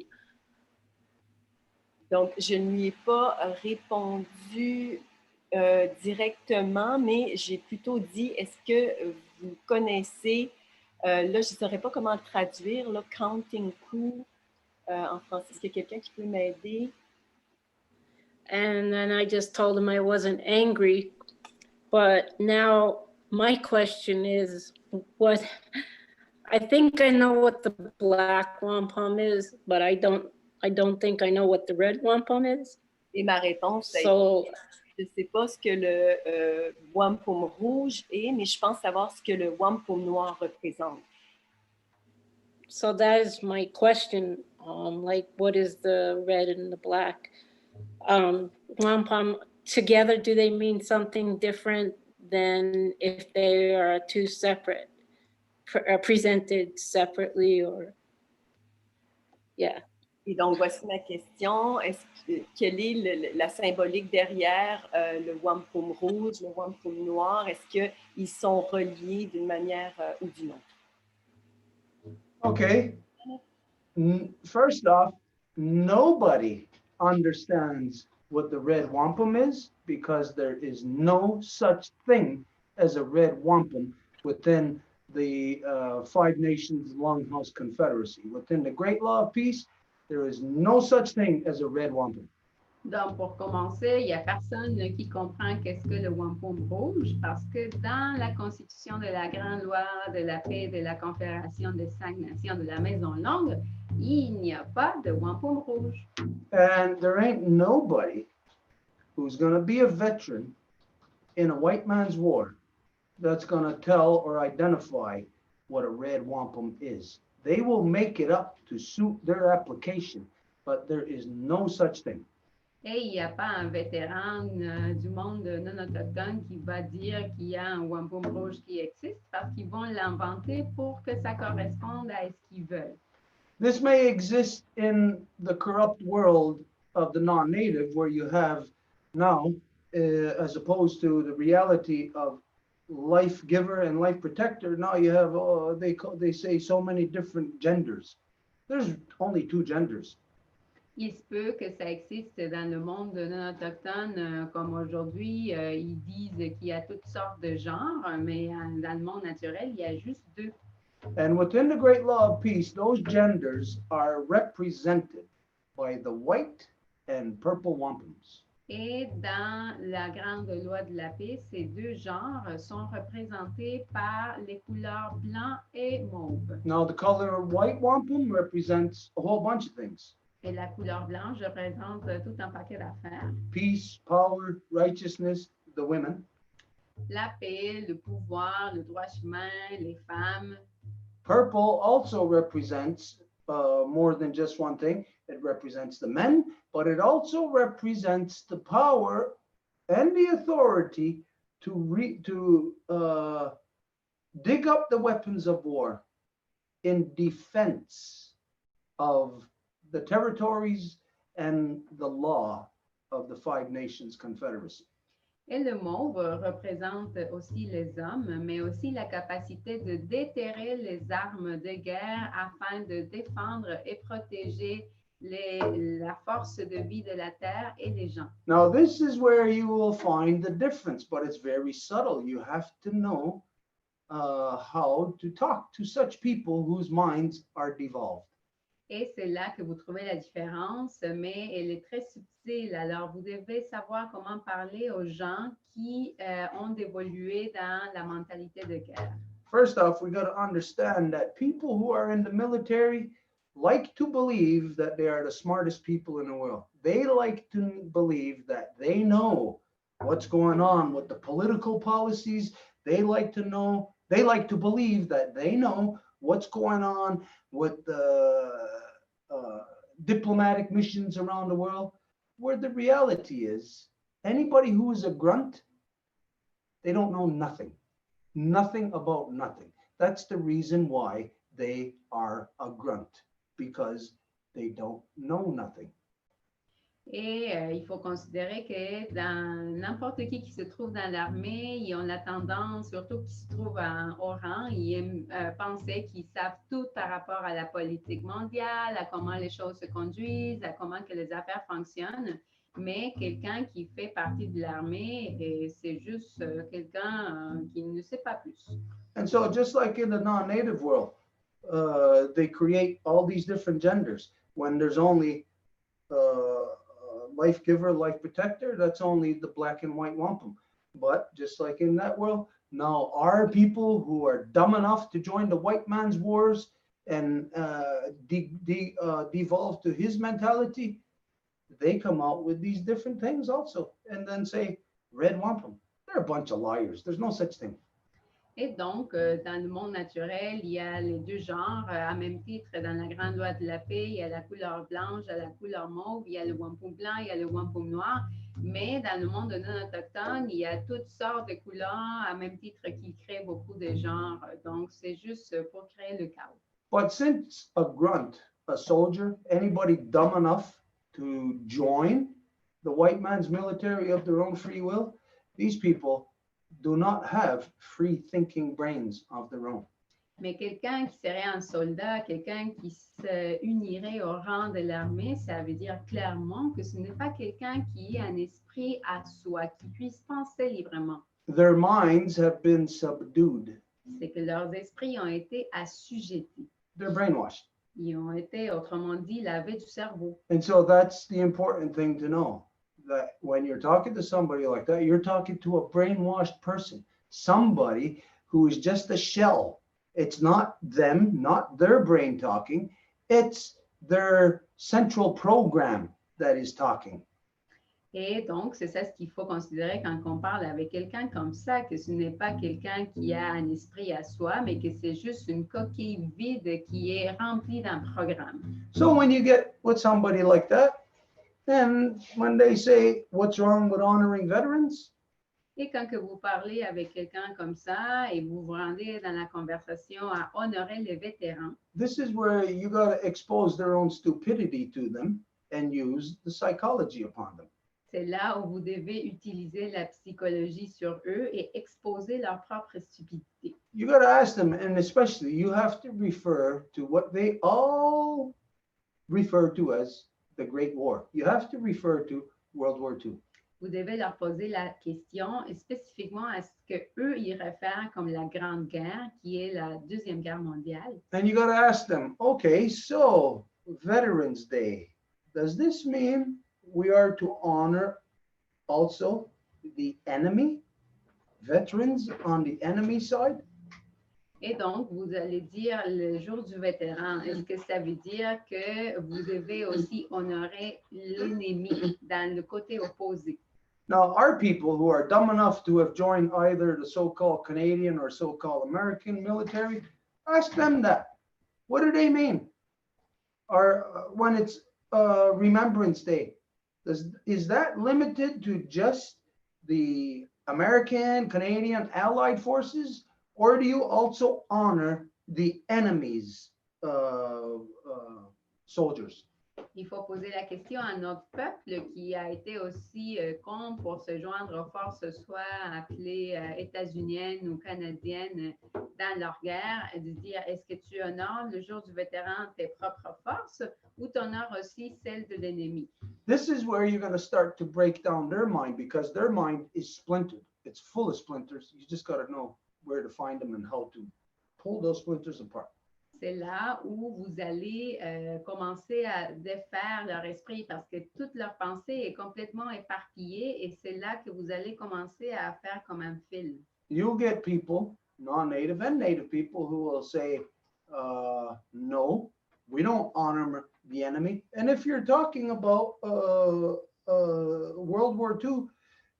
Donc, je ne lui ai pas répondu directement, mais j'ai plutôt dit, est-ce que vous connaissez, là, je ne saurais pas comment le traduire, là, counting coup en français. Est-ce qu'il y a quelqu'un qui peut m'aider? And then I just told him I wasn't angry, but now my question is, what? I think I know what the black wampum is, but I don't think I know what the red wampum is. Et ma réponse, So, je ne sais pas ce que le wampum rouge est, mais je pense savoir ce que le wampum noir représente. so that is my question. Like, what is the red and the black? Wampum together, do they mean something different than if they are two separate, presented separately, or yeah? Et donc, voici ma question. Quelle est la symbolique derrière le wampum rouge, le wampum noir? Est-ce qu'ils sont reliés d'une manière ou d'une autre? Okay. First off, nobody understands what the red wampum is because there is no such thing as a red wampum within the Five Nations Longhouse Confederacy. Within the Great Law of Peace, there is no such thing as a red wampum. Donc, pour commencer, il n'y a personne qui comprend qu'est-ce que le wampum rouge parce que dans la Constitution de la Grande Loi de la Paix de la Confédération des Cinq Nations de la Maison Longue, il n'y a pas de wampum rouge. And there ain't nobody who's going to be a veteran in a white man's war that's going to tell or identify what a red wampum is. They will make it up to suit their application, but there is no such thing. Et il n'y a pas un vétéran du monde non autochtone qui va dire qu'il y a un wampum rouge qui existe parce qu'ils vont l'inventer pour que ça corresponde à ce qu'ils veulent. This may exist in the corrupt world of the non-native where you have now, as opposed to the reality of life giver and life protector, now you have, they say so many different genders. There's only two genders. Il se peut que ça existe dans le monde non autochtone comme aujourd'hui. Ils disent qu'il y a toutes sortes de genres, mais dans le monde naturel, il y a juste deux. And within the Great Law of Peace, those genders are represented by the white and purple wampums. Et dans la Grande Loi de la Paix, ces deux genres sont représentés par les couleurs blanc et mauve. Now, the color white wampum represents a whole bunch of things. Et la couleur blanche représente tout un paquet d'affaires. Peace, power, righteousness, the women. La paix, le pouvoir, le droit chemin, les femmes. Purple also represents more than just one thing. It represents the men, but it also represents the power and the authority to dig up the weapons of war in defense of the territories and the law of the Five Nations Confederacy. Et le mauve représente aussi les hommes, mais aussi la capacité de déterrer les armes de guerre afin de défendre et protéger la force de vie de la terre et les gens. Now, this is where you will find the difference, but it's very subtle. You have to know how to talk to such people whose minds are devolved. Et c'est là que vous trouvez la différence, mais elle est très subtile. Alors, vous devez savoir comment parler aux gens qui ont évolué dans la mentalité de guerre. First off, we got to understand that people who are in the military like to believe that they are the smartest people in the world. They like to believe that they know what's going on with the political policies. They like to believe that they know what's going on with the diplomatic missions around the world, where the reality is anybody who is a grunt, they don't know nothing about nothing. That's the reason why they are a grunt, because they don't know nothing. Et il faut considérer que dans n'importe qui se trouve dans l'armée, ils ont la tendance, surtout qui se trouvent au rang, ils aiment penser qu'ils savent tout par rapport à la politique mondiale, à comment les choses se conduisent, à comment que les affaires fonctionnent. Mais quelqu'un qui fait partie de l'armée, c'est juste quelqu'un qui ne sait pas plus. And so just like in the non-native world, they create all these different genders when there's only life giver, life protector, that's only the black and white wampum. But just like in that world, now our people who are dumb enough to join the white man's wars and devolve to his mentality, they come out with these different things also, and then say, red wampum. They're a bunch of liars. There's no such thing. Et donc, dans le monde naturel, il y a les deux genres. À même titre, dans la grande loi de la paix, il y a la couleur blanche, il y a la couleur mauve, il y a le wampum blanc, il y a le wampum noir. Mais dans le monde non autochtone, il y a toutes sortes de couleurs, à même titre qu'ils créent beaucoup de genres. Donc, c'est juste pour créer le chaos. But since a grunt, a soldier, anybody dumb enough to join the white man's military of their own free will, these people do not have free thinking brains of their own. Mais quelqu'un qui serait un soldat, quelqu'un qui se unirait au rang de l'armée, ça veut dire clairement que ce n'est pas quelqu'un qui ait un esprit à soi, qui puisse penser librement. Their minds have been subdued. C'est que leurs esprits ont été assujettis. They're brainwashed. Ils ont été, autrement dit, lavés du cerveau. And so that's the important thing to know, that when you're talking to somebody like that, you're talking to a brainwashed person, somebody who is just a shell. It's not them, not their brain talking. It's their central program that is talking. Et donc, c'est ça ce qu'il faut considérer quand on parle avec quelqu'un comme ça, que ce n'est pas quelqu'un qui a un esprit à soi, mais que c'est juste une coquille vide qui est remplie d'un programme. So when you get with somebody like that, then when they say, what's wrong with honoring veterans? Et quand que vous parlez avec quelqu'un comme ça et vous vous rendez dans la conversation à honorer les vétérans, This is where you got to expose their own stupidity to them and use the psychology upon them. c'est là où vous devez utiliser la psychologie sur eux et exposer leur propre stupidité. You got to ask them, and especially you have to refer to what they all refer to as the Great War. You have to refer to World War II. Vous devez leur poser la question spécifiquement à ce qu'eux y réfèrent comme la Grande Guerre, qui est la Deuxième Guerre mondiale. And you got to ask them, okay, so Veterans Day, does this mean we are to honor also the enemy, veterans on the enemy side? Et donc, vous allez dire le jour du vétéran. Est-ce que ça veut dire que vous devez aussi honorer l'ennemi dans le côté opposé? Now, our people who are dumb enough to have joined either the so-called Canadian or so-called American military, ask them that. What do they mean? Or when it's Remembrance Day, is that limited to just the American, Canadian, Allied forces? Or do you also honor the enemy's soldiers? Il faut poser la question à notre peuple qui a été aussi con pour se joindre aux forces soit appelées états-uniennes ou canadiennes dans leur guerre et de dire est-ce que tu honores le jour du vétéran tes propres forces ou tu honores aussi celles de l'ennemi? This is where you're going to start to break down their mind because their mind is splintered. It's full of splinters. You just got to know where to find them and how to pull those splinters apart. C'est là où vous allez commencer à défaire leur esprit parce que toute leur pensée est complètement éparpillée et c'est là que vous allez commencer à faire comme un fil. You'll get people, non-native and native people, who will say, no, we don't honor the enemy. And if you're talking about World War II,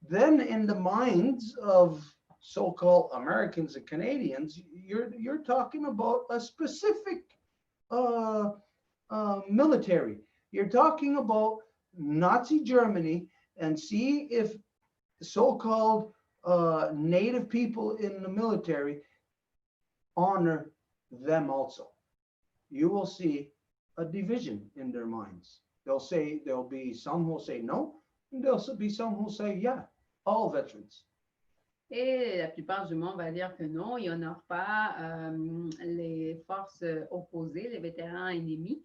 then in the minds of so-called Americans and Canadians, you're talking about a specific military. You're talking about Nazi Germany, and see if so-called native people in the military honor them also. You will see a division in their minds. There'll be some who will say no, and there'll be some who will say yeah, all veterans. Et la plupart du monde va dire que non, ils n'honorent pas les forces opposées, les vétérans ennemis.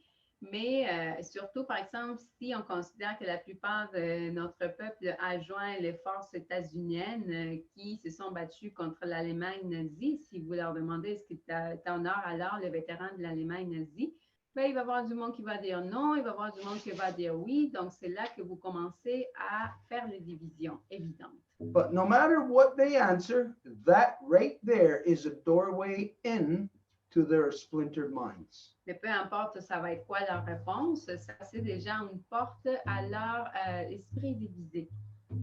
Mais surtout, par exemple, si on considère que la plupart de notre peuple a joint les forces états-uniennes qui se sont battues contre l'Allemagne nazie, si vous leur demandez est-ce que tu honores alors les vétérans de l'Allemagne nazie, ben, il va y avoir du monde qui va dire non, il va y avoir du monde qui va dire oui. Donc, c'est là que vous commencez à faire les divisions évidentes. But no matter what they answer, that right there is a doorway in to their splintered minds. Mais peu importe ça va être quoi leur réponse, ça c'est déjà une porte à leur esprit divisé.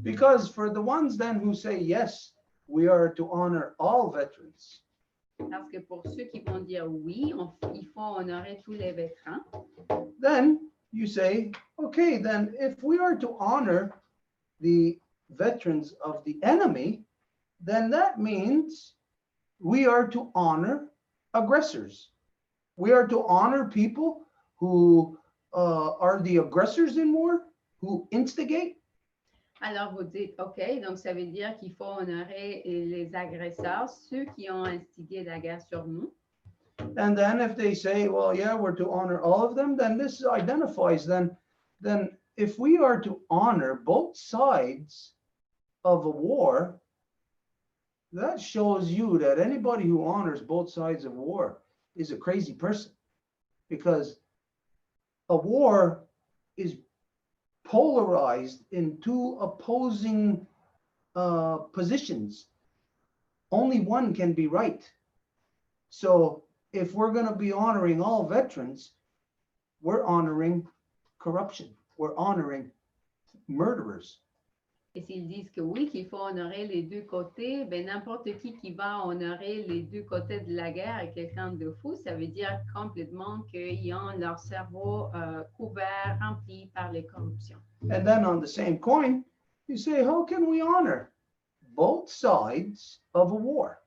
Because for the ones then who say yes, we are to honor all veterans, Parce que pour ceux qui vont dire oui, il faut honorer tous les vétérans, then you say, okay, then if we are to honor the veterans of the enemy, then that means we are to honor aggressors. We are to honor people who are the aggressors in war, who instigate. alors vous dites OK, donc ça veut dire qu'il faut honorer les agresseurs, ceux qui ont instigé la guerre sur nous. And then if they say, well, yeah, we're to honor all of them, then this identifies then if we are to honor both sides of a war, that shows you that anybody who honors both sides of war is a crazy person, because a war is polarized in two opposing positions. Only one can be right. So if we're going to be honoring all veterans, we're honoring corruption. We're honoring murderers. Et s'ils disent que oui, qu'il faut honorer les deux côtés, ben n'importe qui va honorer les deux côtés de la guerre est quelqu'un de fou. Ça veut dire complètement qu'ils ont leur cerveau couvert, rempli par les corruptions. And then on the same coin, you say, how can we honor both sides of a war?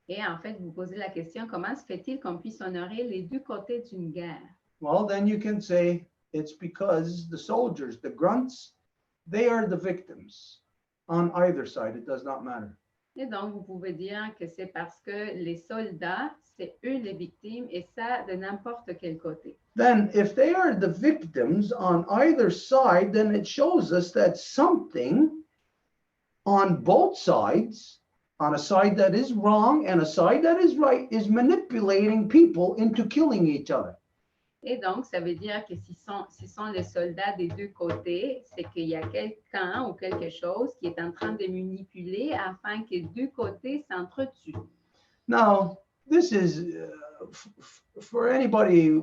Et en fait, vous posez la question, comment se fait-il qu'on puisse honorer les deux côtés d'une guerre? Well, then you can say it's because the soldiers, the grunts, they are the victims on either side. It does not matter. Et donc, vous pouvez dire que c'est parce que les soldats, c'est eux les victimes, et ça de n'importe quel côté. Then if they are the victims on either side, then it shows us that something on both sides, on a side that is wrong and a side that is right, is manipulating people into killing each other. Et donc, ça veut dire que si sont les soldats des deux côtés, c'est qu'il y a quelqu'un ou quelque chose qui est en train de manipuler afin que deux côtés s'entretuent. Now, this is, for anybody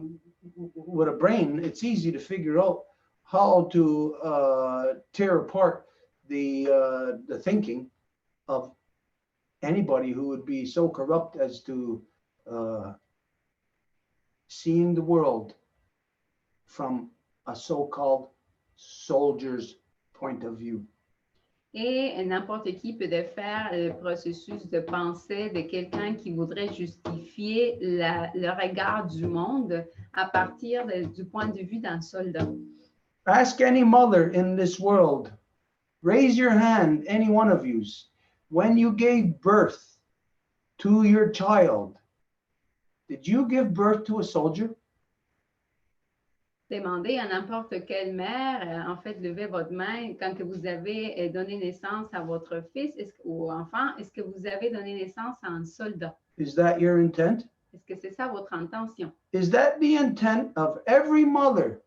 with a brain, it's easy to figure out how to tear apart the thinking of anybody who would be so corrupt as to seeing the world from a so-called soldier's point of view. Et n'importe qui peut de faire le processus de pensée de quelqu'un qui voudrait justifier le regard du monde à partir du point de vue d'un soldat. Ask any mother in this world, raise your hand, any one of you, when you gave birth to your child, did you give birth to a soldier? Demandez à n'importe quelle mère, en fait, levez votre main quand que vous avez donné naissance à votre fils ou enfant. Est-ce que vous avez donné naissance à un soldat? Is that your intent? Est-ce que c'est ça votre intention? Is that the intent of every mother,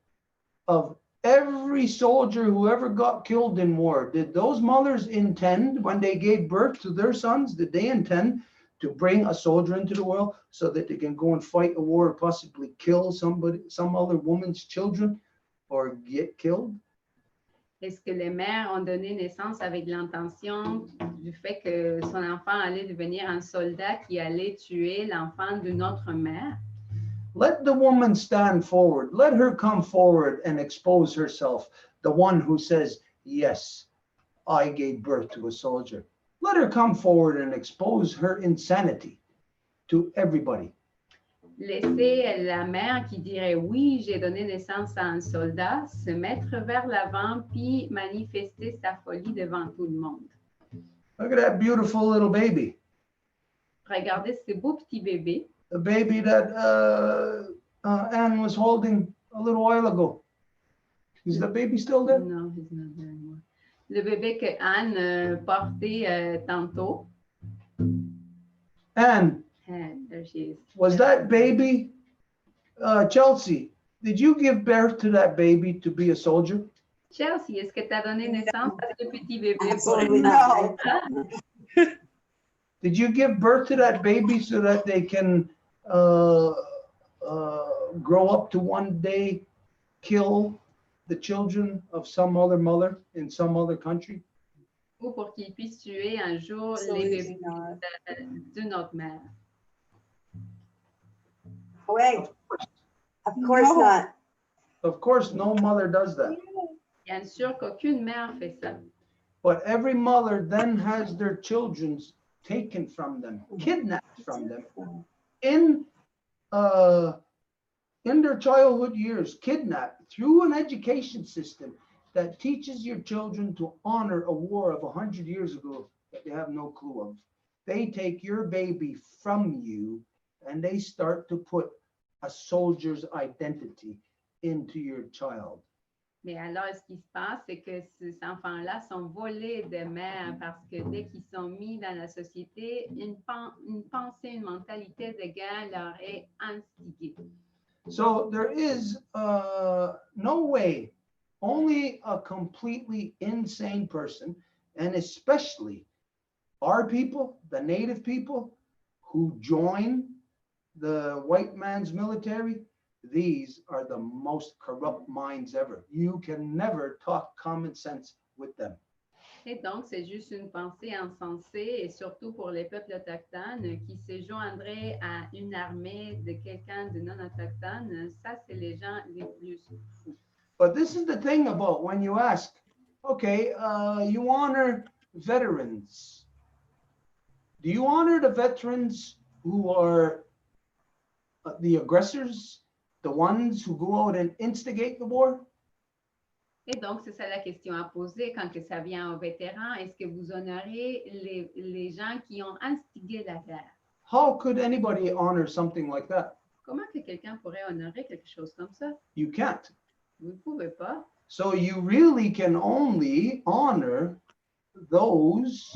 of every soldier who ever got killed in war? Did those mothers intend, when they gave birth to their sons, did they intend to bring a soldier into the world so that they can go and fight a war or possibly kill somebody, some other woman's children, or get killed? Est-ce que les mères ont donné naissance avec l'intention du fait que son enfant allait devenir un soldat qui allait tuer l'enfant d'une autre mère? Let the woman stand forward. Let her come forward and expose herself. The one who says, yes, I gave birth to a soldier. Let her come forward and expose her insanity to everybody. Laissez la mère qui dirait oui, j'ai donné naissance à un soldat, se mettre vers l'avant puis manifester sa folie devant tout le monde. Look at that beautiful little baby. Regardez ce beau petit bébé, The baby that Anne was holding a little while ago. Is the baby still there? non, he's not there anymore. Le bébé que Anne portait tantôt. Anne, There she is. was that baby, Chelsea, did you give birth to that baby to be a soldier? Chelsea, est-ce que tu as donné naissance à ce petit bébé? Absolutely not. Did you give birth to that baby so that they can grow up to one day kill the children of some other mother in some other country? Ou pour qu'il puisse tuer un jour les Absolutely bébés not. d'une autre mère? Wait, of course No. not. Of course, no mother does that. Bien sûr qu'aucune mère fait ça. But every mother then has their children taken from them, kidnapped from them in their childhood years, kidnapped through an education system that teaches your children to honor a war of 100 years ago that they have no clue of. They take your baby from you and they start to put a soldier's identity into your child. Mais alors, ce qui se passe, c'est que ces enfants-là sont volés de mère parce que dès qu'ils sont mis dans la société, une pensée, une mentalité de guerre leur est instiguée. So there is no way, only a completely insane person, and especially our people, the native people who join the white man's military, these are the most corrupt minds ever. You can never talk common sense with them. Et donc, c'est juste une pensée insensée, et surtout pour les peuples autochtones qui se joindraient à une armée de quelqu'un de non autochtone. Ça, c'est les gens les plus fous. But this is the thing about when you ask, okay, you honor veterans. Do you honor the veterans who are the aggressors, the ones who go out and instigate the war? Et donc, c'est ça la question à poser quand que ça vient aux vétérans. Est-ce que vous honorez les gens qui ont instigé la guerre? How could anybody honor something like that? Comment que quelqu'un pourrait honorer quelque chose comme ça? You can't. Vous ne pouvez pas. So you really can only honor those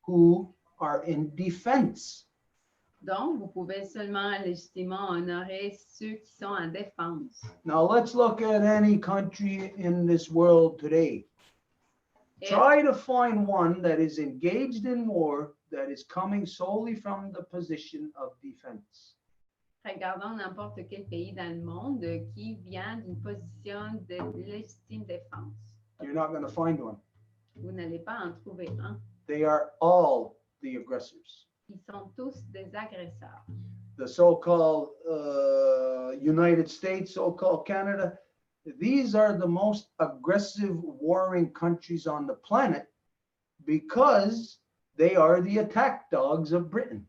who are in defense. Donc, vous pouvez seulement légitimement honorer ceux qui sont en défense. Now let's look at any country in this world today. Et Try to find one that is engaged in war that is coming solely from the position of defense. regardons n'importe quel pays dans le monde qui vient d'une position de légitime défense. You're not going to find one. Vous n'allez pas en trouver un. They are all the aggressors. Ils sont tous des agresseurs. The so-called United States, so-called Canada, these are the most aggressive warring countries on the planet because they are the attack dogs of Britain.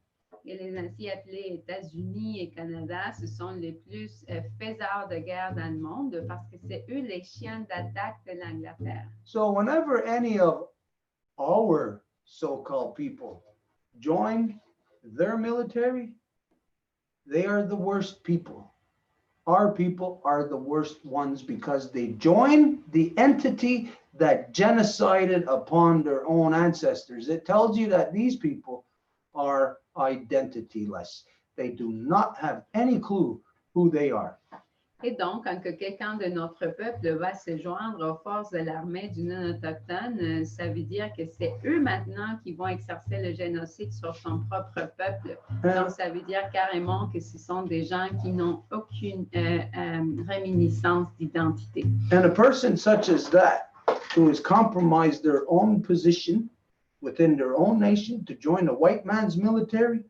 Et les ainsi appelés États-Unis et Canada, ce sont les plus faiseurs de guerre dans le monde parce que c'est eux les chiens d'attaque de l'Angleterre. So whenever any of our so-called people join their military, they are the worst people. Our people are the worst ones because they join the entity that genocided upon their own ancestors. It tells you that these people are identityless. They do not have any clue who they are. Et donc, quand que quelqu'un de notre peuple va se joindre aux forces de l'armée du non-autochtone, ça veut dire que c'est eux maintenant qui vont exercer le génocide sur son propre peuple. Donc, ça veut dire carrément que ce sont des gens qui n'ont aucune réminiscence d'identité. And a person such as that, who has compromised their own position within their own nation to join the white man's military,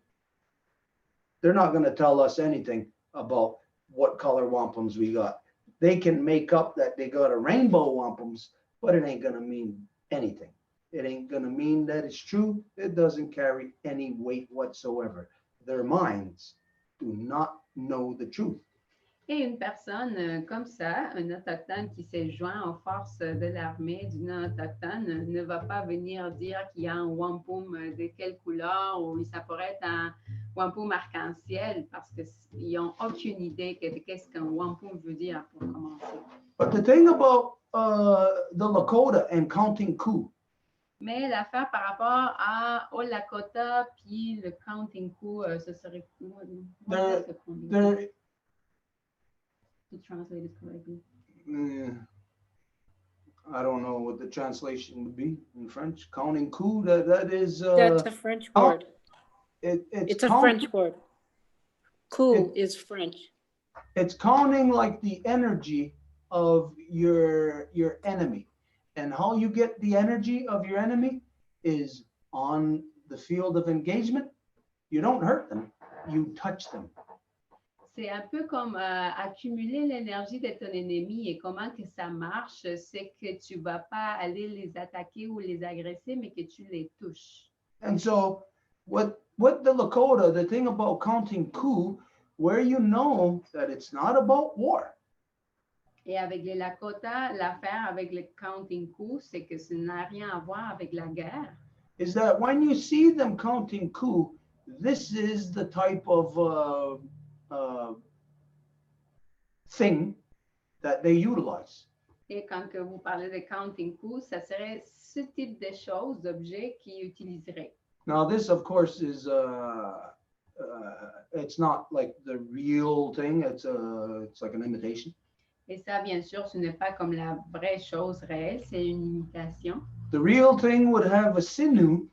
they're not going to tell us anything about what color wampums we got. They can make up that they got a rainbow wampums, but it ain't going to mean anything. It ain't going to mean that it's true. It doesn't carry any weight whatsoever. Their minds do not know the truth. Et une personne comme ça, un autochtone qui s'est joint aux forces de l'armée du non-autochtone, ne va pas venir dire qu'il y a un wampum de quelle couleur ou ça pourrait être un wampum arc-en-ciel parce qu'ils n'ont aucune idée de qu'est-ce qu'un wampum veut dire pour commencer. But the thing about the Lakota and counting coup, Mais l'affaire par rapport au Lakota puis le counting coup, ce serait quoi? To translate it correctly. I don't know what the translation would be in French. Counting coup, that is. That's a French word. It's a French word. Coup is French. It's counting like the energy of your enemy. And how you get the energy of your enemy is on the field of engagement. You don't hurt them, you touch them. C'est un peu comme accumuler l'énergie de ton ennemi et comment que ça marche, c'est que tu ne vas pas aller les attaquer ou les agresser, mais que tu les touches. And so what the Lakota, the thing about counting coup, where you know that it's not about war. Et avec les Lakota, l'affaire avec le counting coup, c'est que ça n'a rien à voir avec la guerre. Is that when you see them counting coup, this is the type of thing that they utilize. Et quand que vous parlez de counting coup, ça serait ce type de choses, d'objets qu'ils utiliseraient. Now this, of course, is it's not like the real thing. It's like an imitation. Et ça, bien sûr, ce n'est pas comme la vraie chose réelle, c'est une imitation. The real thing would have a sinew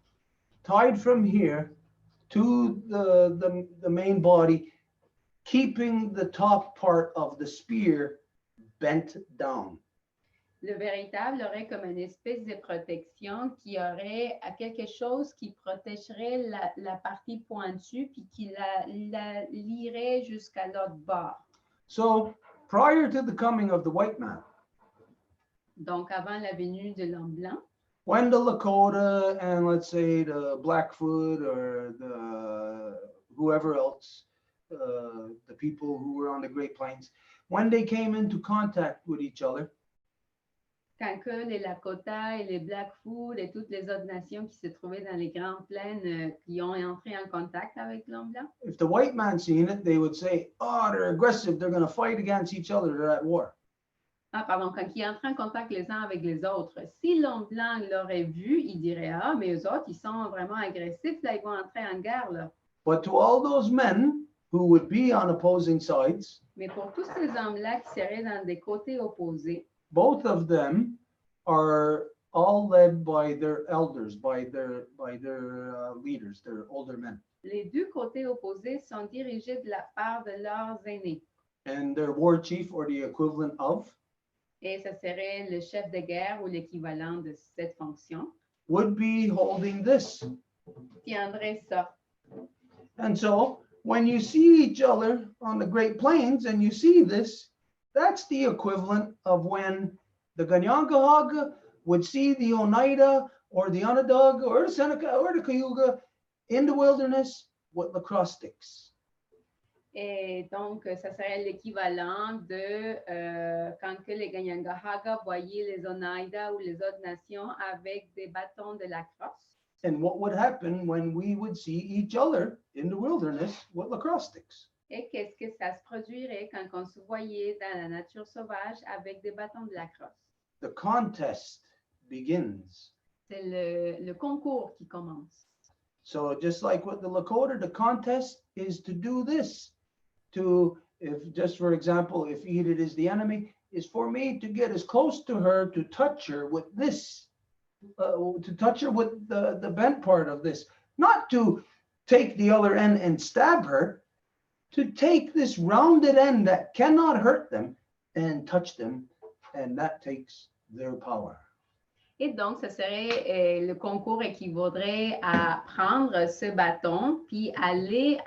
tied from here to the main body, keeping the top part of the spear bent down. Le véritable aurait comme une espèce de protection qui aurait quelque chose qui protégerait la partie pointue puis qui la lierait jusqu'à l'autre bord. So prior to the coming of the white man, Donc, avant la venue de l'homme blanc, when the Lakota and let's say the Blackfoot or the whoever else, the people who were on the Great Plains, when they came into contact with each other, quand que les Lakota et les Blackfoot et toutes les autres nations qui se trouvaient dans les grandes plaines qui ont entré en contact avec l'homme blanc, if the white man seen it, they would say, oh, they're aggressive, they're going to fight against each other, they're at war. quand ils entrent en contact les uns avec les autres, si l'homme blanc l'aurait vu, il dirait, ah, mais eux autres, ils sont vraiment agressifs, là, ils vont entrer en guerre, là. But to all those men who would be on opposing sides, Mais pour tous ces hommes-là qui seraient dans des côtés opposés, both of them are all led by their elders, by their leaders, their older men. les deux côtés opposés sont dirigés de la part de leurs aînés. And their war chief, or the equivalent of, Et ça serait le chef de guerre ou l'équivalent de cette fonction, would be holding this. tiendrait ça. And so when you see each other on the Great Plains and you see this, that's the equivalent of when the Ganyangahaga would see the Oneida or the Onondaga or the Seneca or the Cayuga in the wilderness with lacrosse sticks. Et donc, ça serait l'équivalent de quand que les Ganyangahaga voyaient les Oneida ou les autres nations avec des bâtons de lacrosse. And what would happen when we would see each other in the wilderness with lacrosse sticks? Et qu'est-ce que ça se produirait quand on se voyait dans la nature sauvage avec des bâtons de lacrosse? The contest begins. C'est le concours qui commence. So just like with the Lakota, the contest is to do this. To, if just for example, if Edith is the enemy, is for me to get as close to her, to touch her with this, to touch her with the bent part of this, not to take the other end and stab her, to take this rounded end that cannot hurt them and touch them, and that takes their power. Et donc, ce serait le concours équivaudrait à prendre ce bâton, puis aller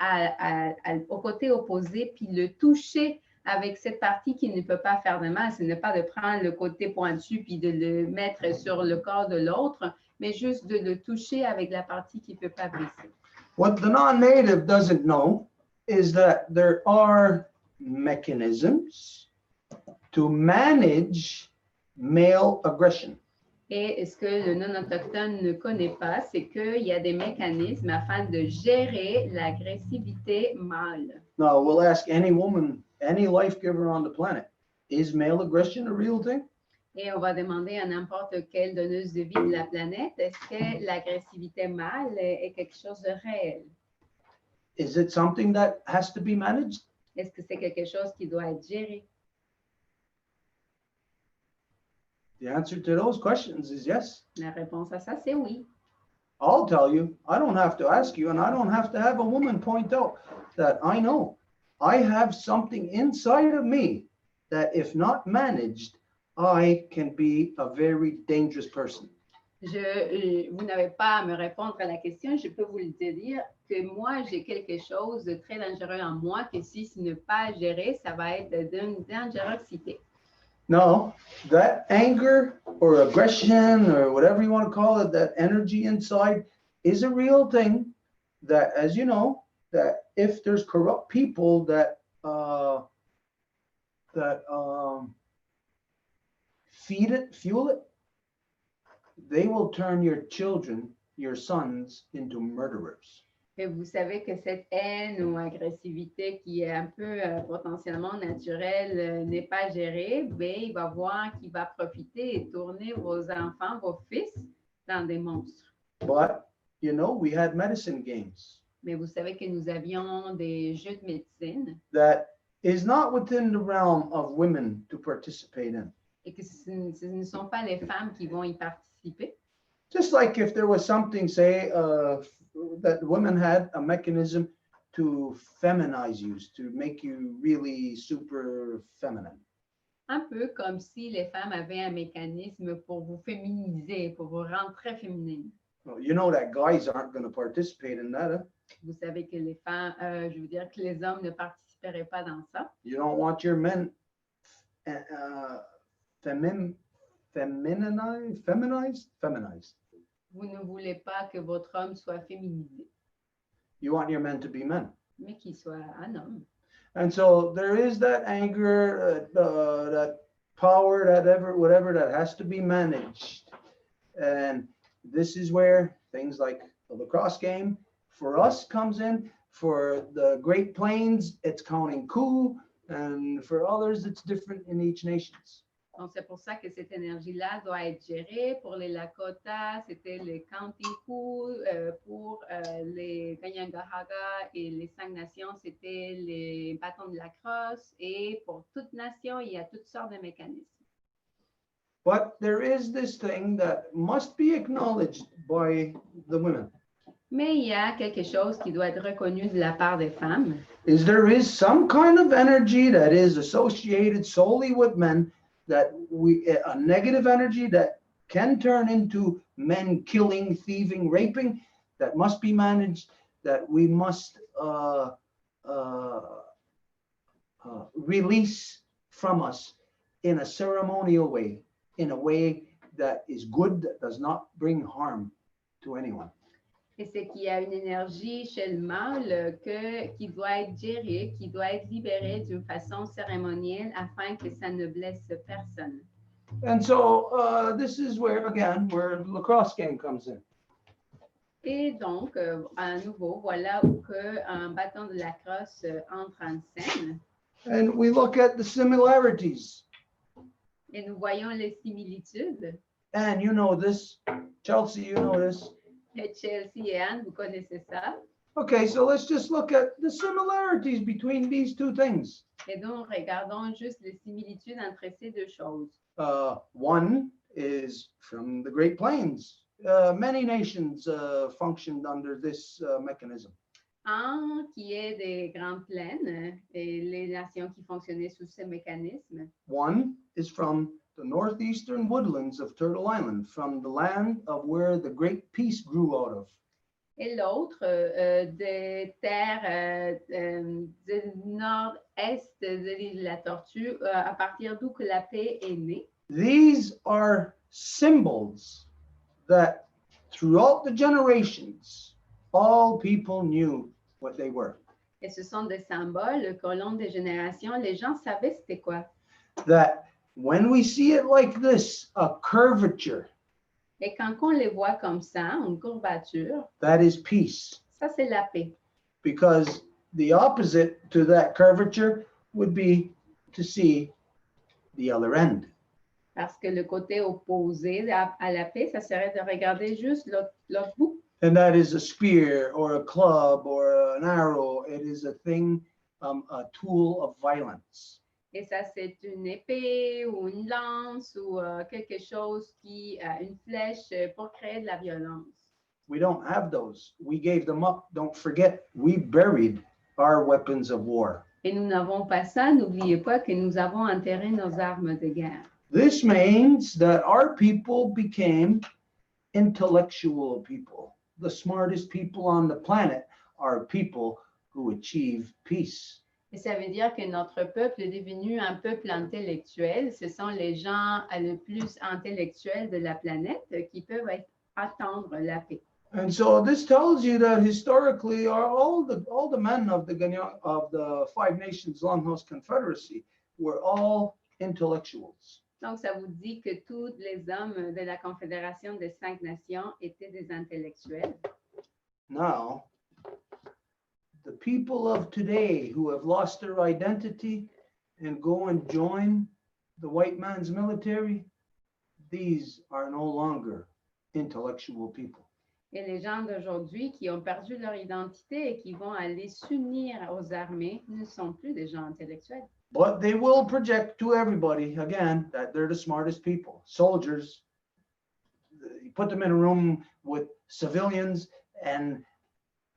au côté opposé, puis le toucher avec cette partie qui ne peut pas faire de mal. Ce n'est pas de prendre le côté pointu, puis de le mettre sur le corps de l'autre, mais juste de le toucher avec la partie qui ne peut pas blesser. What the non-native doesn't know is that there are mechanisms to manage male aggression. Et ce que le non-autochtone ne connaît pas, c'est qu'il y a des mécanismes afin de gérer l'agressivité mâle. Now, we'll ask any woman, any life giver on the planet, is male aggression a real thing? Et on va demander à n'importe quelle donneuse de vie de la planète, est-ce que l'agressivité mâle est quelque chose de réel? Is it something that has to be managed? Est-ce que c'est quelque chose qui doit être géré? The answer to those questions is yes. La réponse à ça, c'est oui. I'll tell you, I don't have to ask you, and I don't have to have a woman point out that I know. I have something inside of me that if not managed, I can be a very dangerous person. Vous n'avez pas à me répondre à la question, je peux vous le dire que moi, j'ai quelque chose de très dangereux en moi que si ce n'est pas géré, ça va être d'une dangerosité. No, that anger or aggression or whatever you want to call it, that energy inside is a real thing that, as you know, that if there's corrupt people that feed it, fuel it, they will turn your children, your sons, into murderers. Et vous savez que cette haine ou agressivité qui est un peu potentiellement naturelle n'est pas gérée, bien, il va voir qu'il va profiter et tourner vos enfants, vos fils, dans des monstres. But, you know, we had medicine games Mais vous savez que nous avions des jeux de médecine that is not within the realm of women to participate in. et que ce ne sont pas les femmes qui vont y participer. Just like if there was something, say, that women had a mechanism to feminize you, to make you really super feminine. Un peu comme si les femmes avaient un mécanisme pour vous féminiser, pour vous rendre très féminine. Well, you know that guys aren't going to participate in that. Huh? Vous savez que les femmes, je veux dire que les hommes ne participeraient pas dans ça. You don't want your men feminized. Vous ne voulez pas que votre homme soit féminisé, You want your men to be men. mais qu'il soit un homme. And so there is that anger, that power, whatever that has to be managed. And this is where things like the lacrosse game for us comes in. For the Great Plains, it's counting coup. And for others, it's different in each nation. Donc, c'est pour ça que cette énergie-là doit être gérée. Pour les Lakota, c'était le counting coup. Pour les Kanyangahaga et les 5 nations, c'était les bâtons de lacrosse. Et pour toute nation, il y a toutes sortes de mécanismes. But there is this thing that must be acknowledged by the women. Mais il y a quelque chose qui doit être reconnu de la part des femmes. Is there is some kind of energy that is associated solely with men, that a negative energy that can turn into men killing, thieving, raping, that must be managed, that we must release from us in a ceremonial way, in a way that is good, that does not bring harm to anyone. Et c'est qu'il y a une énergie chez le mâle qui doit être gérée, qui doit être libérée d'une façon cérémonielle afin que ça ne blesse personne. And so this is where, again, where the lacrosse game comes in. Et donc, à nouveau, voilà où un bâton de lacrosse entre en scène. And we look at the similarities. Et nous voyons les similitudes. And you know this, Chelsea, you know this. Et Chelsea et Anne, vous connaissez ça. Okay, so let's just look at the similarities between these two things. Et donc, regardons juste les similitudes entre ces deux choses. One is from the Great Plains. Many nations functioned under this mechanism. Un qui est des grandes plaines et les nations qui fonctionnaient sous ce mécanisme. One is from the northeastern woodlands of Turtle Island, from the land of where the Great Peace grew out of. Et l'autre des terres du nord-est de l'île de la Tortue, à partir d'où que la paix est née. These are symbols that throughout the generations, all people knew what they were. Et ce sont des symboles qu'au long des générations, les gens savaient c'était quoi. That when we see it like this, a curvature, Et quand on les voit comme ça, une courbature, that is peace. ça c'est la paix. Because the opposite to that curvature would be to see the other end. Parce que le côté opposé à la paix, ça serait de regarder juste l'autre bout. And that is a spear or a club or an arrow. It is a thing, a tool of violence. Et ça, c'est une épée ou une lance ou quelque chose une flèche pour créer de la violence. We don't have those. We gave them up. Don't forget, we buried our weapons of war. Et nous n'avons pas ça. N'oubliez pas que nous avons enterré nos armes de guerre. This means that our people became intellectual people. The smartest people on the planet are people who achieve peace. Et ça veut dire que notre peuple est devenu un peuple intellectuel. Ce sont les gens le plus intellectuels de la planète qui peuvent atteindre la paix. And so this tells you that historically, all the men of the Five Nations Longhouse Confederacy were all intellectuals. Donc, ça vous dit que tous les hommes de la Confédération des 5 Nations étaient des intellectuels. Now, the people of today who have lost their identity and go and join the white man's military, these are no longer intellectual people. Et les gens d'aujourd'hui qui ont perdu leur identité et qui vont aller s'unir aux armées ne sont plus des gens intellectuels. But they will project to everybody, again, that they're the smartest people. Soldiers, you put them in a room with civilians, and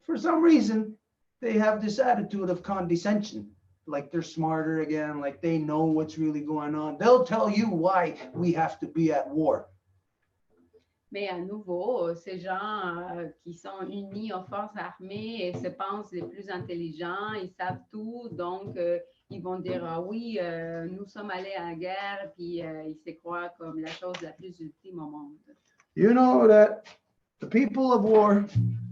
for some reason, they have this attitude of condescension, like they're smarter again, like they know what's really going on. They'll tell you why we have to be at war. Mais à nouveau, ces gens qui sont unis aux forces armées et se pensent les plus intelligents, ils savent tout, donc ils vont dire ah oui, nous sommes allés à la guerre, puis ils se croient comme la chose la plus ultime au monde. You know that the people of war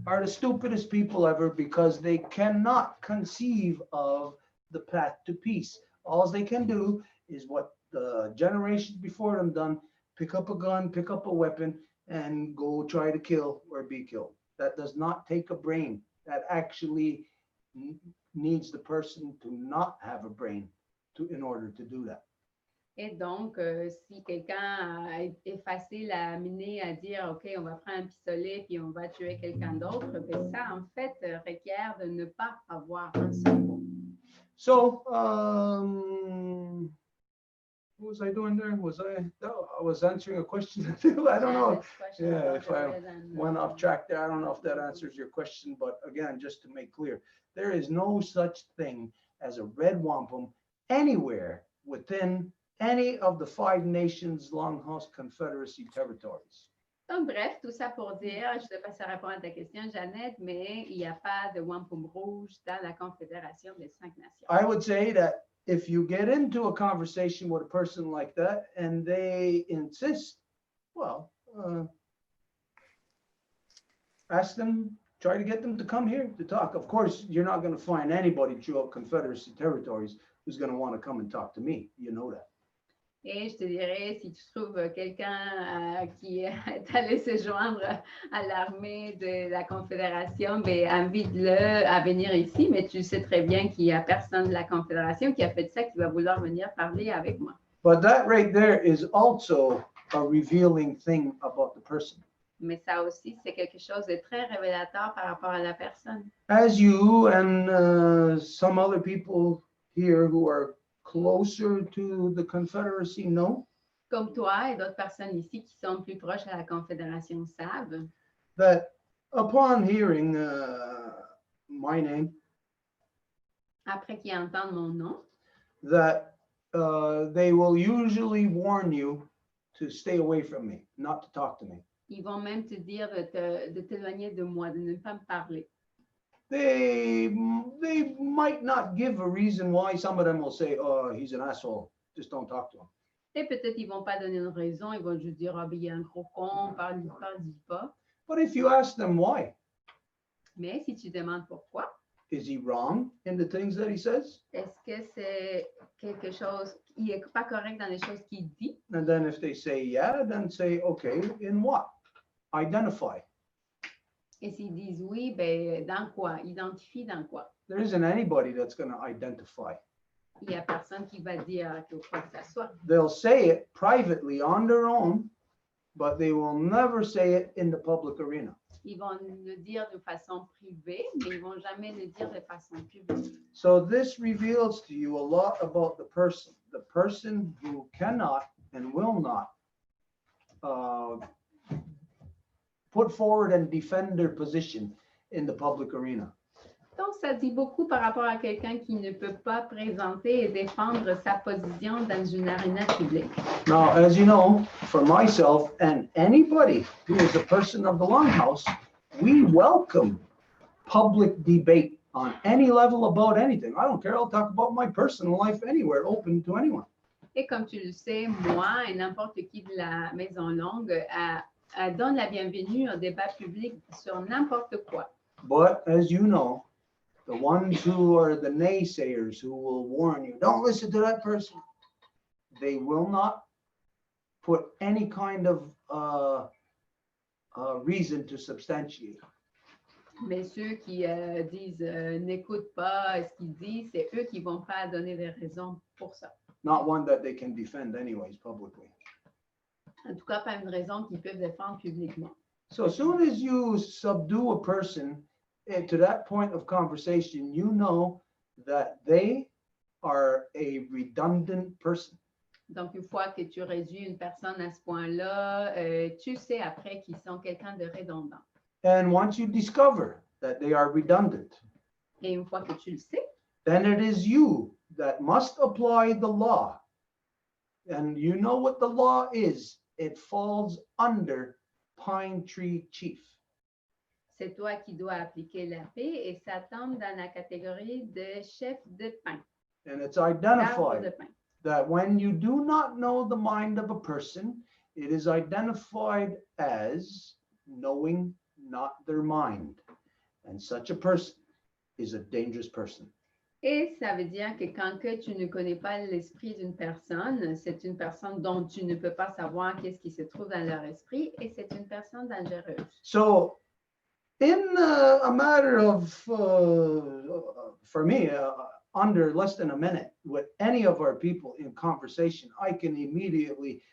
are the stupidest people ever because they cannot conceive of the path to peace. All they can do is what the generations before them done, pick up a gun, pick up a weapon, and go try to kill or be killed. That does not take a brain. That actually needs the person to not have a brain in order to do that. Et donc, si quelqu'un est facile à amener à dire, OK, on va prendre un pistolet puis on va tuer quelqu'un d'autre, ben ça, en fait, requiert de ne pas avoir un cerveau. So, what was I doing there? I was answering a question. I don't know. Yeah, if I went off track there, I don't know if that answers your question, but again, just to make clear, there is no such thing as a red wampum anywhere within any of the Five Nations Longhouse Confederacy territories. Donc, bref, tout ça pour dire, je ne sais pas si ça répond à ta question, Jeannette, mais il n'y a pas de wampum rouge dans la Confédération des 5 Nations. I would say that if you get into a conversation with a person like that and they insist, Well, ask them, try to get them to come here to talk. Of course, you're not going to find anybody throughout Confederacy territories who's going to want to come and talk to me. You know that. Et je te dirais, si tu trouves quelqu'un qui est allé se joindre à l'armée de la Confédération, ben, invite-le à venir ici, mais tu sais très bien qu'il n'y a personne de la Confédération qui a fait ça, qui va vouloir venir parler avec moi. But that right there is also a revealing thing about the person. Mais ça aussi, c'est quelque chose de très révélateur par rapport à la personne. As you and some other people here who are closer to the Confederacy know, Comme toi et d'autres personnes ici qui sont plus proches à la Confédération savent, that upon hearing my name, après qu'ils entendent mon nom, that they will usually warn you to stay away from me, not to talk to me. ils vont même te dire de t'éloigner de moi, de ne pas me parler. They might not give a reason why. Some of them will say, "Oh, he's an asshole. Just don't talk to him." Et peut-être ils vont pas donner une raison, ils vont juste dire, ah ben il y a un gros con, parle-lui pas. But if you ask them why, Mais si tu demandes pourquoi, is he wrong in the things that he says? est-ce que c'est quelque chose, il n'est pas correct dans les choses qu'il dit? And then if they say yeah, then say, okay, in what? Identify. Et s'ils disent oui, ben dans quoi? Identifie dans quoi? There isn't anybody that's going to identify. Il n'y a personne qui va dire que quoi que ça soit. They'll say it privately on their own, but they will never say it in the public arena. Ils vont le dire de façon privée, mais ils vont jamais le dire de façon publique. So this reveals to you a lot about the person who cannot and will not put forward and defend their position in the public arena. Donc, ça dit beaucoup par rapport à quelqu'un qui ne peut pas présenter et défendre sa position dans une arena publique. Now, as you know, for myself and anybody who is a person of the Longhouse, we welcome public debate on any level about anything. I don't care. I'll talk about my personal life anywhere, open to anyone. Et comme tu le sais, moi et n'importe qui de la Maison Longue donne la bienvenue au débat public sur n'importe quoi. But as you know, the ones who are the naysayers who will warn you, don't listen to that person. They will not put any kind of reason to substantiate. Mais ceux qui disent n'écoute pas ce qu'il dit, c'est eux qui vont pas donner des raisons pour ça. Not one that they can defend anyways publicly. En tout cas, pas une raison qu'ils peuvent défendre publiquement. So as soon as you subdue a person to that point of conversation, you know that they are a redundant person. Donc, une fois que tu réduis une personne à ce point-là, tu sais après qu'ils sont quelqu'un de redondant. And once you discover that they are redundant, Et une fois que tu le sais, then it is you that must apply the law. And you know what the law is. It falls under Pine Tree Chief. c'est toi qui dois appliquer la paix et ça tombe dans la catégorie de chef de pain. And it's Arbre de identified pain. that when you do not know the mind of a person, it is identified as knowing not their mind. And such a person is a dangerous person. Et ça veut dire que quand que tu ne connais pas l'esprit d'une personne, c'est une personne dont tu ne peux pas savoir qu'est-ce qui se trouve dans leur esprit et c'est une personne dangereuse. So in a matter of, for me, under less than a minute, with any of our people in conversation, I can immediately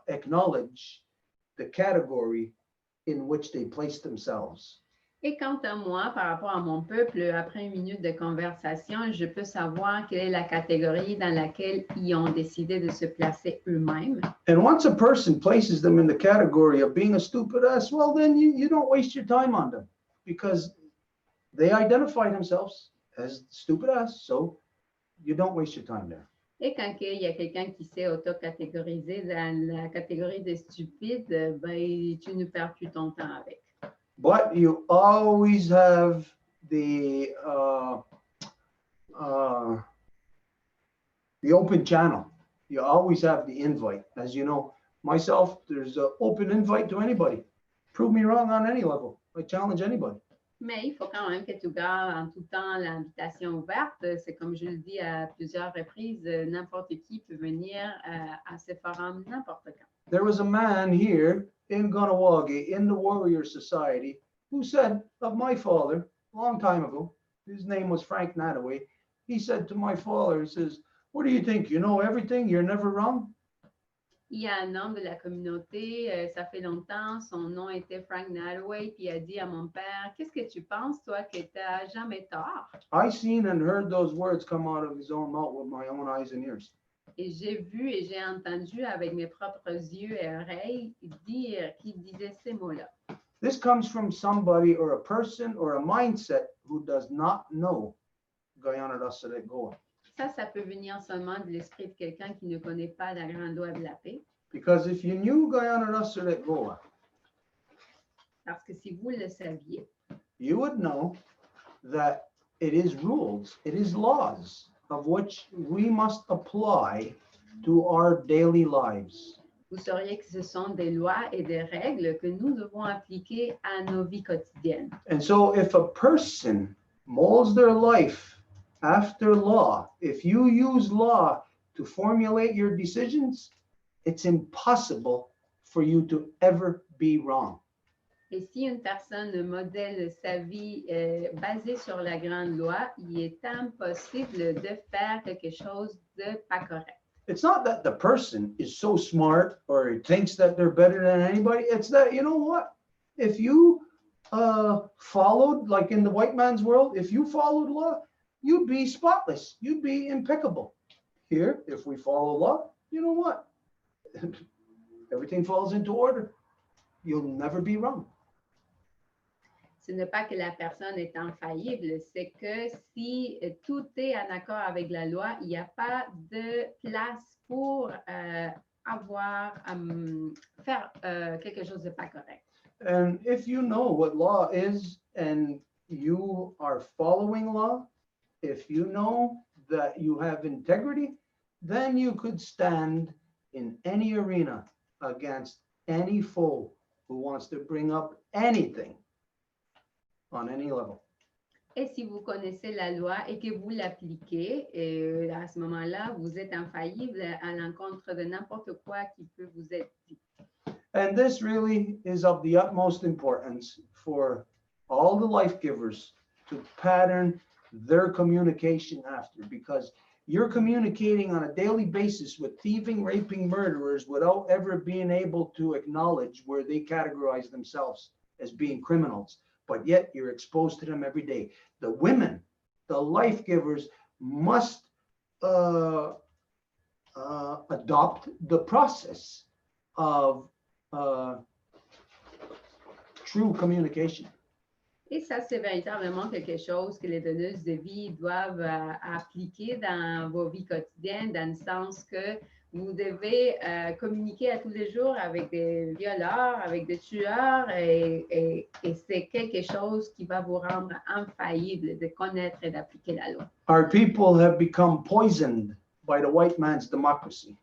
acknowledge the category in which they place themselves. Et quant à moi, par rapport à mon peuple, après une minute de conversation, je peux savoir quelle est la catégorie dans laquelle ils ont décidé de se placer eux-mêmes. And once a person places them in the category of being a stupid ass, well, then you don't waste your time on them because they identify themselves as stupid ass, so you don't waste your time there. Et quand il y a quelqu'un qui s'est auto-catégorisé dans la catégorie des stupides, ben, tu ne perds plus ton temps avec. But you always have the open channel. You always have the invite. As you know, Myself, there's an open invite to anybody. Prove me wrong on any level. I challenge anybody. Mais il faut quand même que tu gardes en tout temps l'invitation ouverte. C'est comme je le dis à plusieurs reprises, n'importe qui peut venir à ce forum n'importe quand. There was a man here in Ganawagi in the Warrior Society who said of my father a long time ago, his name was Frank Nataway. He said to my father, he says, "What do you think? You know everything? You're never wrong?" Il y a un homme de la communauté, ça fait longtemps, son nom était Frank Nataway, puis il a dit à mon père, qu'est-ce que tu penses, toi, que tu n'as jamais tort? I seen and heard those words come out of his own mouth with my own eyes and ears. Et j'ai vu et j'ai entendu avec mes propres yeux et oreilles dire qu'il disait ces mots-là. This comes from somebody or a person or a mindset who does not know Guyana Rassaret Goa. Ça peut venir seulement de l'esprit de quelqu'un qui ne connaît pas la grande loi de la paix. Because if you knew Guyana Rassaret Goa, Parce que si vous le saviez, you would know that it is rules, it is laws of which we must apply to our daily lives. vous sauriez que ce sont des lois et des règles que nous devons appliquer à nos vies quotidiennes. And so if a person molds their life after law, if you use law to formulate your decisions, it's impossible for you to ever be wrong. Et si une personne modèle sa vie basée sur la grande loi, il est impossible de faire quelque chose de pas correct. It's not that the person is so smart or thinks that they're better than anybody. It's that, you know what? If you followed, like in the white man's world, if you followed law, you'd be spotless. You'd be impeccable. Here, if we follow law, you know what? Everything falls into order. You'll never be wrong. Ce n'est pas que la personne est infaillible, c'est que si tout est en accord avec la loi, il n'y a pas de place pour faire quelque chose de pas correct. And if you know what law is and you are following law, if you know that you have integrity, then you could stand in any arena against any foe who wants to bring up anything on any level. Et si vous connaissez la loi et que vous l'appliquez, à ce moment-là, vous êtes infaillible à l'encontre de n'importe quoi qui peut vous être dit. And this really is of the utmost importance for all the life givers to pattern their communication after, because you're communicating on a daily basis with thieving, raping murderers without ever being able to acknowledge where they categorize themselves as being criminals. But yet you're exposed to them every day. The women, the life givers, must adopt the process of true communication. Et ça, c'est véritablement quelque chose que les donneuses de vie doivent appliquer dans vos vies quotidiennes, dans le sens que vous devez communiquer à tous les jours avec des violeurs, avec des tueurs, et c'est quelque chose qui va vous rendre infaillible de connaître et d'appliquer la loi. Our people have become poisoned by the white man's democracy.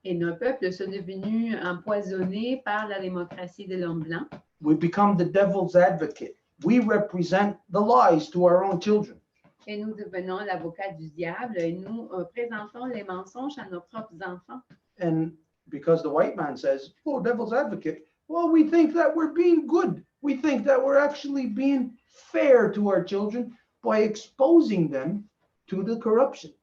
Et nos peuples sont devenus empoisonnés par la démocratie de l'homme blanc. We become the devil's advocate. We represent the lies to our own children. Et nous devenons l'avocat du diable et nous présentons les mensonges à nos propres enfants. And because the white man says, oh, devil's advocate, well, we think that we're being good. We think that we're actually being fair to our children by exposing them to the corruption.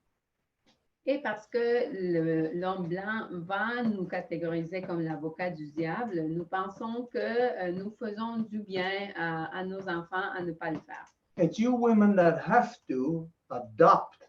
Et parce que l'homme blanc va nous catégoriser comme l'avocat du diable, nous pensons que nous faisons du bien à nos enfants à ne pas le faire. It's you women that have to adopt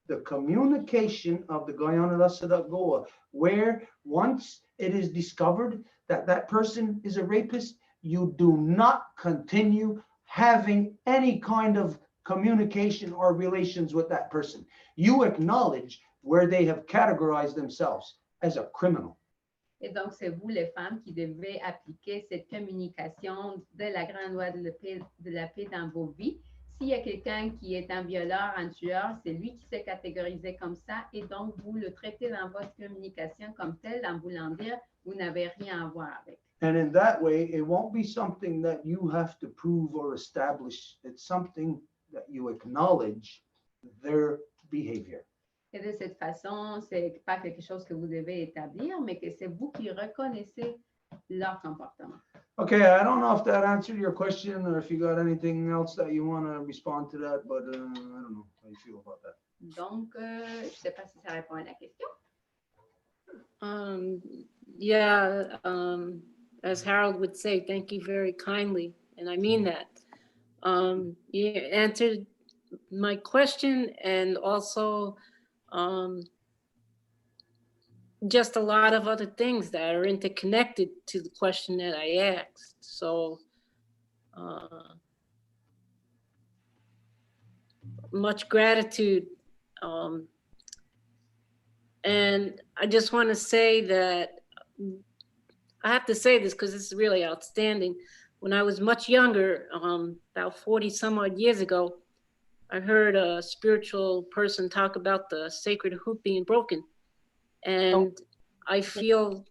the communication of the Guyana Rassaret Goa, where once it is discovered that that person is a rapist, you do not continue having any kind of communication or relations with that person. You acknowledge where they have categorized themselves as a criminal. Et donc, c'est vous, les femmes, qui devez appliquer cette communication de la grande loi de la paix dans vos vies. s'il y a quelqu'un qui est un violeur, un tueur, c'est lui qui s'est catégorisé comme ça et donc vous le traitez dans votre communication comme tel en voulant dire vous n'avez rien à voir avec. And in that way, it won't be something that you have to prove or establish. It's something that you acknowledge their behavior. Et de cette façon, c'est pas quelque chose que vous devez établir, mais que c'est vous qui reconnaissez leur comportement. Okay, I don't know if that answered your question or if you got anything else that you want to respond to that, but I don't know how you feel about that. Donc, je ne sais pas si ça répond à la question. Yeah, as Harold would say, thank you very kindly, and I mean that. You answered my question and also just a lot of other things that are interconnected to the question that I asked. So much gratitude. And I just want to say that I have to say this because it's really outstanding. When I was much younger, about 40 some odd years ago, I heard a spiritual person talk about the sacred hoop being broken. And I feel,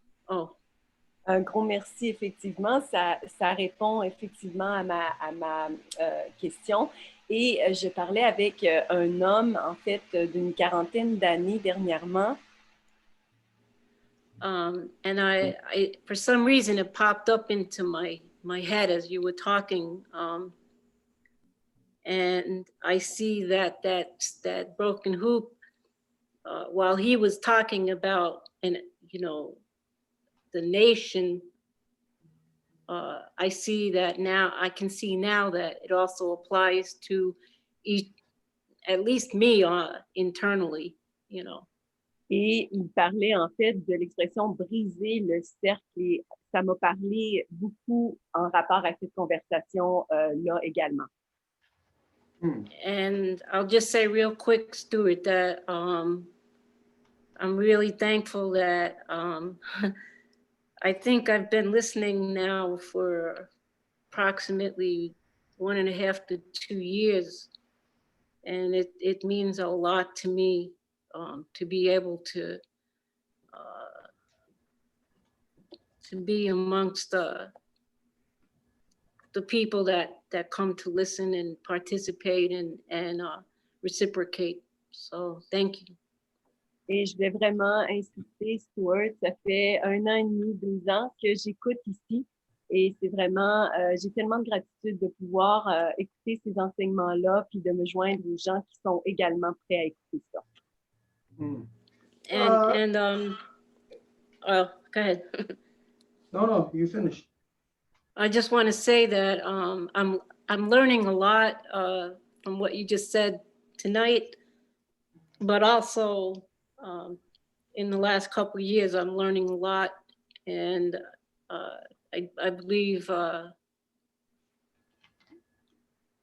Un gros merci, effectivement. Ça répond effectivement à ma question. Et je parlais avec un homme, en fait, d'une quarantaine d'années dernièrement. And I, for some reason, it popped up into my head as you were talking. And I see that broken hoop, while he was talking about, the nation, I see that now, I can see now that it also applies to at least me internally, Et il parlait en fait de l'expression briser le cercle et ça m'a parlé beaucoup en rapport à cette conversation-là également. And I'll just say real quick, Stuart, that I'm really thankful that I think I've been listening now for approximately 1.5 to 2 years. And it means a lot to me to be able to be amongst the people that come to listen and participate and reciprocate. So thank you. Et je voulais vraiment insister, Stuart, ça fait 1 an et demi, 2 ans que j'écoute ici. Et c'est vraiment, j'ai tellement de gratitude de pouvoir écouter ces enseignements-là puis de me joindre aux gens qui sont également prêts à écouter ça. Go ahead. No, you finished. I just want to say that I'm learning a lot from what you just said tonight, but also in the last couple of years, I'm learning a lot, and I believe I'm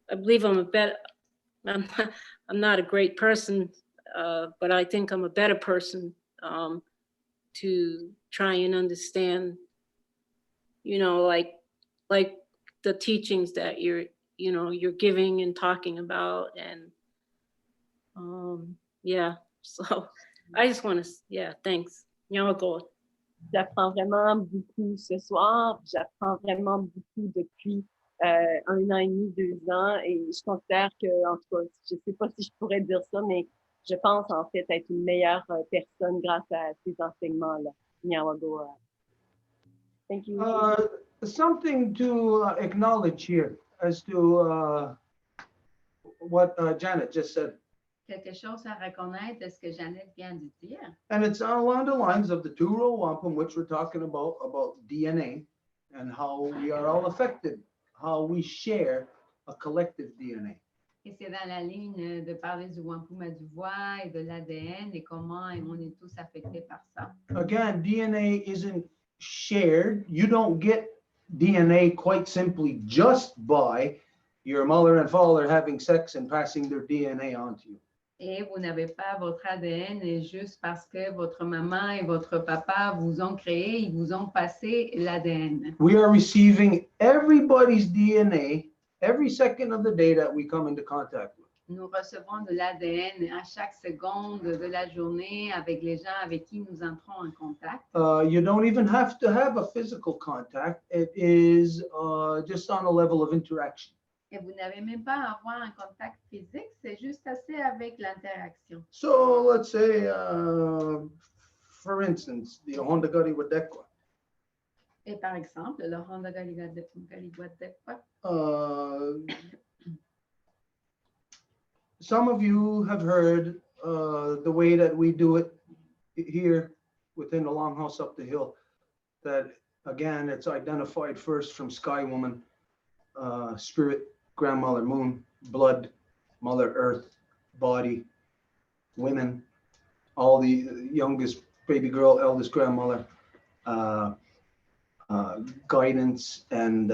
a better. I'm not a great person, but I think I'm a better person to try and understand, like the teachings that you're giving and talking about, and so I just want to, thanks. Go. J'apprends vraiment beaucoup ce soir. J'apprends vraiment beaucoup depuis 1 an et demi, 2 ans. Et je considère que, en tout cas, je ne sais pas si je pourrais dire ça, mais je pense en fait être une meilleure personne grâce à ces enseignements-là. Thank you. Something to acknowledge here as to what Janet just said. Quelque chose à reconnaître de ce que Jeannette vient de dire. And it's along the lines of the two Row Wampum, which we're talking about DNA and how we are all affected, how we share a collective DNA. Et c'est dans la ligne de parler du wampum à Deux Voies et de l'ADN et comment on est tous affectés par ça. Again, DNA isn't shared. You don't get DNA quite simply just by your mother and father having sex and passing their DNA on to you. Et vous n'avez pas votre ADN juste parce que votre maman et votre papa vous ont créé, ils vous ont passé l'ADN. We are receiving everybody's DNA every second of the day that we come into contact with. Nous recevons de l'ADN à chaque seconde de la journée avec les gens avec qui nous entrons en contact. You don't even have to have a physical contact. It is just on a level of interaction. Et vous n'avez même pas à avoir un contact physique, c'est juste assez avec l'interaction. So let's say, for instance, the Honda Gari Wadekwa. Et par exemple, le Honda Galigua-Depa, Some of you have heard the way that we do it here within the Longhouse up the hill. That again, it's identified first from Sky Woman, Spirit, Grandmother Moon, Blood, Mother Earth, Body, Women, all the youngest baby girl, eldest grandmother, guidance and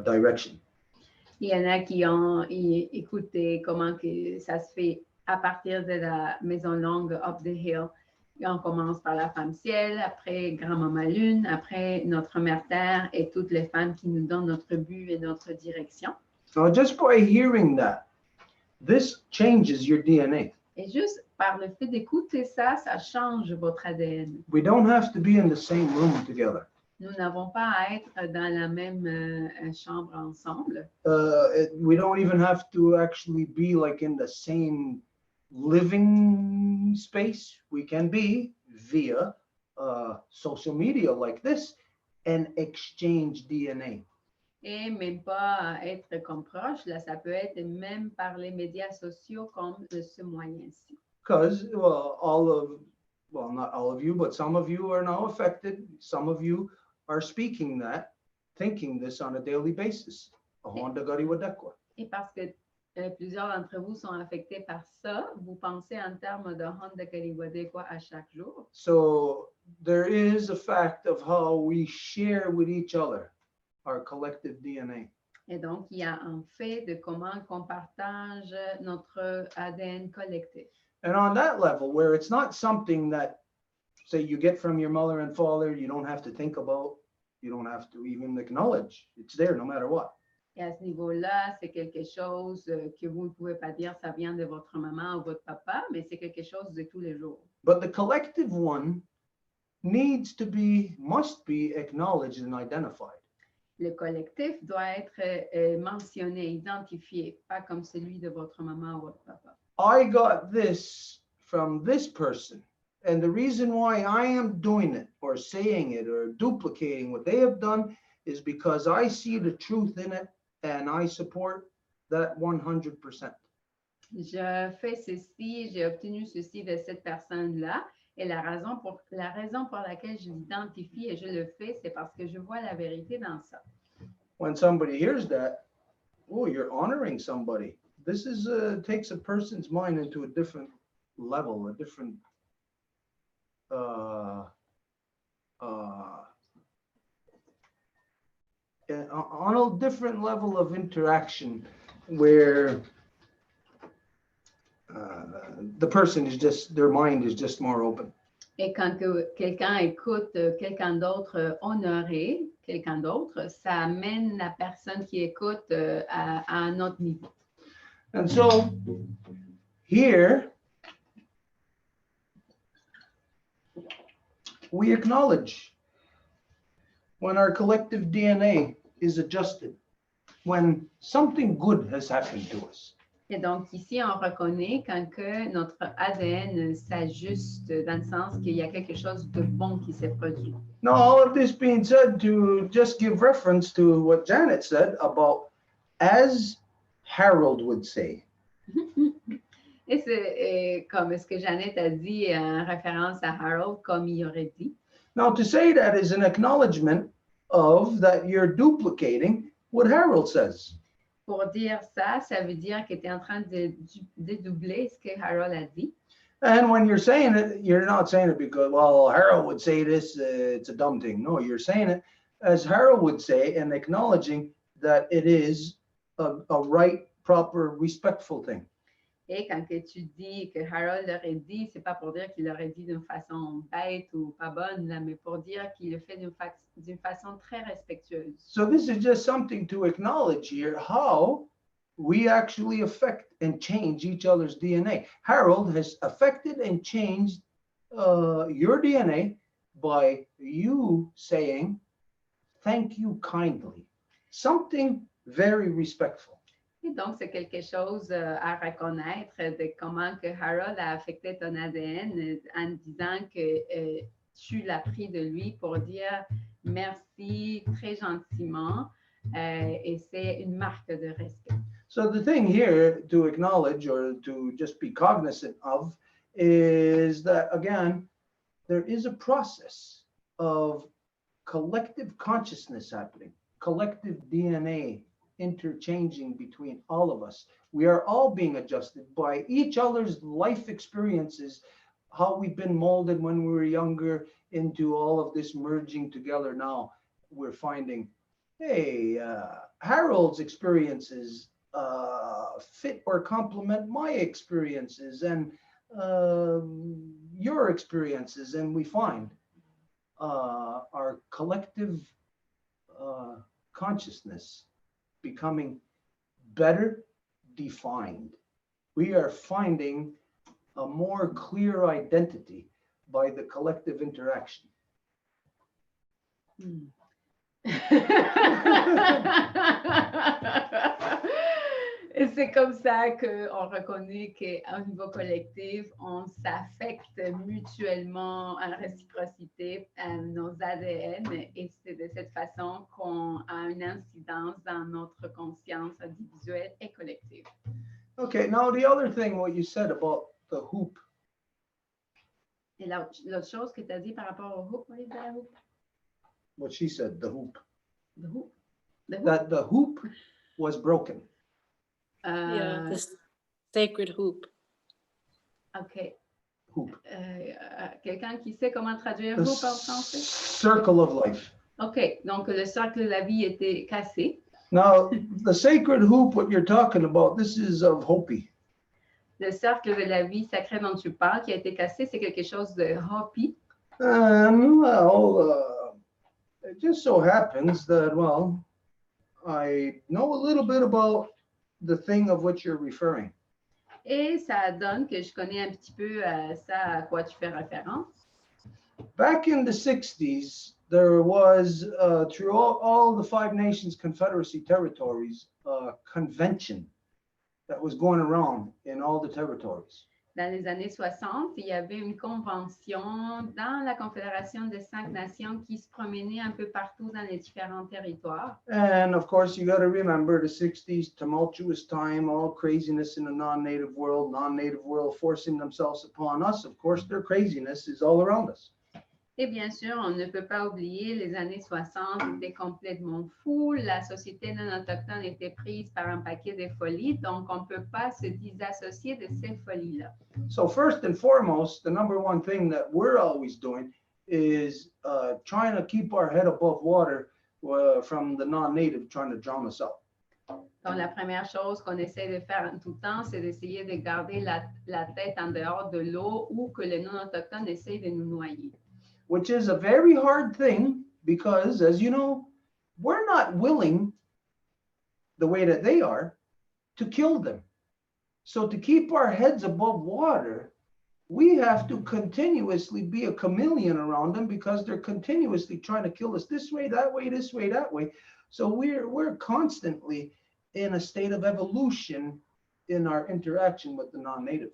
direction. il y en a qui ont écouté comment que ça se fait à partir de la maison longue Up the Hill. Et on commence par la femme ciel, après grand-maman lune, après notre mère terre et toutes les femmes qui nous donnent notre but et notre direction. Now, just by hearing that, this changes your DNA. Et juste par le fait d'écouter ça, ça change votre ADN. We don't have to be in the same room together. Nous n'avons pas à être dans la même chambre ensemble. We don't even have to actually be like in the same living space. We can be via social media like this and exchange DNA. Et même pas être comme proche, là, ça peut être même par les médias sociaux comme de ce moyen-ci. Because, well, not all of you, but some of you are now affected. Some of you are speaking that, thinking this on a daily basis. Et parce que plusieurs d'entre vous sont affectés par ça, vous pensez en termes de Honda Kaliwadekwa à chaque jour. So there is a fact of how we share with each other our collective DNA. Et donc, il y a un fait de comment on partage notre ADN collectif. And on that level, where it's not something that, say, you get from your mother and father, you don't have to think about, you don't have to even acknowledge. It's there no matter what. Et à ce niveau-là, c'est quelque chose que vous ne pouvez pas dire, ça vient de votre maman ou votre papa, mais c'est quelque chose de tous les jours. But the collective one must be acknowledged and identified. Le collectif doit être mentionné, identifié, pas comme celui de votre maman ou votre papa. I got this from this person. And the reason why I am doing it or saying it or duplicating what they have done is because I see the truth in it and I support that 100%. Je fais ceci, j'ai obtenu ceci de cette personne-là. Et la raison pour laquelle je l'identifie et je le fais, c'est parce que je vois la vérité dans ça. When somebody hears that, oh, you're honoring somebody. This takes a person's mind into a different level, a different on a different level of interaction where the person is just, their mind is just more open. Et quand quelqu'un écoute quelqu'un d'autre honorer quelqu'un d'autre, ça amène la personne qui écoute à un autre niveau. And so here we acknowledge when our collective DNA is adjusted, when something good has happened to us. Et donc ici, on reconnaît quand que notre ADN s'ajuste dans le sens qu'il y a quelque chose de bon qui s'est produit. Now, all of this being said, to just give reference to what Janet said about, as Harold would say. Et c'est comme ce que Jeannette a dit en référence à Harold, comme il aurait dit. Now, to say that is an acknowledgement of that you're duplicating what Harold says. Pour dire ça, ça veut dire que tu es en train de dédoubler ce que Harold a dit. And when you're saying it, you're not saying it because, well, Harold would say this, it's a dumb thing. No, you're saying it as Harold would say and acknowledging that it is a right, proper, respectful thing. Et quand que tu dis que Harold l'aurait dit, c'est pas pour dire qu'il l'aurait dit d'une façon bête ou pas bonne, là, mais pour dire qu'il le fait d'une façon très respectueuse. So this is just something to acknowledge here, how we actually affect and change each other's DNA. Harold has affected and changed your DNA by you saying, thank you kindly. Something very respectful. Et donc, c'est quelque chose à reconnaître de comment que Harold a affecté ton ADN en disant que tu l'as pris de lui pour dire merci très gentiment et c'est une marque de respect. So the thing here to acknowledge or to just be cognizant of is that, again, there is a process of collective consciousness happening, collective DNA interchanging between all of us. We are all being adjusted by each other's life experiences, how we've been molded when we were younger into all of this merging together now. We're finding, hey, Harold's experiences fit or complement my experiences and your experiences, and we find our collective consciousness becoming better defined. We are finding a more clear identity by the collective interaction. Et c'est comme ça qu'on reconnaît qu'au niveau collectif, on s'affecte mutuellement en réciprocité nos ADN et c'est de cette façon qu'on a une incidence dans notre conscience individuelle et collective. Okay, now the other thing, what you said about the hoop. Et l'autre chose que tu as dit par rapport au hoop, what is that hoop? What she said, the hoop. The hoop? The hoop? That the hoop was broken. Yeah, this sacred hoop. OK. Hoop. Quelqu'un qui sait comment traduire The hoop en français? circle of life. OK. Donc, le cercle de la vie était cassé. Now, the sacred hoop, what you're talking about, this is of Hopi. Le cercle de la vie sacrée dont tu parles, qui a été cassé, c'est quelque chose de Hopi. Well, it just so happens that, well, I know a little bit about the thing of which you're referring. Et ça donne que je connais un petit peu ça à quoi tu fais référence. Back in the 60s, there was, through all the Five Nations Confederacy territories, a convention that was going around in all the territories. Dans les années 60, il y avait une convention dans la Confédération des 5 Nations qui se promenait un peu partout dans les différents territoires. And of course, you got to remember the 60s, tumultuous time, all craziness in the non-native world forcing themselves upon us. Of course, their craziness is all around us. Et bien sûr, on ne peut pas oublier, les années 60 étaient complètement fous. La société non autochtone était prise par un paquet de folies, donc on ne peut pas se disassocier de ces folies-là. So first and foremost, the number one thing that we're always doing is trying to keep our head above water from the non-native trying to drown us out. Donc, la première chose qu'on essaie de faire en tout temps, c'est d'essayer de garder la tête en dehors de l'eau ou que les non-autochtones essayent de nous noyer. Which is a very hard thing because, as you know, we're not willing, the way that they are, to kill them. So to keep our heads above water, we have to continuously be a chameleon around them because they're continuously trying to kill us this way, that way, this way, that way. So we're constantly in a state of evolution in our interaction with the non-native.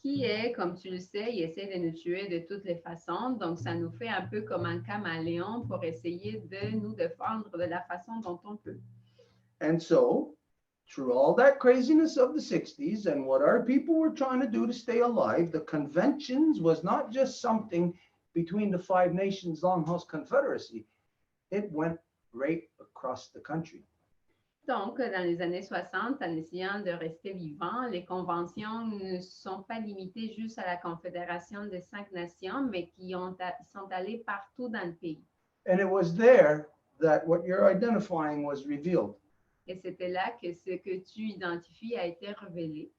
Qui est, comme tu le sais, il essaie de nous tuer de toutes les façons. Donc, ça nous fait un peu comme un caméléon pour essayer de nous défendre de la façon dont on peut. And so, through all that craziness of the 60s and what our people were trying to do to stay alive, the conventions was not just something between the Five Nations Longhouse Confederacy. It went right across the country. Donc, dans les années 60, en essayant de rester vivant, les conventions ne sont pas limitées juste à la Confédération des 5 Nations, mais qui sont allées partout dans le pays. And it was there that what you're identifying was revealed. Et c'était là que ce que tu identifies a été révélé.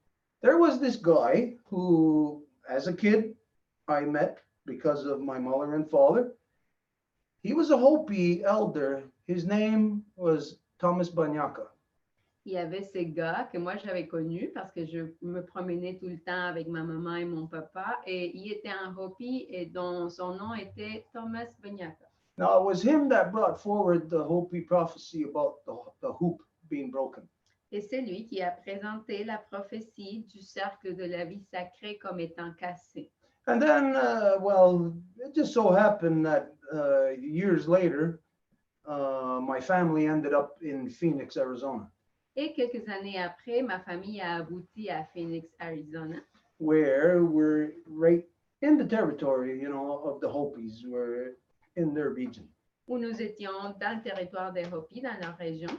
there was this guy who, as a kid, I met because of my mother and father. He was a Hopi elder. His name was Thomas Banyaka. Il y avait ce gars que moi j'avais connu parce que je me promenais tout le temps avec ma maman et mon papa et il était un Hopi et dont son nom était Thomas Banyaka. Now, it was him that brought forward the Hopi prophecy about the hoop being broken. Et c'est lui qui a présenté la prophétie du cercle de la vie sacrée comme étant cassé. And then, well, it just so happened that years later, my family ended up in Phoenix, Arizona, Et quelques années après, ma famille a abouti à Phoenix, Arizona, where we're right in the territory, you know, of the Hopis. We're in their region. où nous étions dans le territoire des Hopis, dans leur région.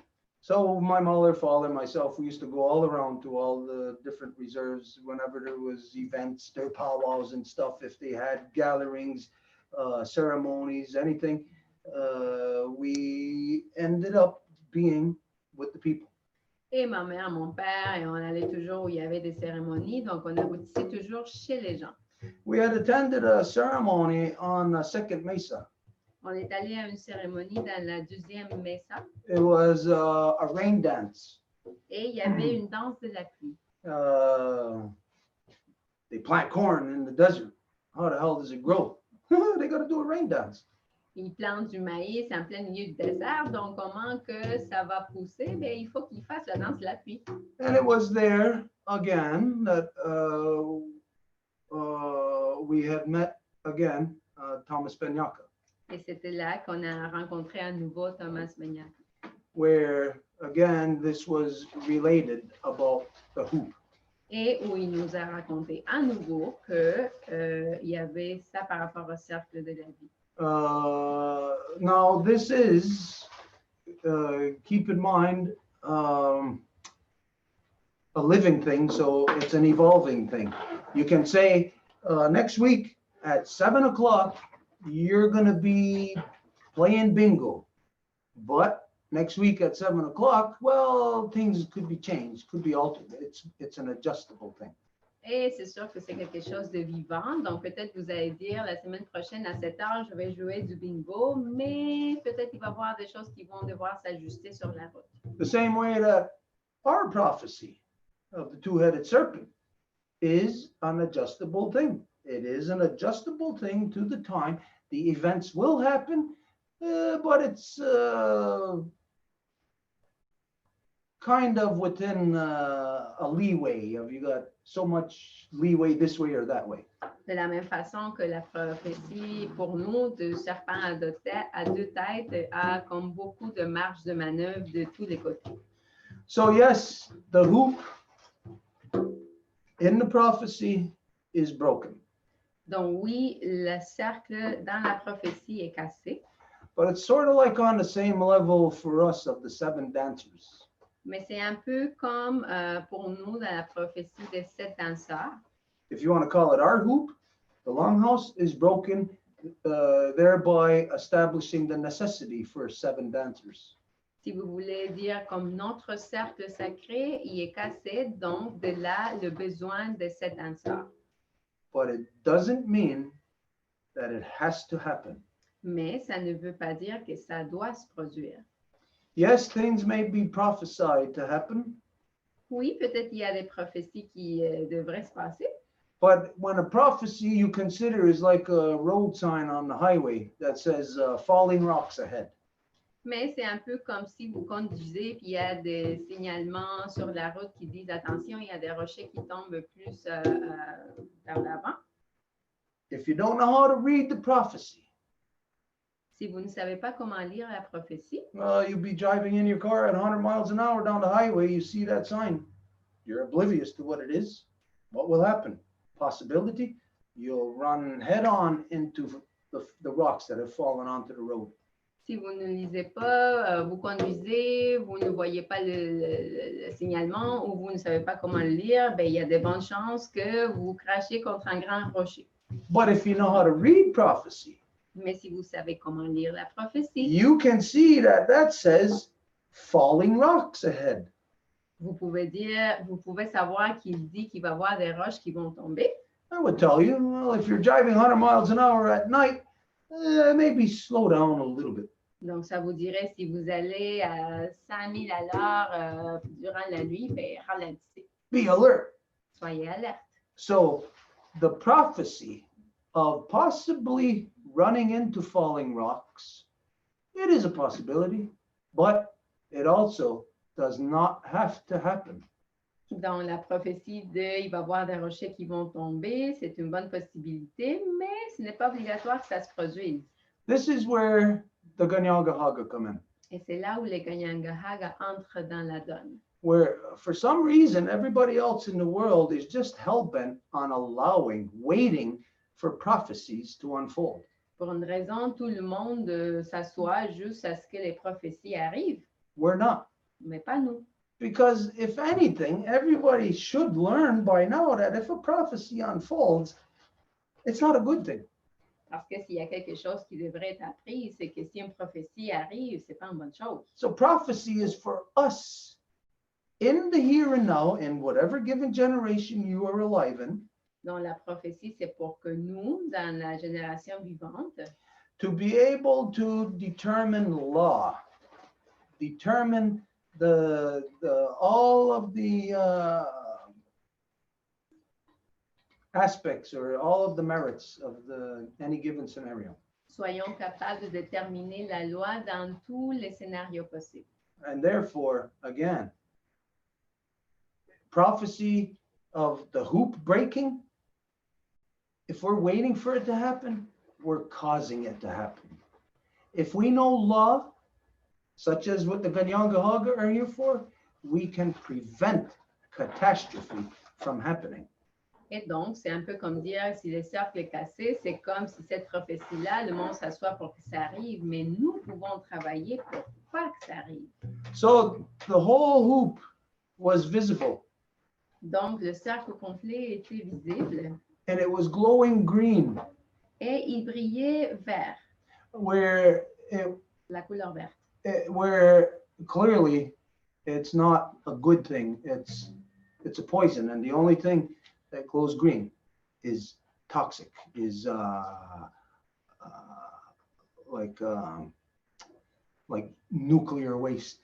So my mother, father, myself, we used to go all around to all the different reserves whenever there was events, their powwows and stuff. If they had gatherings, ceremonies, anything, we ended up being with the people. Et ma mère, mon père, et on allait toujours où il y avait des cérémonies, donc on aboutissait toujours chez les gens. We had attended a ceremony on Second Mesa. On est allé à une cérémonie dans la 2e Mesa It was a rain dance. et il y avait une danse de la pluie. They plant corn in the desert. How the hell does it grow? They got to do a rain dance. Ils plantent du maïs en plein milieu du désert, donc comment que ça va pousser? Bien, il faut qu'ils fassent la danse de la pluie. And it was there again that we had met again Thomas Banyaka, Et c'était là qu'on a rencontré à nouveau Thomas Banyaka. where again this was related about the hoop. Et où il nous a raconté à nouveau que il y avait ça par rapport au cercle de la vie. Now this is, keep in mind, a living thing, so it's an evolving thing. You can say next week at 7 o'clock, you're going to be playing bingo. But next week at 7 o'clock, well, things could be changed, could be altered. It's an adjustable thing. Et c'est sûr que c'est quelque chose de vivant. Donc, peut-être vous allez dire la semaine prochaine à 7 heures, je vais jouer du bingo, mais peut-être qu'il va y avoir des choses qui vont devoir s'ajuster sur la route. The same way that our prophecy of the two-headed serpent is an adjustable thing. It is an adjustable thing to the time. The events will happen, but it's kind of within a leeway of you got so much leeway this way or that way. De la même façon que la prophétie, pour nous, de serpent à deux têtes, a comme beaucoup de marge de manœuvre de tous les côtés. So yes, the hoop in the prophecy is broken, Donc oui, le cercle dans la prophétie est cassé, but it's sort of like on the same level for us of the 7 dancers. mais c'est un peu comme pour nous dans la prophétie des 7 danseurs. If you want to call it our hoop, the longhouse is broken, thereby establishing the necessity for 7 dancers. Si vous voulez dire comme notre cercle sacré, il est cassé, donc de là le besoin de 7 danseurs. But it doesn't mean that it has to happen. Mais ça ne veut pas dire que ça doit se produire. Yes, things may be prophesied to happen, Oui, peut-être il y a des prophéties qui devraient se passer, but when a prophecy you consider is like a road sign on the highway that says falling rocks ahead. mais c'est un peu comme si vous conduisez puis il y a des signalements sur la route qui disent attention, il y a des rochers qui tombent plus vers l'avant. If you don't know how to read the prophecy, Si vous ne savez pas comment lire la prophétie, you'll be driving in your car at 100 miles an hour down the highway, you see that sign. You're oblivious to what it is. What will happen? Possibility, you'll run head on into the rocks that have fallen onto the road. si vous ne lisez pas, vous conduisez, vous ne voyez pas le signalement ou vous ne savez pas comment le lire, ben, il y a de bonnes chances que vous crachiez contre un grand rocher. But if you know how to read prophecy, Mais si vous savez comment lire la prophétie, you can see that that says falling rocks ahead. Vous pouvez savoir qu'il dit qu'il va y avoir des roches qui vont tomber. I would tell you, well, if you're driving 100 miles an hour at night, maybe slow down a little bit. Donc, ça vous dirait si vous allez à 100 000 à l'heure durant la nuit, ben, ralentissez. Be alert. Soyez alerte. So the prophecy of possibly running into falling rocks, it is a possibility, but it also does not have to happen. Dans la prophétie de il va y avoir des rochers qui vont tomber, c'est une bonne possibilité, mais ce n'est pas obligatoire que ça se produise. This is where the Ganyangahaga come in, Et c'est là où les Ganyangahaga entrent dans la donne. where for some reason everybody else in the world is just hell-bent on waiting for prophecies to unfold. Pour une raison, tout le monde s'assoit juste à ce que les prophéties arrivent, We're not. mais pas nous. Because if anything, everybody should learn by now that if a prophecy unfolds, it's not a good thing. Parce que s'il y a quelque chose qui devrait être appris, c'est que si une prophétie arrive, c'est pas une bonne chose. So prophecy is for us in the here and now, in whatever given generation you are alive in, Donc, la prophétie, c'est pour que nous, dans la génération vivante, to be able to determine law, determine all of the aspects or all of the merits of any given scenario. soyons capables de déterminer la loi dans tous les scénarios possibles. And therefore, again, prophecy of the hoop breaking, if we're waiting for it to happen, we're causing it to happen. If we know law, such as what the Ganyangahaga are here for, we can prevent catastrophe from happening. Et donc, c'est un peu comme dire, si le cercle est cassé, c'est comme si cette prophétie-là, le monde s'assoit pour que ça arrive, mais nous pouvons travailler pour pas que ça arrive. So the whole hoop was visible, Donc, le cercle complet était visible and it was glowing green, et il brillait vert, where la couleur verte. where clearly it's not a good thing. It's a poison, and the only thing that glows green is toxic, is like nuclear waste.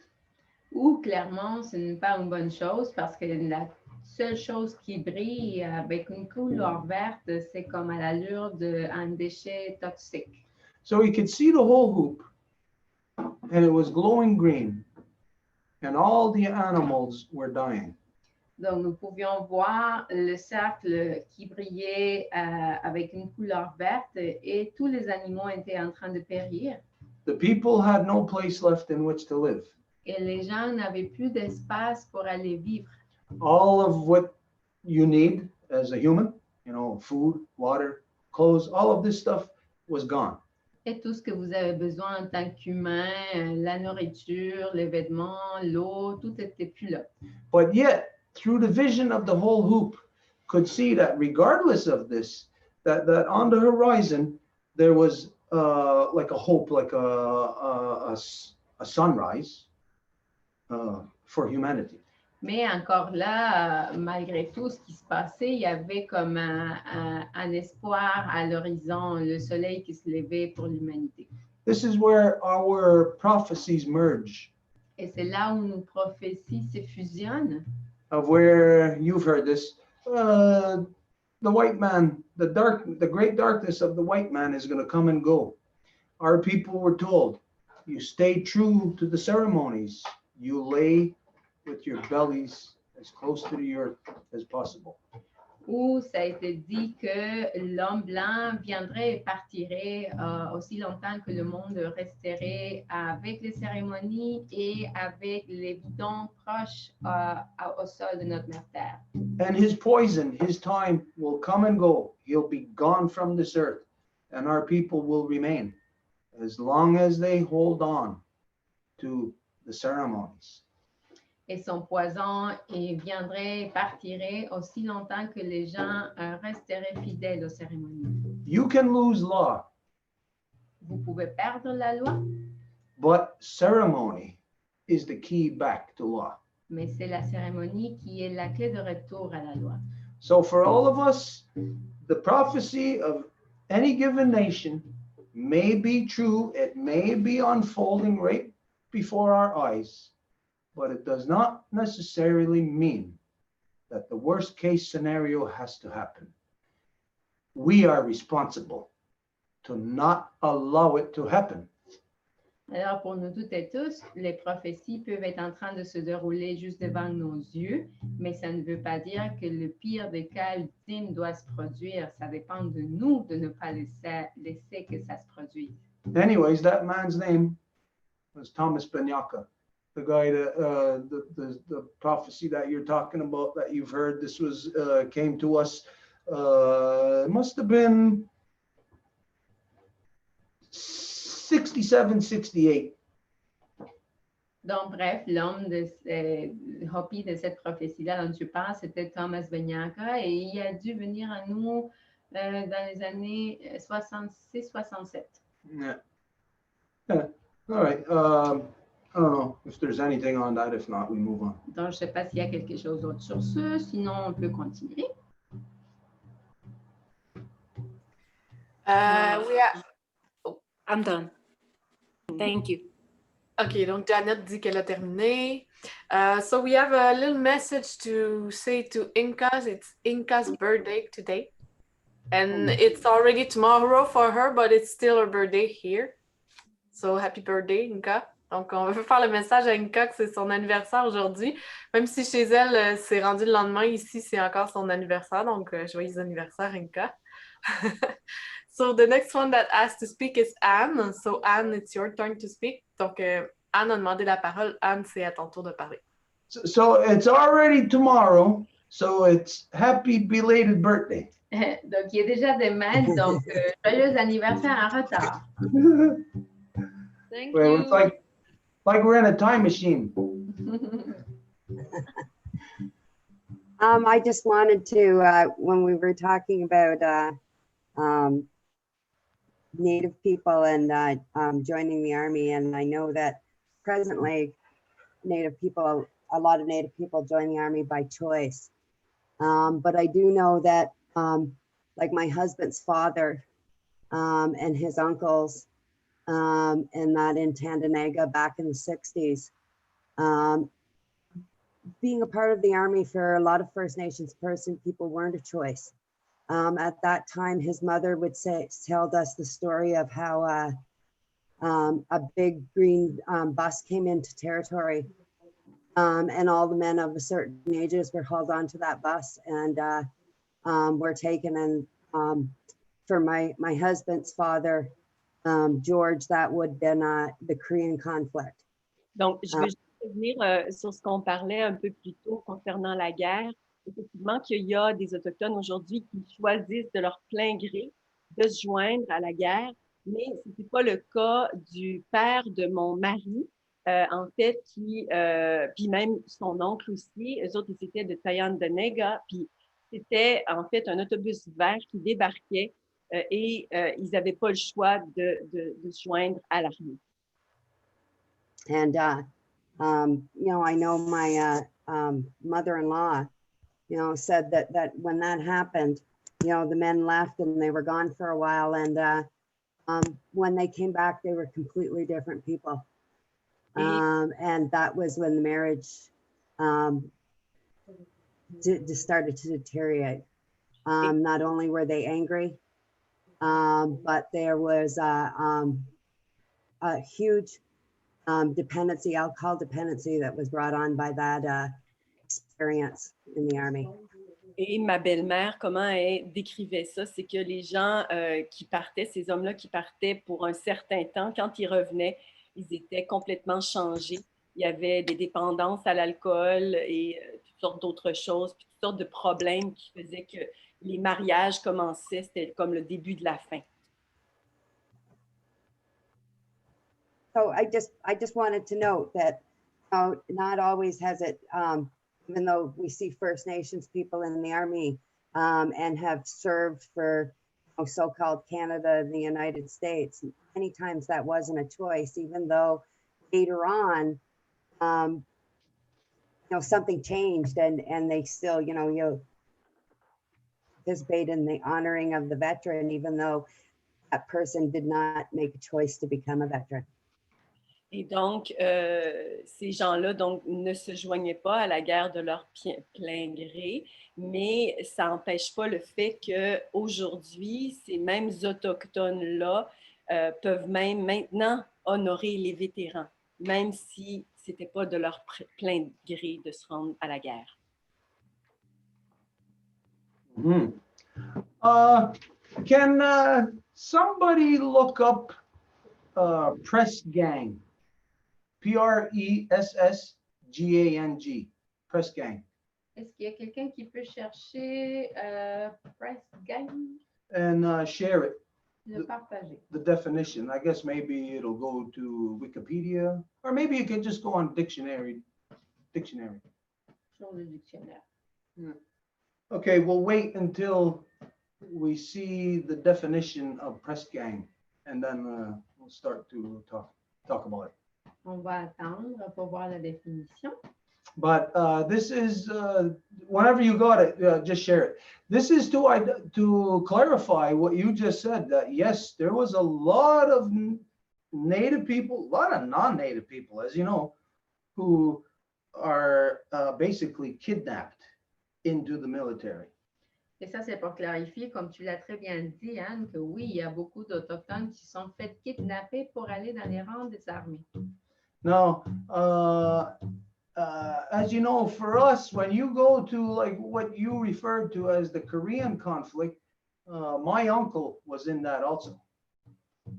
Ou clairement, ce n'est pas une bonne chose parce que la seule chose qui brille avec une couleur verte, c'est comme à l'allure d'un déchet toxique. So we could see the whole hoop, and it was glowing green, and all the animals were dying. Donc, nous pouvions voir le cercle qui brillait avec une couleur verte et tous les animaux étaient en train de périr. The people had no place left in which to live. Et les gens n'avaient plus d'espace pour aller vivre. All of what you need as a human, food, water, clothes, all of this stuff was gone. Et tout ce que vous avez besoin en tant qu'humain, la nourriture, les vêtements, l'eau, tout était plus là. But yet, through the vision of the whole hoop, could see that regardless of this, that on the horizon, there was like a hope, like a sunrise for humanity. Mais encore là, malgré tout ce qui se passait, il y avait comme un espoir à l'horizon, le soleil qui se levait pour l'humanité. This is where our prophecies merge, Et c'est là où nos prophéties se fusionnent. of where you've heard this. The white man, the great darkness of the white man is going to come and go. Our people were told, you stay true to the ceremonies. You lay with your bellies as close to the earth as possible. Où ça a été dit que l'homme blanc viendrait et partirait aussi longtemps que le monde resterait avec les cérémonies et avec les bidons proches au sol de notre mère terre. And his poison, his time will come and go. He'll be gone from this earth, and our people will remain as long as they hold on to the ceremonies. Et son poison viendrait et partirait aussi longtemps que les gens resteraient fidèles aux cérémonies. You can lose law, Vous pouvez perdre la loi, but ceremony is the key back to law. mais c'est la cérémonie qui est la clé de retour à la loi. So for all of us, the prophecy of any given nation may be true, it may be unfolding right before our eyes, but it does not necessarily mean that the worst case scenario has to happen. We are responsible to not allow it to happen. Alors, pour nous toutes et tous, les prophéties peuvent être en train de se dérouler juste devant nos yeux, mais ça ne veut pas dire que le pire des cas ultimes doit se produire. Ça dépend de nous de ne pas laisser que ça se produise. Anyways, that man's name was Thomas Banyaka, the guy that the prophecy that you're talking about that you've heard. This was came to us. It must have been 67, 68. Donc, bref, l'homme de Hopi de cette prophétie-là dont tu parles, c'était Thomas Banyaka et il a dû venir à nous dans les années 66-67. Yeah. Yeah. All right. I don't know if there's anything on that. If not, we move on. Donc, je ne sais pas s'il y a quelque chose d'autre sur ce, sinon on peut continuer. I'm done. Thank you. Okay, donc Janet dit qu'elle a terminé. So we have a little message to say to Inka's. It's Inka's birthday today. And it's already tomorrow for her, but it's still her birthday here. So happy birthday, Inka. Donc on veut faire le message à Inka que c'est son anniversaire aujourd'hui. Même si chez elle, c'est rendu le lendemain, ici, c'est encore son anniversaire. Donc joyeux anniversaire, Inka. So the next one that has to speak is Anne. So Anne, it's your turn to speak. Donc Anne a demandé la parole. Anne, c'est à ton tour de parler. So it's already tomorrow. So it's happy belated birthday. Donc, il est déjà demain, donc joyeux anniversaire en retard. Thank Well, you. it's like we're in a time machine. I just wanted to, when we were talking about Native people and joining the Army, and I know that presently a lot of Native people join the Army by choice. But I do know that like my husband's father and his uncles and that in Tandanega back in the 60s, being a part of the Army for a lot of First Nations people weren't a choice. At that time, his mother would tell us the story of how a big green bus came into territory, and all the men of a certain ages were hauled onto that bus and were taken. And for my husband's father, George, that would have been the Korean conflict. Donc, je veux juste revenir sur ce qu'on parlait un peu plus tôt concernant la guerre. Effectivement, qu'il y a des Autochtones aujourd'hui qui choisissent de leur plein gré de se joindre à la guerre, mais ce n'était pas le cas du père de mon mari, en fait, puis même son oncle aussi. Eux autres, ils étaient de Tandanega, puis c'était en fait un autobus vert qui débarquait et ils n'avaient pas le choix de se joindre à l'armée. And, you know, I know my mother-in-law, you know, said that when that happened, you know, the men left and they were gone for a while. And when they came back, they were completely different people. And that was when the marriage started to deteriorate. Not only were they angry, but there was a huge dependency, alcohol dependency that was brought on by that experience in the Army. Et ma belle-mère, comment elle décrivait ça, c'est que les gens qui partaient, ces hommes-là qui partaient pour un certain temps, quand ils revenaient, ils étaient complètement changés. Il y avait des dépendances à l'alcool et toutes sortes d'autres choses, puis toutes sortes de problèmes qui faisaient que les mariages commençaient, c'était comme le début de la fin. So I just wanted to note that not always has it, even though we see First Nations people in the Army and have served for so-called Canada and the United States, many times that wasn't a choice, even though later on something changed and they still, participate in the honoring of the veteran, even though that person did not make a choice to become a veteran. Et donc, ces gens-là donc, ne se joignaient pas à la guerre de leur plein gré, mais ça n'empêche pas le fait qu'aujourd'hui, ces mêmes Autochtones-là peuvent même maintenant honorer les vétérans, même si ce n'était pas de leur plein gré de se rendre à la guerre. Hmm. Can somebody look up press gang? Pressgang. Press gang. Est-ce qu'il y a quelqu'un qui peut chercher press gang? And share it. Le partager. The definition. I guess maybe it'll go to Wikipedia, or maybe you can just go on dictionary. Sur le dictionnaire. Okay, we'll wait until we see the definition of press gang, and then we'll start to talk about it. On va attendre pour voir la définition. But this is, whenever you got it, just share it. This is to clarify what you just said, that yes, there was a lot of Native people, a lot of non-Native people, as you know, who are basically kidnapped into the military. Et ça, c'est pour clarifier, comme tu l'as très bien dit, Anne, que oui, il y a beaucoup d'Autochtones qui sont faits kidnapper pour aller dans les rangs des armées. Now, as you know, for us, when you go to like what you referred to as the Korean conflict, my uncle was in that also.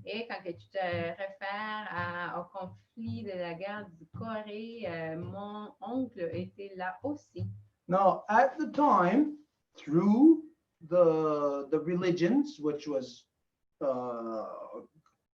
Et quand que tu te réfères au conflit de la guerre du Corée, mon oncle était là aussi. Now, at the time, through the religions, which was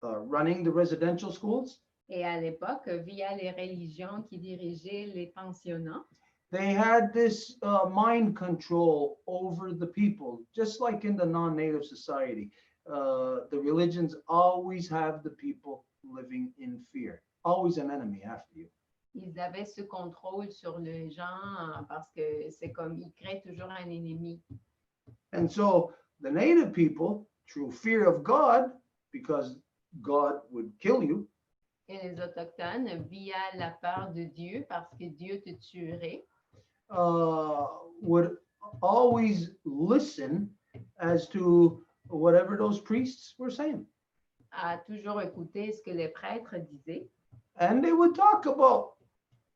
running the residential schools, Et à l'époque, via les religions qui dirigeaient les pensionnats, they had this mind control over the people, just like in the non-native society. The religions always have the people living in fear, always an enemy after you. ils avaient ce contrôle sur les gens parce que c'est comme ils créent toujours un ennemi. And so the native people, through fear of God, because God would kill you, Et les Autochtones, via la peur de Dieu, parce que Dieu te tuerait, would always listen as to whatever those priests were saying. a toujours écouté ce que les prêtres disaient. And they would talk about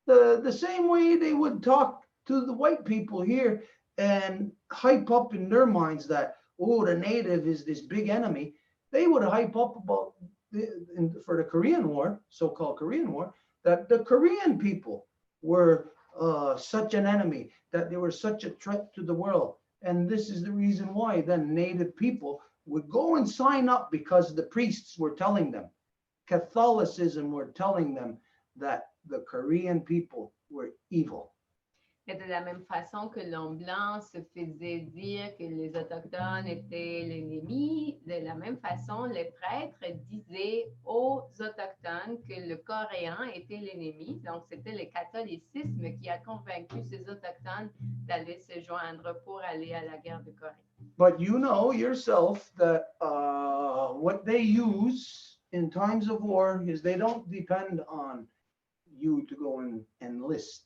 the same way they would talk to the white people here and hype up in their minds that, oh, the native is this big enemy. They would hype up about, for the Korean War, so-called Korean War, that the Korean people were such an enemy, that they were such a threat to the world. And this is the reason why then native people would go and sign up, because the priests were telling them, Catholicism were telling them that the Korean people were evil. Et de la même façon que l'homme blanc se faisait dire que les Autochtones étaient l'ennemi, de la même façon, les prêtres disaient aux Autochtones que le Coréen était l'ennemi. Donc, c'était le catholicisme qui a convaincu ces Autochtones d'aller se joindre pour aller à la guerre de Corée. But you know yourself that what they use in times of war is they don't depend on you to go and enlist.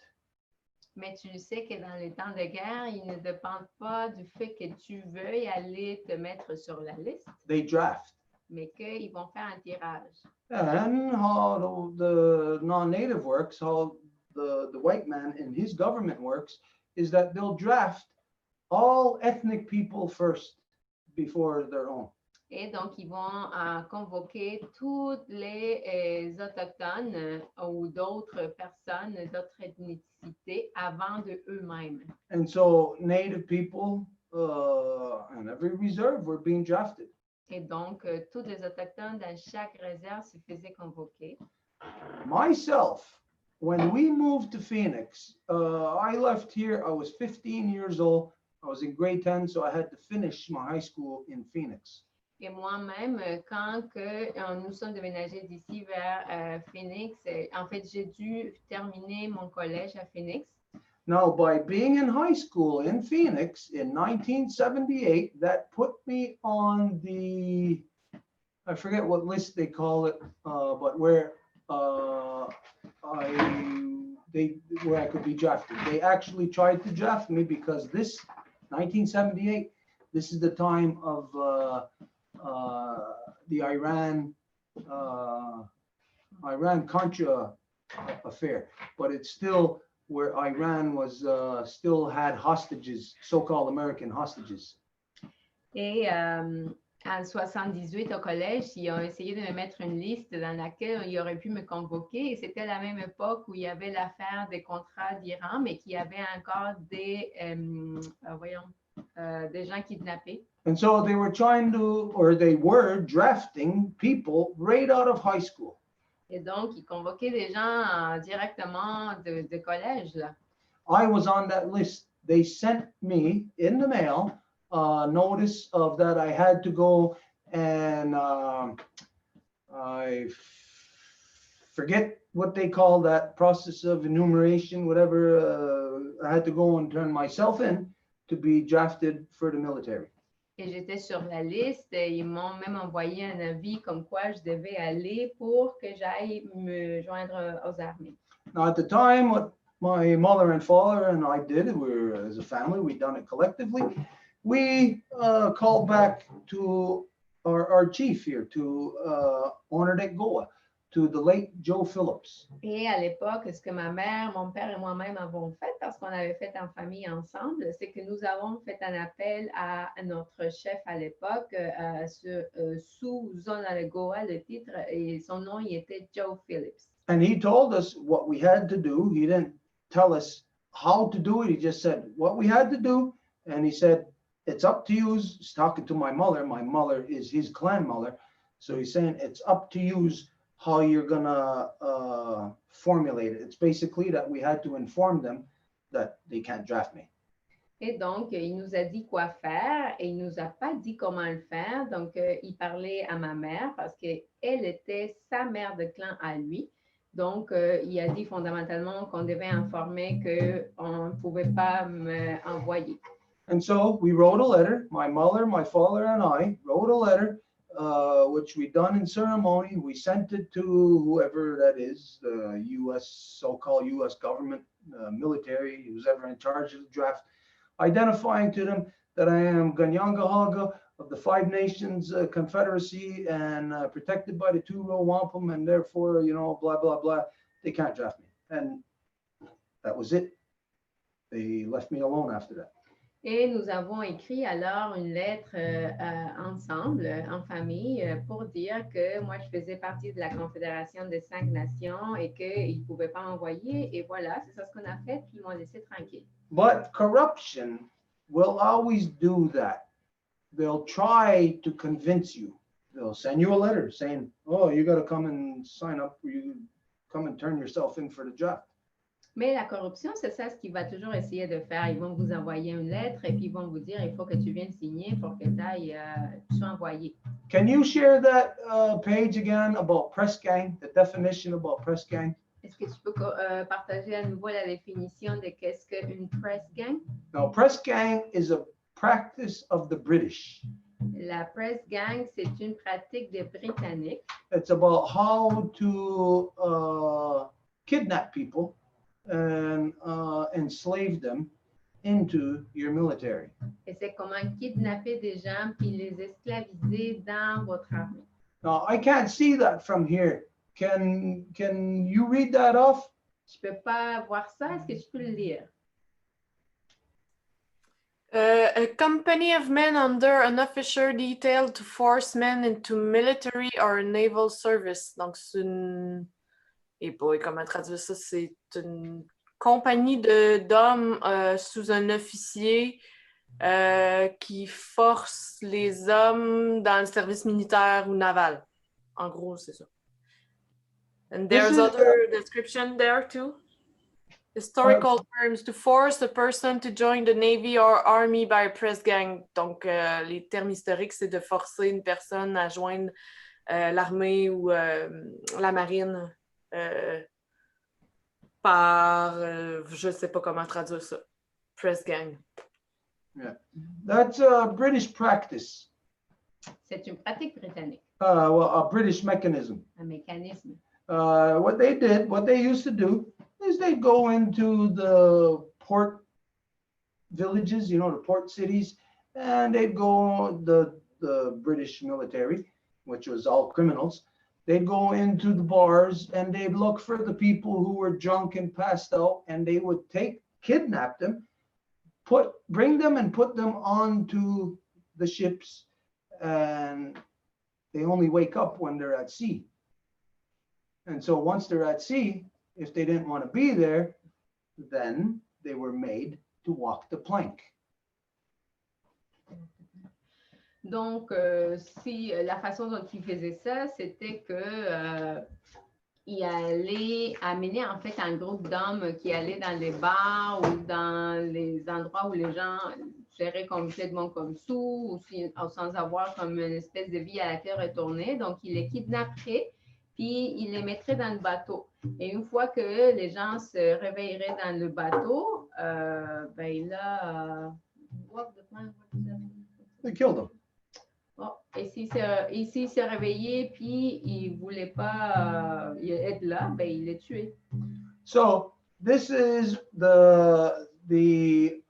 Mais tu sais que dans les temps de guerre, ils ne dépendent pas du fait que tu veuilles aller te mettre sur la liste, They draft. mais qu'ils vont faire un tirage. And how the non-native works, how the white man in his government works, is that they'll draft all ethnic people first before their own. Et donc, ils vont convoquer toutes les Autochtones ou d'autres personnes d'autres ethnicités avant de eux-mêmes. And so native people and every reserve were being drafted. Et donc, tous les Autochtones dans chaque réserve se faisaient convoquer. Myself, when we moved to Phoenix, I left here, I was 15 years old. I was in grade 10, so I had to finish my high school in Phoenix. Et moi-même, quand nous sommes déménagés d'ici vers Phoenix, en fait, j'ai dû terminer mon collège à Phoenix. Now, by being in high school in Phoenix in 1978, that put me on the, I forget what list they call it, but where where I could be drafted. They actually tried to draft me because this 1978, this is the time of the Iran-Contra affair, but it's still where Iran was still had hostages, so-called American hostages. Et en 78 au collège, ils ont essayé de me mettre une liste dans laquelle il aurait pu me convoquer. Et c'était la même époque où il y avait l'affaire des contrats d'Iran, mais qu'il y avait encore des gens kidnappés. And so they were trying to, or they were drafting people right out of high school. Et donc, ils convoquaient des gens directement de collège, là. I was on that list. They sent me in the mail notice of that I had to go and I forget what they call that process of enumeration, whatever. I had to go and turn myself in to be drafted for the military. Et j'étais sur la liste. Ils m'ont même envoyé un avis comme quoi je devais aller pour que j'aille me joindre aux armées. Now, at the time, what my mother and father and I did, we were, as a family, we'd done it collectively. We called back to our chief here, to Onondaga, to the late Joe Phillips. Et à l'époque, ce que ma mère, mon père et moi-même avons fait, parce qu'on avait fait en famille ensemble, c'est que nous avons fait un appel à notre chef à l'époque, sous Onondaga, le titre, et son nom, il était Joe Phillips. And he told us what we had to do. He didn't tell us how to do it. He just said what we had to do. And he said, it's up to you. He's talking to my mother. My mother is his clan mother. So he's saying, it's up to you how you're gonna formulate it. It's basically that we had to inform them that they can't draft me. Et donc, il nous a dit quoi faire et il nous a pas dit comment le faire. Donc, il parlait à ma mère parce qu'elle était sa mère de clan à lui. Donc, il a dit fondamentalement qu'on devait informer qu'on ne pouvait pas m'envoyer. And so we wrote a letter. My mother, my father, and I wrote a letter, which we done in ceremony. We sent it to whoever that is, the U.S., so-called U.S. government, military, who's ever in charge of the draft, identifying to them that I am Ganyangahaga of the Five Nations Confederacy and protected by the two Row Wampum, and therefore, you know, blah, blah, blah. They can't draft me. And that was it. They left me alone after that. Et nous avons écrit alors une lettre ensemble, en famille, pour dire que moi, je faisais partie de la Confédération des 5 Nations et qu'ils ne pouvaient pas m'envoyer. Et voilà, c'est ça ce qu'on a fait, puis ils m'ont laissé tranquille. But corruption will always do that. They'll try to convince you. They'll send you a letter saying, oh, you got to come and sign up, or you come and turn yourself in for the draft. Mais la corruption, c'est ça ce qu'ils vont toujours essayer de faire. Ils vont vous envoyer une lettre et puis ils vont vous dire, il faut que tu viennes signer pour que tu sois envoyé. Can you share that page again about press gang, the definition about press gang? Est-ce que tu peux partager à nouveau la définition de qu'est-ce qu'une press gang? Now, press gang is a practice of the British. La press gang, c'est une pratique des Britanniques. It's about how to kidnap people and enslave them into your military. Et c'est comment kidnapper des gens puis les esclaviser dans votre armée. Now, I can't see that from here. Can you read that off? Je peux pas voir ça. Est-ce que tu peux le lire? A company of men under an officer detailed to force men into military or naval service. Donc, c'est une... Et boy, comment traduire ça? C'est une compagnie d'hommes sous un officier qui force les hommes dans le service militaire ou naval. En gros, c'est ça. And there's other description there too. Historical terms, to force a person to join the Navy or Army by a press gang. Donc, les termes historiques, c'est de forcer une personne à joindre l'armée ou la marine par, je sais pas comment traduire ça, press gang. That's a British practice, C'est une pratique britannique, well, a British mechanism. un mécanisme. What they used to do is they'd go into the port villages, you know, the port cities, and they'd go, the British military, which was all criminals, they'd go into the bars and they'd look for the people who were drunk and passed out, and they would kidnap them, bring them and put them onto the ships, and they only wake up when they're at sea. And so once they're at sea, if they didn't want to be there, then they were made to walk the plank. Donc, si la façon dont il faisait ça, c'était que il allait amener en fait un groupe d'hommes qui allaient dans les bars ou dans les endroits où les gens géraient complètement comme sous ou sans avoir comme une espèce de vie à laquelle retourner. Donc, il les kidnapperait, puis il les mettrait dans le bateau. Et une fois que les gens se réveilleraient dans le bateau, ben là, They killed them. oh, et s'il s'est réveillé, puis il ne voulait pas être là, ben il est tué. So this is the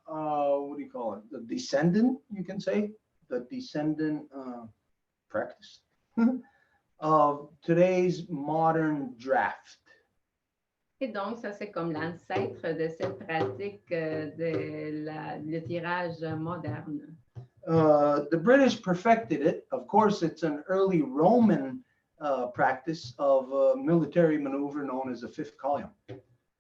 what do you call it? The descendant, you can say, the descendant practice of today's modern draft. Et donc, ça, c'est comme l'ancêtre de cette pratique le tirage moderne. The British perfected it. Of course, it's an early Roman practice of a military maneuver known as a fifth column.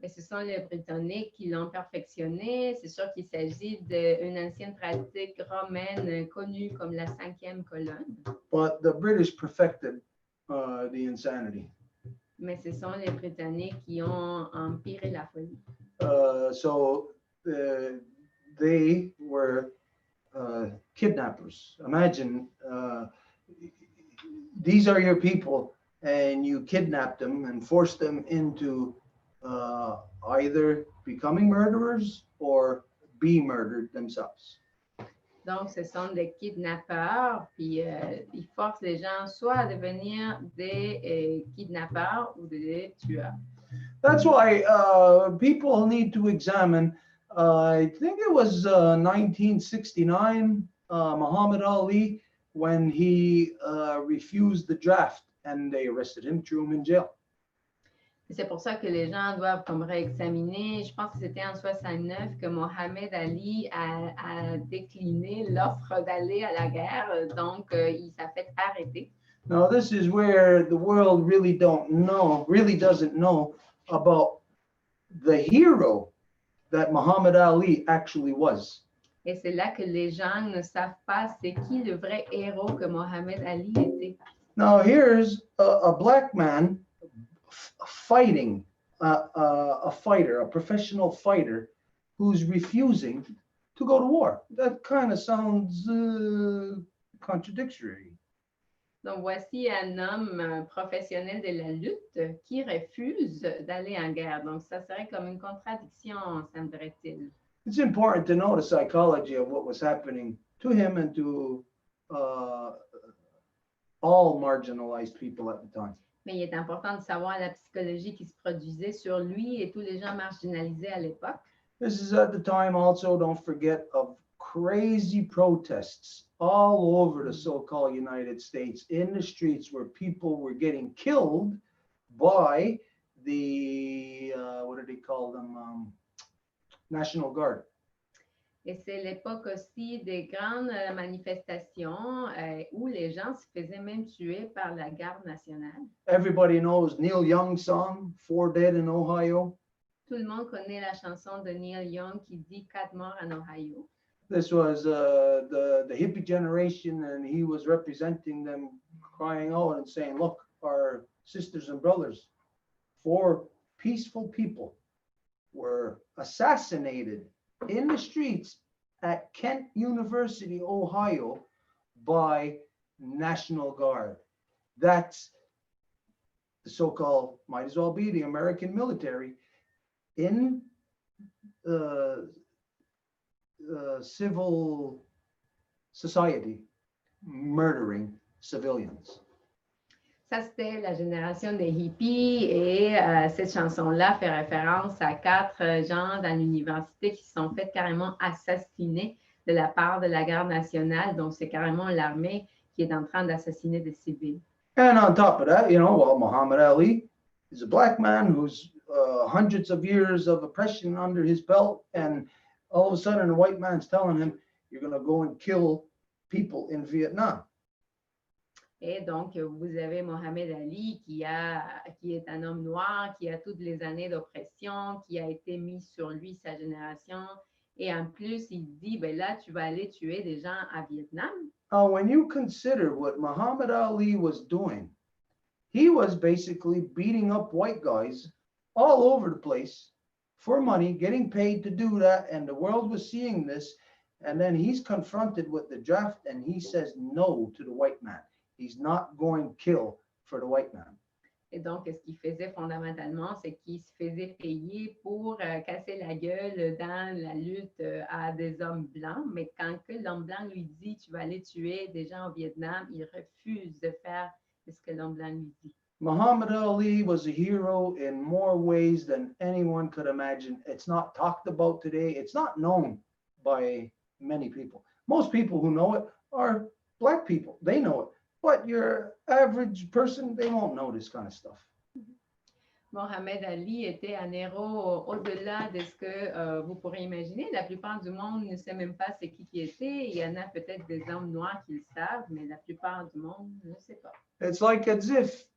Mais ce sont les Britanniques qui l'ont perfectionné. C'est sûr qu'il s'agit d'une ancienne pratique romaine connue comme la 5e colonne. But the British perfected the insanity. Mais ce sont les Britanniques qui ont empiré la folie. So they were kidnappers. Imagine these are your people, and you kidnap them and force them into either becoming murderers or be murdered themselves. Donc, ce sont des kidnappeurs, puis ils forcent les gens soit à devenir des kidnappeurs ou des tueurs. That's why people need to examine. I think it was 1969, Muhammad Ali, when he refused the draft, and they arrested him, threw him in jail. C'est pour ça que les gens doivent comme réexaminer. Je pense que c'était en 69 que Mohamed Ali a décliné l'offre d'aller à la guerre. Donc, il s'est fait arrêter. Now, this is where the world really doesn't know about the hero that Muhammad Ali actually was. Et c'est là que les gens ne savent pas c'est qui le vrai héros que Mohamed Ali était. Now, here's a black man fighting, a fighter, a professional fighter, who's refusing to go to war. That kind of sounds contradictory. Donc, voici un homme professionnel de la lutte qui refuse d'aller en guerre. Donc, ça serait comme une contradiction, semblerait-il. It's important to know the psychology of what was happening to him and to all marginalized people at the time. Mais il est important de savoir la psychologie qui se produisait sur lui et tous les gens marginalisés à l'époque. This is at the time also, don't forget, of crazy protests all over the so-called United States in the streets where people were getting killed by the, what do they call them, National Guard. Et c'est l'époque aussi des grandes manifestations où les gens se faisaient même tuer par la garde nationale. Everybody knows Neil Young's song, 4 Dead in Ohio. Tout le monde connaît la chanson de Neil Young qui dit 4 morts en Ohio. This was the hippie generation, and he was representing them, crying out and saying, look, our sisters and brothers, 4 peaceful people were assassinated in the streets at Kent University, Ohio, by National Guard. That's the so-called, might as well be the American military, in civil society murdering civilians. Ça, c'était la génération des hippies et cette chanson-là fait référence à 4 gens dans l'université qui se sont fait carrément assassiner de la part de la garde nationale. Donc, c'est carrément l'armée qui est en train d'assassiner des civils. And on top of that, well, Muhammad Ali is a black man who's hundreds of years of oppression under his belt, and all of a sudden a white man's telling him, you're going to go and kill people in Vietnam. Et donc, vous avez Mohamed Ali qui est un homme noir, qui a toutes les années d'oppression, qui a été mis sur lui, sa génération. Et en plus, il dit, ben là, tu vas aller tuer des gens à Vietnam. When you consider what Muhammad Ali was doing, he was basically beating up white guys all over the place for money, getting paid to do that, and the world was seeing this. And then he's confronted with the draft, and he says no to the white man. He's not going to kill for the white man. Et donc, ce qu'il faisait fondamentalement, c'est qu'il se faisait payer pour casser la gueule dans la lutte à des hommes blancs. Mais quand que l'homme blanc lui dit, tu vas aller tuer des gens au Vietnam, il refuse de faire ce que l'homme blanc lui dit. Muhammad Ali was a hero in more ways than anyone could imagine. It's not talked about today. It's not known by many people. Most people who know it are black people. They know it. But your average person, they won't know this kind of stuff. Mohamed Ali était un héros au-delà de ce que vous pourrez imaginer. La plupart du monde ne sait même pas c'est qui était. Il y en a peut-être des hommes noirs qui le savent, mais la plupart du monde ne sait pas. It's like as if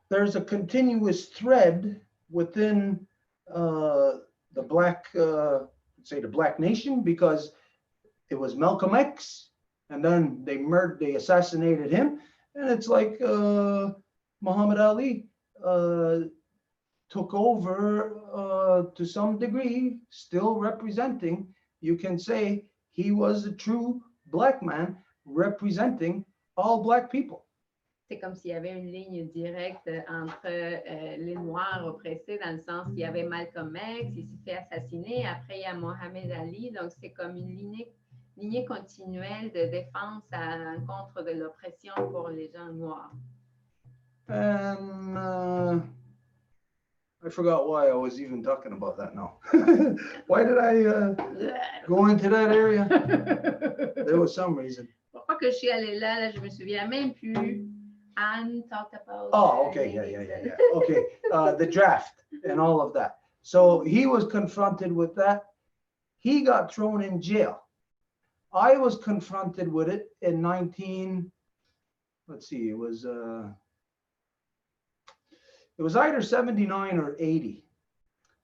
there's a continuous thread within the black, say the black nation, because it was Malcolm X, and then they assassinated him, and it's like Muhammad Ali took over to some degree, still representing. You can say he was a true black man representing all black people. C'est comme s'il y avait une ligne directe entre les Noirs oppressés, dans le sens qu'il y avait Malcolm X, il s'est fait assassiner, après il y a Mohamed Ali, donc c'est comme une lignée continuelle de défense à l'encontre de l'oppression pour les gens noirs. And I forgot why I was even talking about that now. Why did I go into that area? There was some reason. Pourquoi que je suis allée là, je me souviens même plus. Anne talked about. Oh, okay, yeah. Okay, the draft and all of that. So he was confronted with that. He got thrown in jail. I was confronted with it in it was either 79 or 80.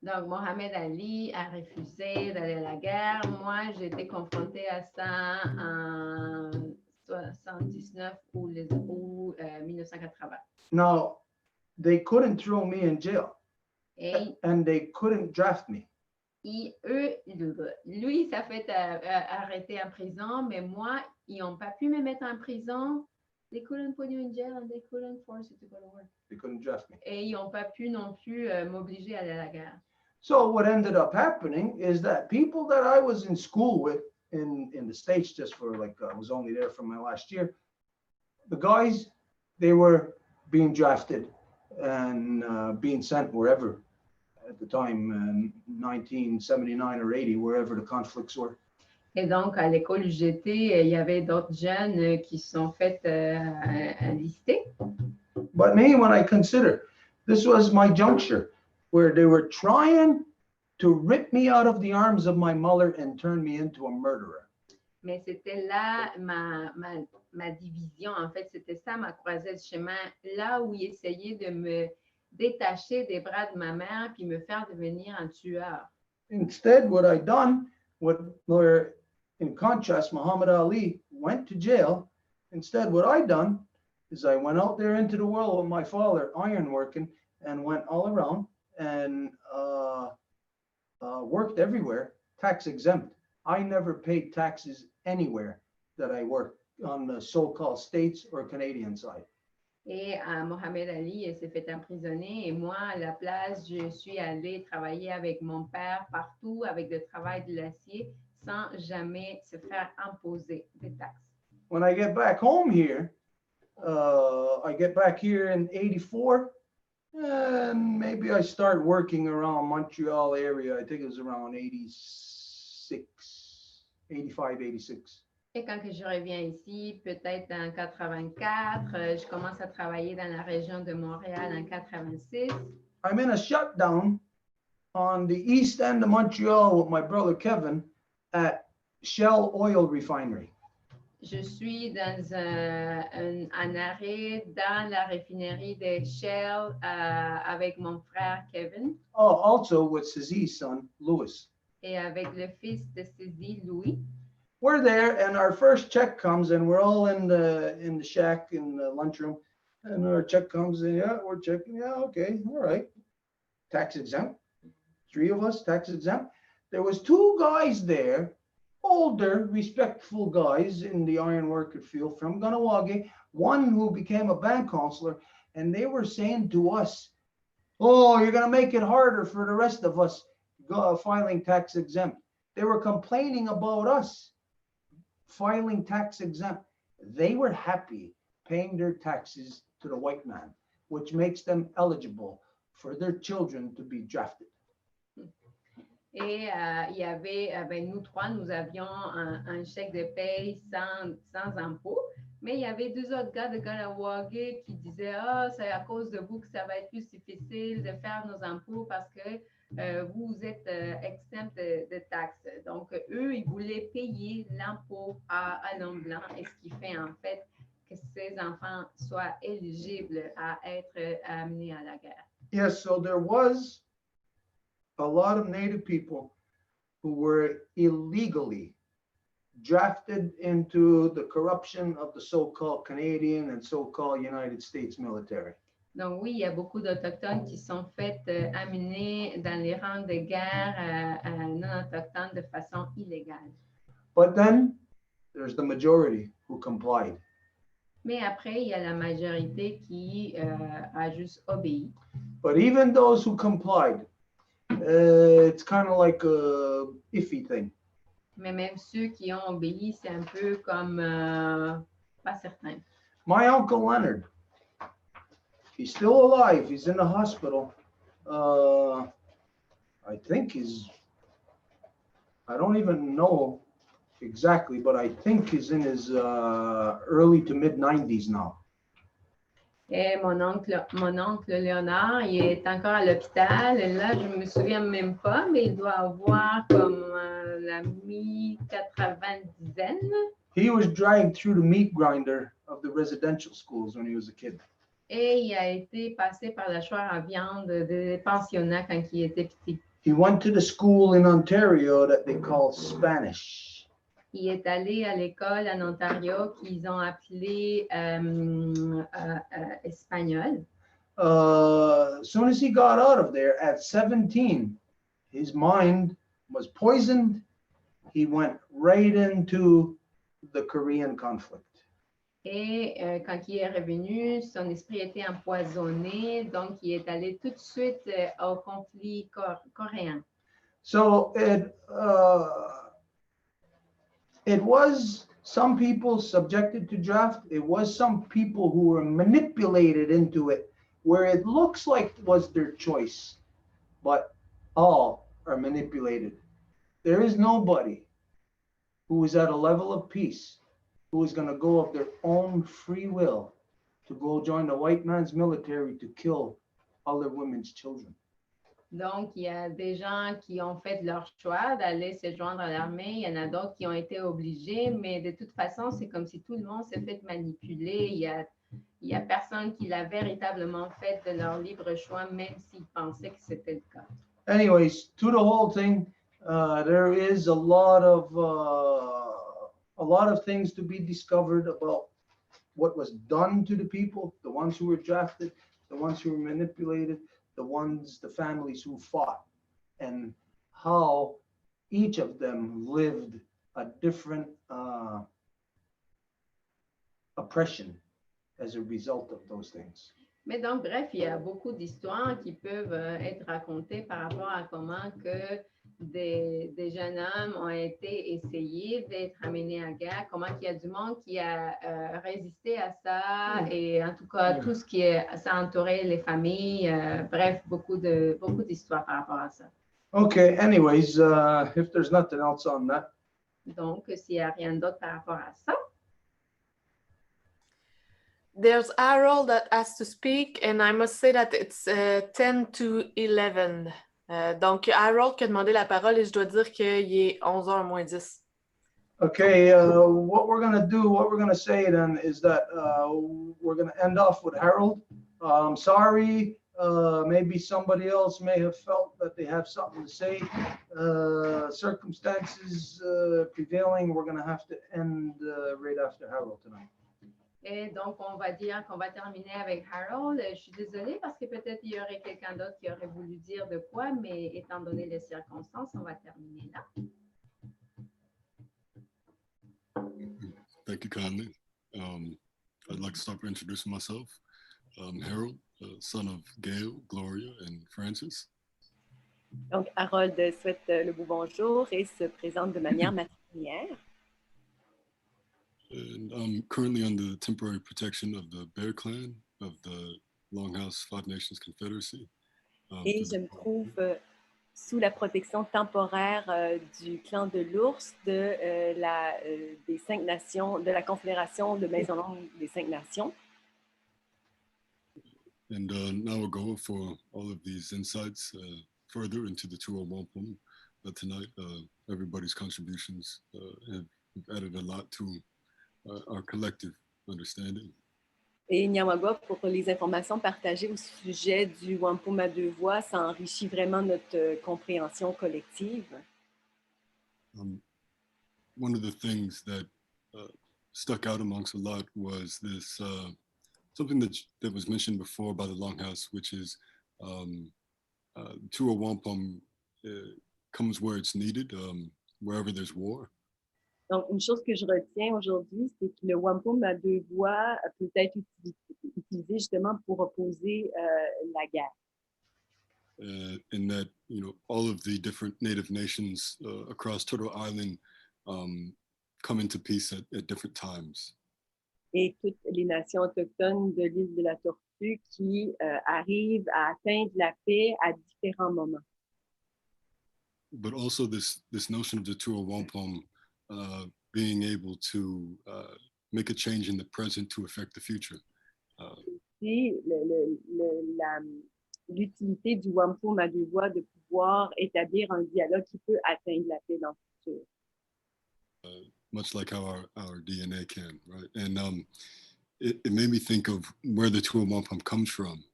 Donc, Mohamed Ali a refusé d'aller à la guerre. Moi, j'ai été confrontée à ça en 79 ou 1980. Now, they couldn't throw me in jail, Et and they couldn't draft me. lui, ça fait arrêter en prison, mais moi, ils n'ont pas pu me mettre en prison. They couldn't put you in jail and they couldn't force you to go to work. They couldn't draft me. Et ils n'ont pas pu non plus m'obliger à aller à la guerre. So what ended up happening is that people that I was in school with in the States, just for like, I was only there for my last year, the guys, they were being drafted and being sent wherever at the time, 1979 or 80, wherever the conflicts were. Et donc, à l'école UGT, il y avait d'autres jeunes qui se sont fait enlister. But me, when I consider, this was my juncture where they were trying to rip me out of the arms of my mother and turn me into a murderer. Mais c'était là ma division. En fait, c'était ça ma croisée de chemin, là où ils essayaient de me détacher des bras de ma mère puis me faire devenir un tueur. Instead, what I done, where in contrast, Muhammad Ali went to jail. Instead, what I done is I went out there into the world with my father, ironworking, and went all around and worked everywhere, tax exempt. I never paid taxes anywhere that I worked on the so-called States or Canadian side. Et Mohamed Ali s'est fait emprisonner et moi, à la place, je suis allée travailler avec mon père partout avec le travail de l'acier sans jamais se faire imposer des taxes. When I get back home here, I get back here in 84, and maybe I start working around Montreal area. I think it was around 86, 85, 86. Et quand que je reviens ici, peut-être en 84, je commence à travailler dans la région de Montréal en 86. I'm in a shutdown on the east end of Montreal with my brother Kevin at Shell Oil Refinery. Je suis dans un arrêt dans la raffinerie de Shell avec mon frère Kevin Oh, also with Cézi's son, Louis. et avec le fils de Cézie, Louis. We're there, and our first check comes, and we're all in the shack in the lunchroom, and our check comes, and yeah, we're checking. Yeah, okay, all right. Tax exempt. 3 of us, tax exempt. There was 2 guys there, older, respectful guys in the iron worker field from Ganawage, one who became a band counselor, and they were saying to us, "Oh, you're going to make it harder for the rest of us filing tax exempt." They were complaining about us filing tax exempt. They were happy paying their taxes to the white man, which makes them eligible for their children to be drafted. Et il y avait, nous 3, nous avions un chèque de paye sans impôt, mais il y avait 2 autres gars de Ganawage qui disaient « Ah, c'est à cause de vous que ça va être plus difficile de faire nos impôts parce que vous êtes exempt de taxes. » Donc, eux, ils voulaient payer l'impôt à l'homme blanc, et ce qui fait en fait que ces enfants soient éligibles à être amenés à la guerre. Yes, so there was a lot of Native people who were illegally drafted into the corruption of the so-called Canadian and so-called United States military. Donc oui, il y a beaucoup d'Autochtones qui sont faits amenés dans les rangs de guerre non-autochtones de façon illégale. But then there's the majority who complied. Mais après, il y a la majorité qui a juste obéi. But even those who complied, it's kind of like a iffy thing. Mais même ceux qui ont obéi, c'est un peu comme pas certain. My uncle Leonard, he's still alive. He's in the hospital. I think I don't even know exactly, but I think he's in his early to mid 90s now. Et mon oncle Léonard, il est encore à l'hôpital. Et là, je ne me souviens même pas, mais il doit avoir comme la mi-90aine. He was dragged through the meat grinder of the residential schools when he was a kid. Et il a été passé par la choire à viande des pensionnats quand il était petit. He went to the school in Ontario that they call Spanish. Il est allé à l'école en Ontario qu'ils ont appelé espagnol. As soon as he got out of there at 17, his mind was poisoned. He went right into the Korean conflict. Et quand il est revenu, son esprit était empoisonné, donc il est allé tout de suite au conflit coréen. So it was some people subjected to draft. It was some people who were manipulated into it, where it looks like it was their choice, but all are manipulated. There is nobody who is at a level of peace who is going to go of their own free will to go join the white man's military to kill other women's children. Donc, il y a des gens qui ont fait leur choix d'aller se joindre à l'armée. Il y en a d'autres qui ont été obligés, mais de toute façon, c'est comme si tout le monde s'est fait manipuler. Il y a personne qui l'a véritablement fait de leur libre choix, même s'ils pensaient que c'était le cas. Anyways, to the whole thing, there is a lot of things to be discovered about what was done to the people, the ones who were drafted, the ones who were manipulated, the families who fought, and how each of them lived a different oppression as a result of those things. Mais donc, bref, il y a beaucoup d'histoires qui peuvent être racontées par rapport à comment que des jeunes hommes ont été essayés d'être amenés à guerre, comment il y a du monde qui a résisté à ça et en tout cas, tout ce qui ça a entouré les familles. Bref, beaucoup d'histoires par rapport à ça. Okay, anyways, if there's nothing else on that. Donc, s'il n'y a rien d'autre par rapport à ça, There's Harold that has to speak, and I must say that it's 10 to 11. Donc, Harold qui a demandé la parole et je dois dire qu'il est 11h moins 10. Okay, what we're gonna say then is that we're gonna end off with Harold. Sorry, maybe somebody else may have felt that they have something to say. Circumstances prevailing, we're gonna have to end right after Harold tonight. et donc on va dire qu'on va terminer avec Harold. Je suis désolée parce que peut-être il y aurait quelqu'un d'autre qui aurait voulu dire de quoi, mais étant donné les circonstances, on va terminer là. Thank you kindly. I'd like to start by introducing myself. Harold, son of Gail, Gloria, and Francis. Donc, Harold souhaite le beau bonjour et se présente de manière matrilinéaire. And I'm currently under temporary protection of the Bear Clan of the Longhouse Five Nations Confederacy. Et je me trouve sous la protection temporaire du clan de l'ours des Cinq Nations, de la Confédération de Maison Longue des Cinq Nations. And now we'll go for all of these insights further into the Two Wampum. Tonight, everybody's contributions have added a lot to our collective understanding. Et Nyawagwa, pour les informations partagées au sujet du Wampum à deux voix, ça enrichit vraiment notre compréhension collective. One of the things that stuck out amongst a lot was this something that was mentioned before by the Longhouse, which is Two Wampum comes where it's needed, wherever there's war. Donc, une chose que je retiens aujourd'hui, c'est que le wampum à deux voix peut être utilisé justement pour opposer la guerre. In that, all of the different Native nations across Turtle Island come into peace at different times. Et toutes les nations autochtones de l'île de la Tortue qui arrivent à atteindre la paix à différents moments. But also this notion of the Two Wampum being able to make a change in the present to affect the future. Et l'utilité du wampum à deux voix de pouvoir établir un dialogue qui peut atteindre la paix dans le futur. Much like how our DNA can, right? And it made me think of where the Two Wampum comes from,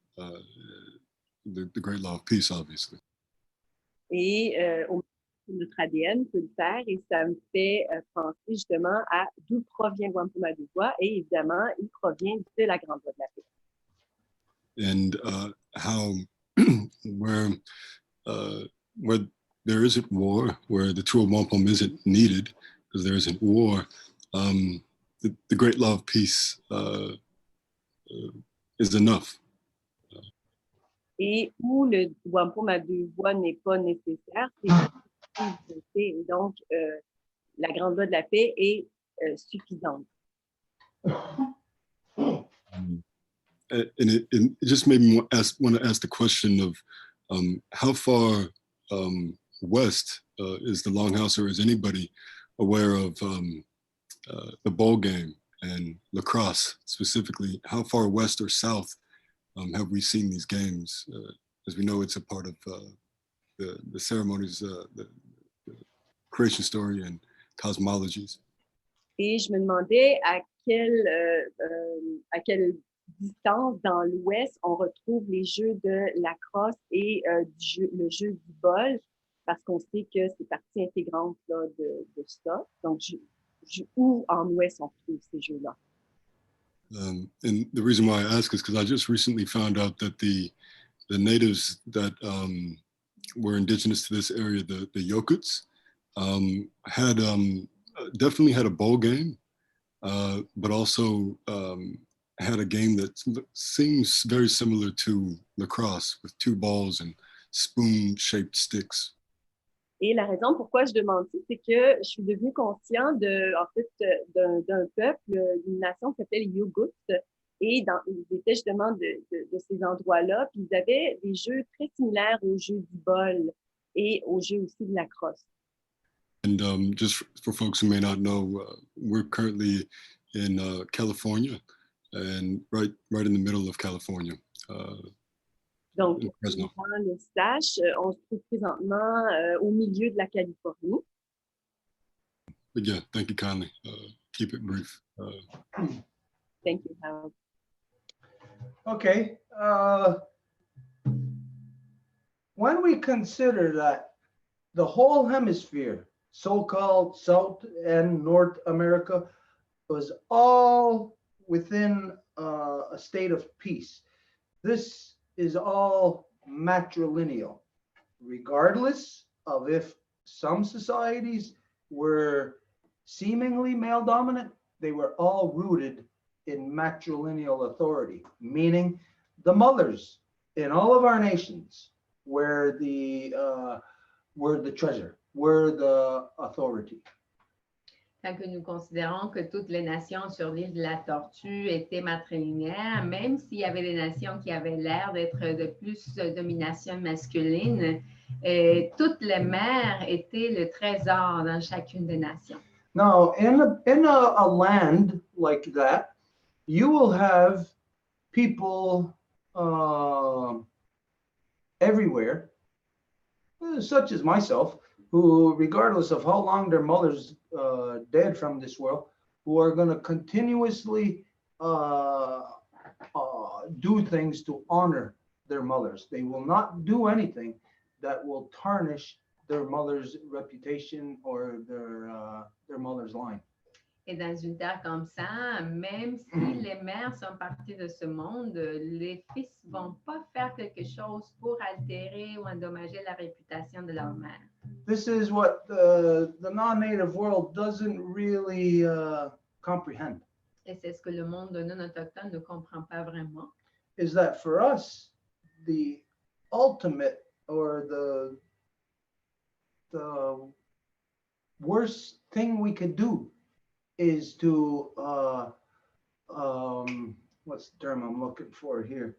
the great law of peace, obviously. Et notre ADN peut le faire et ça me fait penser justement à d'où provient le wampum à deux voix et évidemment, il provient de la grande loi de la paix. And how where there isn't war, where the Two Wampum isn't needed because there isn't war, the great law of peace is enough. Et où le wampum à deux voix n'est pas nécessaire, et donc la grande loi de la paix est suffisante. And it just made me want to ask the question of how far west is the Longhouse, or is anybody aware of the bowl game and lacrosse specifically? How far west or south have we seen these games? As we know, it's a part of the ceremonies, the creation story and cosmologies. Et je me demandais à quelle distance dans l'ouest on retrouve les jeux de lacrosse et le jeu du bol, parce qu'on sait que c'est partie intégrante là, de ça. Donc, où en ouest on trouve ces jeux-là? And the reason why I ask is because I just recently found out that the natives that were indigenous to this area, the Yokuts, had definitely had a bowl game, but also had a game that seems very similar to lacrosse with 2 balls and spoon-shaped sticks. Et la raison pourquoi je demande ça, c'est que je suis devenue conscient d'un peuple, d'une nation qui s'appelle Yugut. Et ils étaient justement de ces endroits-là. Puis ils avaient des jeux très similaires aux jeux du bol et aux jeux aussi de la crosse. And just for folks who may not know, we're currently in California, and right in the middle of California. Donc, in pour que les Fresno. gens le sachent, on se trouve présentement au milieu de la Californie. But yeah, thank you kindly. Keep it brief. Thank you, Harold. Okay. When we consider that the whole hemisphere, so-called South and North America, was all within a state of peace, this is all matrilineal, regardless of if some societies were seemingly male dominant, they were all rooted in matrilineal authority, meaning the mothers in all of our nations were the treasure, were the authority. Tant que nous considérons que toutes les nations sur l'île de la Tortue étaient matrilinéaires, même s'il y avait des nations qui avaient l'air d'être de plus domination masculine, toutes les mères étaient le trésor dans chacune des nations. Now, in a land like that, you will have people everywhere, such as myself, who, regardless of how long their mother's dead from this world, who are going to continuously do things to honor their mothers. They will not do anything that will tarnish their mother's reputation or their mother's line. Et dans une terre comme ça, même si les mères sont parties de ce monde, les fils ne vont pas faire quelque chose pour altérer ou endommager la réputation de leur mère. This is what the non-native world doesn't really comprehend. Et c'est ce que le monde non autochtone ne comprend pas vraiment. Is that for us, the ultimate or the worst thing we could do is to what's the term I'm looking for here?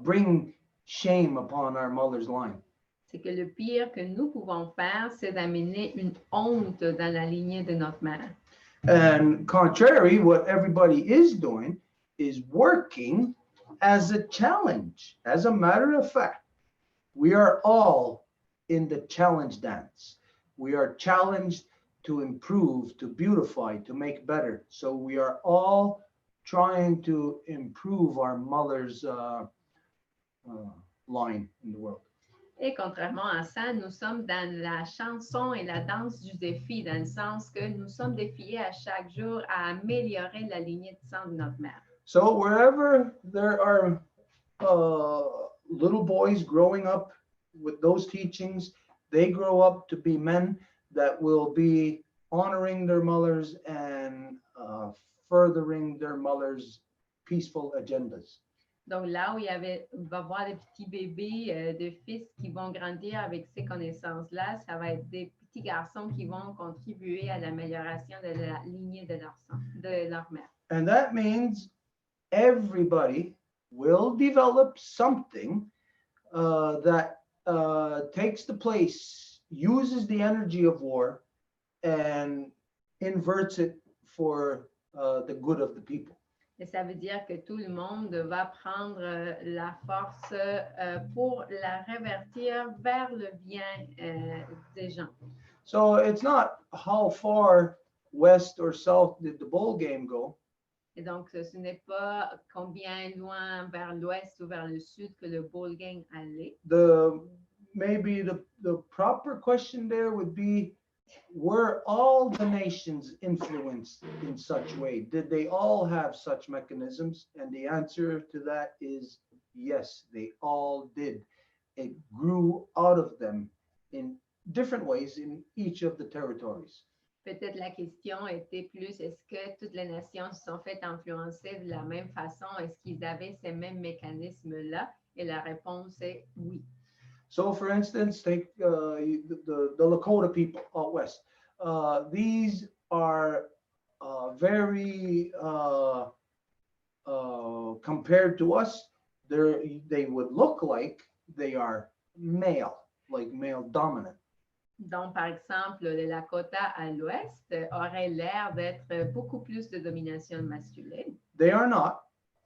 Bring shame upon our mother's line. C'est que le pire que nous pouvons faire, c'est d'amener une honte dans la lignée de notre mère. And contrary, what everybody is doing is working as a challenge. As a matter of fact, we are all in the challenge dance. We are challenged to improve, to beautify, to make better. So we are all trying to improve our mother's line in the world. Et contrairement à ça, nous sommes dans la chanson et la danse du défi, dans le sens que nous sommes défiés à chaque jour à améliorer la lignée de sang de notre mère. So wherever there are little boys growing up with those teachings, they grow up to be men that will be honoring their mothers and furthering their mothers' peaceful agendas. Donc là où il va y avoir des petits bébés de fils qui vont grandir avec ces connaissances-là, ça va être des petits garçons qui vont contribuer à l'amélioration de la lignée de leur sang, de leur mère. And that means everybody will develop something that takes the place, uses the energy of war, and inverts it for the good of the people. Et ça veut dire que tout le monde va prendre la force pour la révertir vers le bien des gens. So it's not how far west or south did the bowl game go. Et donc, ce n'est pas combien loin vers l'ouest ou vers le sud que le bowl game allait. Maybe the proper question there would be, were all the nations influenced in such way? Did they all have such mechanisms? And the answer to that is yes, they all did. It grew out of them in different ways in each of the territories. Peut-être la question était plus, est-ce que toutes les nations se sont faites influencer de la même façon? Est-ce qu'ils avaient ces mêmes mécanismes-là? Et la réponse est oui. So, for instance, take the Lakota people out west. These are very, compared to us, they would look like they are male, like male dominant. Donc, par exemple, les Lakota à l'ouest auraient l'air d'être beaucoup plus de domination masculine. They are not.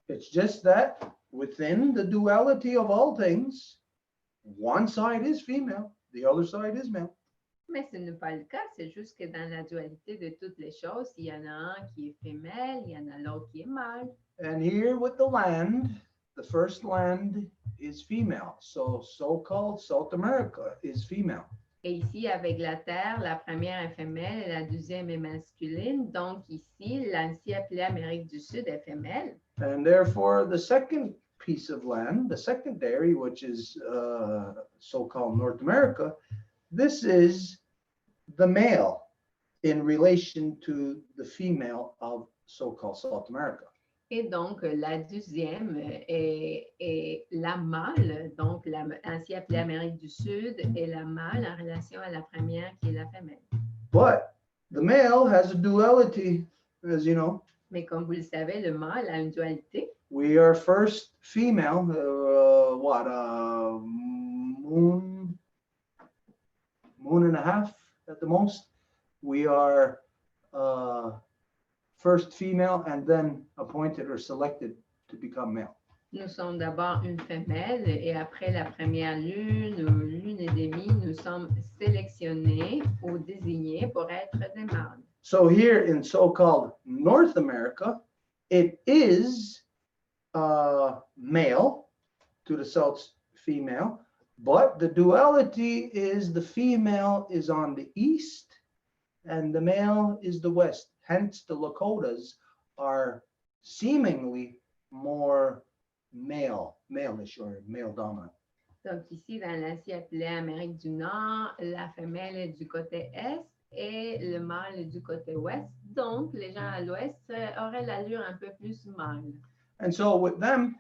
It's just that within the duality of all things, one side is female, the other side is male. Mais ce n'est pas le cas, c'est juste que dans la dualité de toutes les choses, il y en a un qui est femelle, il y en a l'autre qui est mâle. And here with the land, the first land is female. So-called South America is female. Et ici, avec la Terre, la première est femelle et la deuxième est masculine. Donc ici, l'ainsi appelée Amérique du Sud est femelle. And therefore, the second piece of land, the secondary, which is so-called North America, this is the male in relation to the female of so-called South America. Et donc, la deuxième est la mâle, donc ainsi appelée Amérique du Sud, et la mâle en relation à la première qui est la femelle. But the male has a duality, as you know. Mais comme vous le savez, le mâle a une dualité. We are first female, moon and a half at the most. We are first female and then appointed or selected to become male. Nous sommes d'abord une femelle et après la première lune ou lune et demie, nous sommes sélectionnés ou désignés pour être des mâles. So here in so-called North America, it is male to the south female, but the duality is the female is on the east and the male is the west. Hence, the Lakotas are seemingly more male-ish or male dominant. Donc ici, dans l'acier appelé Amérique du Nord, la femelle est du côté est et le mâle est du côté ouest. Donc, les gens à l'ouest auraient l'allure un peu plus mâle. And so with them,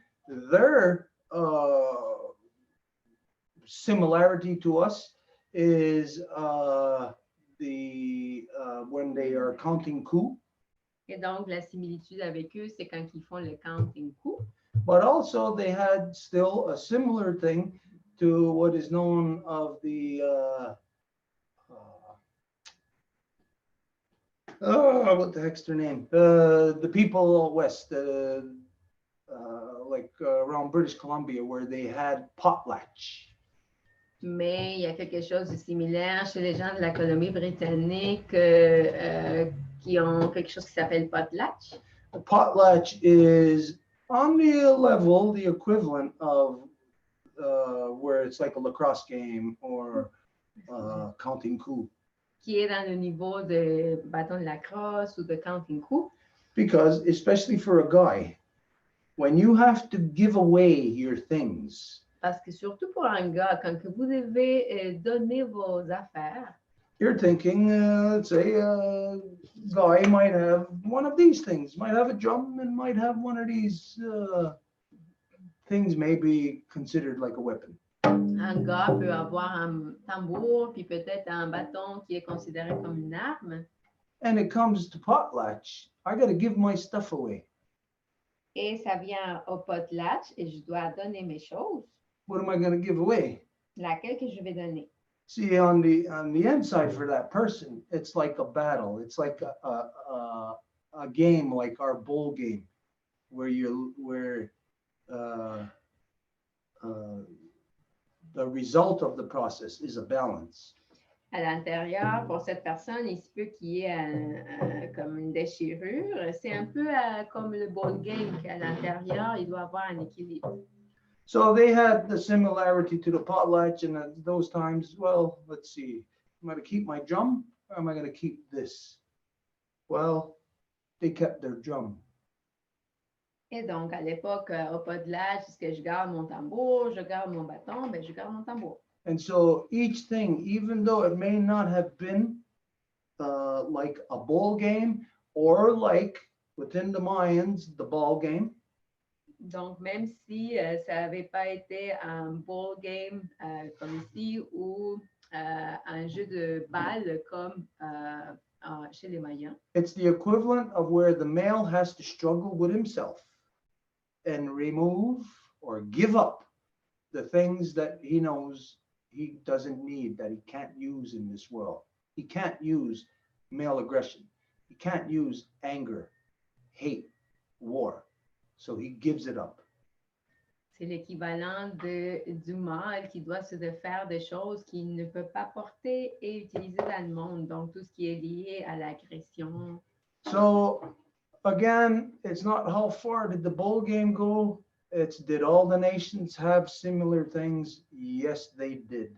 their similarity to us is when they are counting coups. Et donc, la similitude avec eux, c'est quand ils font le counting coup. But also they had still a similar thing to what is known of the what the heck's their name? The people west, like around British Columbia, where they had potlatch. Mais il y a quelque chose de similaire chez les gens de la Colombie-Britannique qui ont quelque chose qui s'appelle potlatch. The potlatch is on the level, the equivalent of where it's like a lacrosse game or counting coup. Qui est dans le niveau de bâton de lacrosse ou de counting coup. Because especially for a guy, when you have to give away your things. Parce que surtout pour un gars, quand que vous devez donner vos affaires. You're thinking, let's say, a guy might have one of these things, might have a drum and might have one of these things may be considered like a weapon. Un gars peut avoir un tambour, puis peut-être un bâton qui est considéré comme une arme. And it comes to potlatch, I got to give my stuff away. Et ça vient au potlatch et je dois donner mes choses. What am I going to give away? Laquelle que je vais donner? See, on the inside for that person, it's like a battle. It's like a game, like our bowl game, where the result of the process is a balance. À l'intérieur, pour cette personne, il se peut qu'il y ait comme une déchirure. C'est un peu comme le ball game qu'à l'intérieur, il doit avoir un équilibre. So they had the similarity to the potlatch, and at those times, well, let's see, am I going to keep my drum or am I going to keep this? Well, they kept their drum. Et donc, à l'époque, au potlatch, est-ce que je garde mon tambour, je garde mon bâton? Ben, je garde mon tambour. And so each thing, even though it may not have been like a bowl game or like within the Mayans, the ball game. Donc, même si ça n'avait pas été un ball game comme ici ou un jeu de balle comme chez les Mayens, It's the equivalent of where the male has to struggle with himself and remove or give up the things that he knows he doesn't need, that he can't use in this world. He can't use male aggression. He can't use anger, hate, war. So he gives it up. c'est l'équivalent du mâle qui doit se défaire des choses qu'il ne peut pas porter et utiliser dans le monde. Donc, tout ce qui est lié à l'agression. So again, it's not how far did the bowl game go? It's did all the nations have similar things? Yes, they did.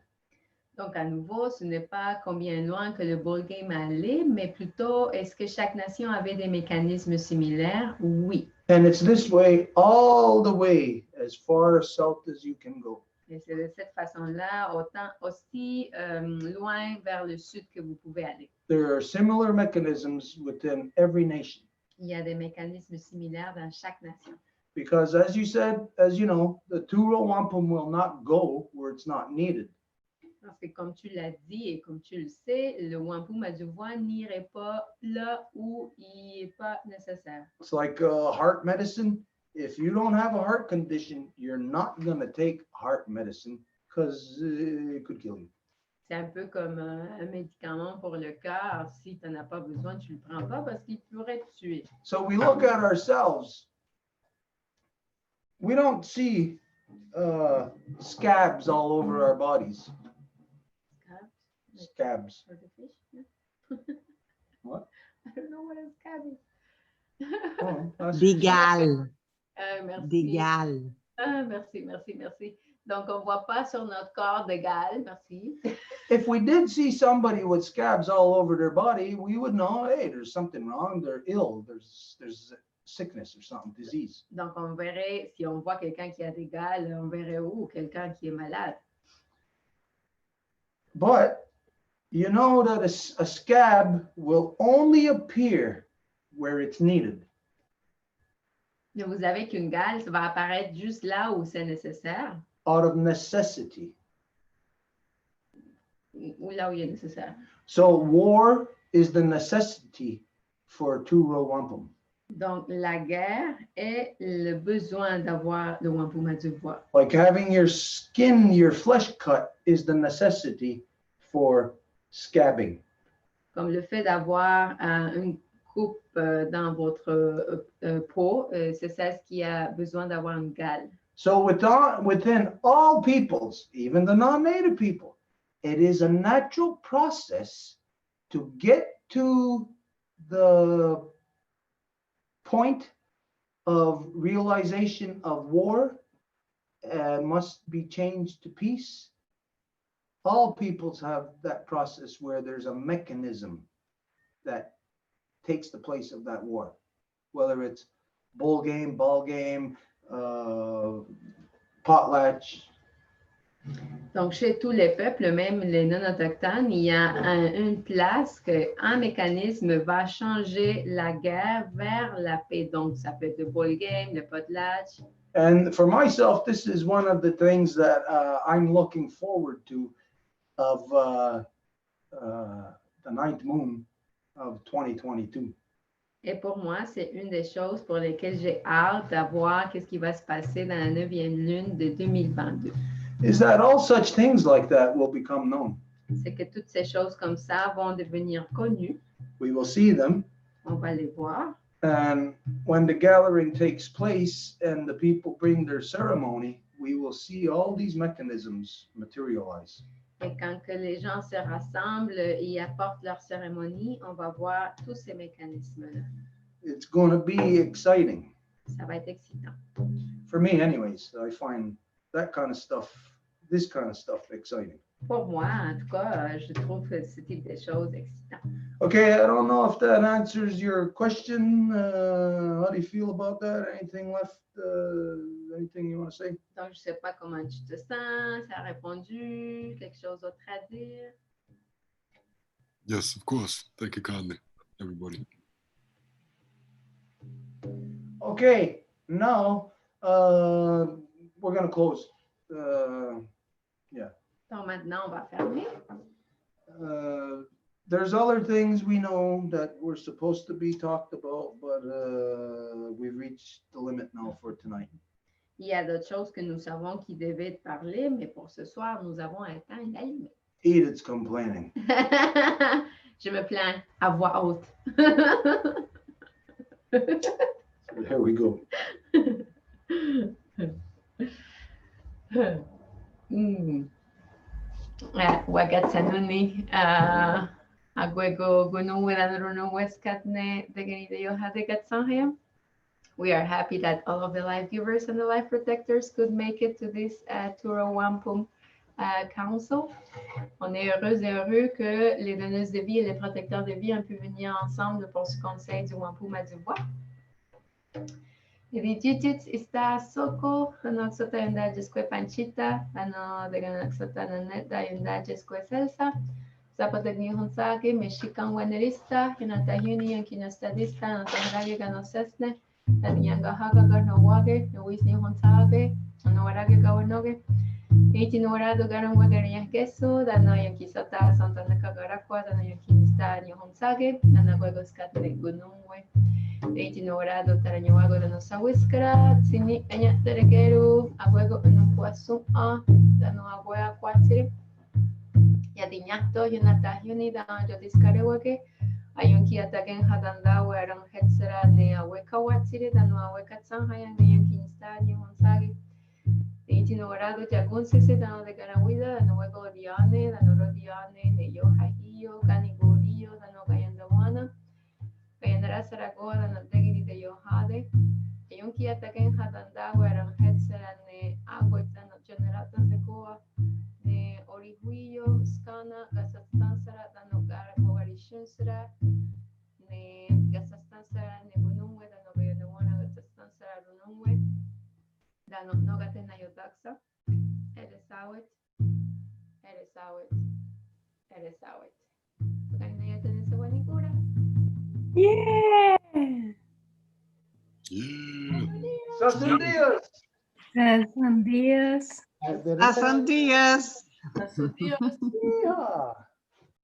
Donc, à nouveau, ce n'est pas combien loin que le ball game allait, mais plutôt, est-ce que chaque nation avait des mécanismes similaires? Oui. And it's this way all the way as far south as you can go. Et c'est de cette façon-là, autant aussi loin vers le sud que vous pouvez aller. There are similar mechanisms within every nation. Il y a des mécanismes similaires dans chaque nation. Because as you said, as you know, the Row Wampum will not go where it's not needed. Parce que comme tu l'as dit et comme tu le sais, le wampum à deux voix n'irait pas là où il n'est pas nécessaire. It's like heart medicine. If you don't have a heart condition, you're not going to take heart medicine because it could kill you. C'est un peu comme un médicament pour le cœur. Si tu n'en as pas besoin, tu ne le prends pas parce qu'il pourrait te tuer. So we look at ourselves. We don't see scabs all over our bodies. Scabs. For the fish? What? I don't know what a scab is. Oh, that's- Des gales, Merci. des gales. Merci. Donc, on ne voit pas sur notre corps de gale. Merci. If we did see somebody with scabs all over their body, we would know, hey, there's something wrong. They're ill. There's sickness or something, disease. Donc, on verrait, si on voit quelqu'un qui a des gales, on verrait où quelqu'un qui est malade. But you know that a scab will only appear where it's needed. Mais vous savez qu'une gale, ça va apparaître juste là où c'est nécessaire Out of necessity. ou là où il est nécessaire. So war is the necessity for Row Wampum. Donc, la guerre est le besoin d'avoir le wampum à deux voix. Like having your skin, your flesh cut is the necessity for scabbing. Comme le fait d'avoir une coupe dans votre peau, c'est ça ce qui a besoin d'avoir une gale. So within all peoples, even the non-native people, it is a natural process to get to the point of realization of war must be changed to peace. All peoples have that process where there's a mechanism that takes the place of that war, whether it's bull game, ball game, potlatch. Donc, chez tous les peuples, même les non-autochtones, il y a une place qu'un mécanisme va changer la guerre vers la paix. Donc, ça peut être le ball game, le potlatch. And for myself, this is one of the things that I'm looking forward to of the ninth moon of 2022. Et pour moi, c'est une des choses pour lesquelles j'ai hâte d'avoir qu'est-ce qui va se passer dans la 9e lune de 2022. Is that all such things like that will become known. C'est que toutes ces choses comme ça vont devenir connues. We will see them. On va les voir. And when the gathering takes place and the people bring their ceremony, we will see all these mechanisms materialize. Et quand que les gens se rassemblent et apportent leur cérémonie, on va voir tous ces mécanismes-là. It's going to be exciting. Ça va être excitant. For me, anyways, I find that kind of stuff, this kind of stuff exciting. Pour moi, en tout cas, je trouve ce type de choses excitant. Okay, I don't know if that answers your question. How do you feel about that? Anything left? Anything you want to say? Donc, je ne sais pas comment tu te sens, ça a répondu, quelque chose d'autre à dire? Yes, of course. Thank you kindly, everybody. Okay, now we're gonna close. Donc maintenant, on va fermer. There's other things we know that were supposed to be talked about, but we've reached the limit now for tonight. Il y a d'autres choses que nous savons qui devaient être parlées, mais pour ce soir, nous avons atteint la limite. Edith's complaining. Je me plains à voix haute. There we go. Wagatsanuni, Agwego Gunu Wilanruno Weskatne, the Ganidayo Hadekatsaham. We are happy that all of the life givers and the life protectors could make it to this Row Wampum Council. On est heureux et heureux que les donneuses de vie et les protecteurs de vie ont pu venir ensemble pour ce conseil du Wampum à Deux Voies. Rijitits ista soko, noxota yunda jesque panchita, ano de ganaxota naneta yunda jesque selsa, zapotagni honsage, mexican wanerista, yanatahuni yankinastadista, notagrage ganosesne, tanyanga haga garnowage, nowisni honsage, anowarage gawanoge, Itinurado garan wagarian queso, dano yankisota santana kagarakwa, dano yankinista honsage, anaguegos catne gunungwe. Itinurado tarañuago de nosa whiskara, sini aña teregeru, aguego unupuasu a, dano aguea quatiri. Yadiñato, yunata yunida, yo discarewake, ayunki atagen hadanda, wearan hetsera ne aweka watiri, dano aweka tsanhayan, ne yankinista honsage. Itinurado jagunsisi, dano de garahuida, dano huego diane, dano rodiane, ne yo hajillo, ganigurillo, dano gayandawana. Kayandara Saragoa dan Tegini de Yohade, Yunki Ataken Hadanda, where Hetzera ne Aguetan Generatan de Goa, ne Orihuillo, Scana, Gasastansara, Danogara, Govarishunsera, ne Gasastansara, ne Bunungwe, Danoga, the one Gasastansara, Runungwe, Dano Nogatena Yotaxa, Eresawet, Eresawet, Eresawet. Tukanayatan is a Wanikura. Yeah. Yeah. Sasun Dias. Buenos días. Asan Dias. Buenos días. Yeah.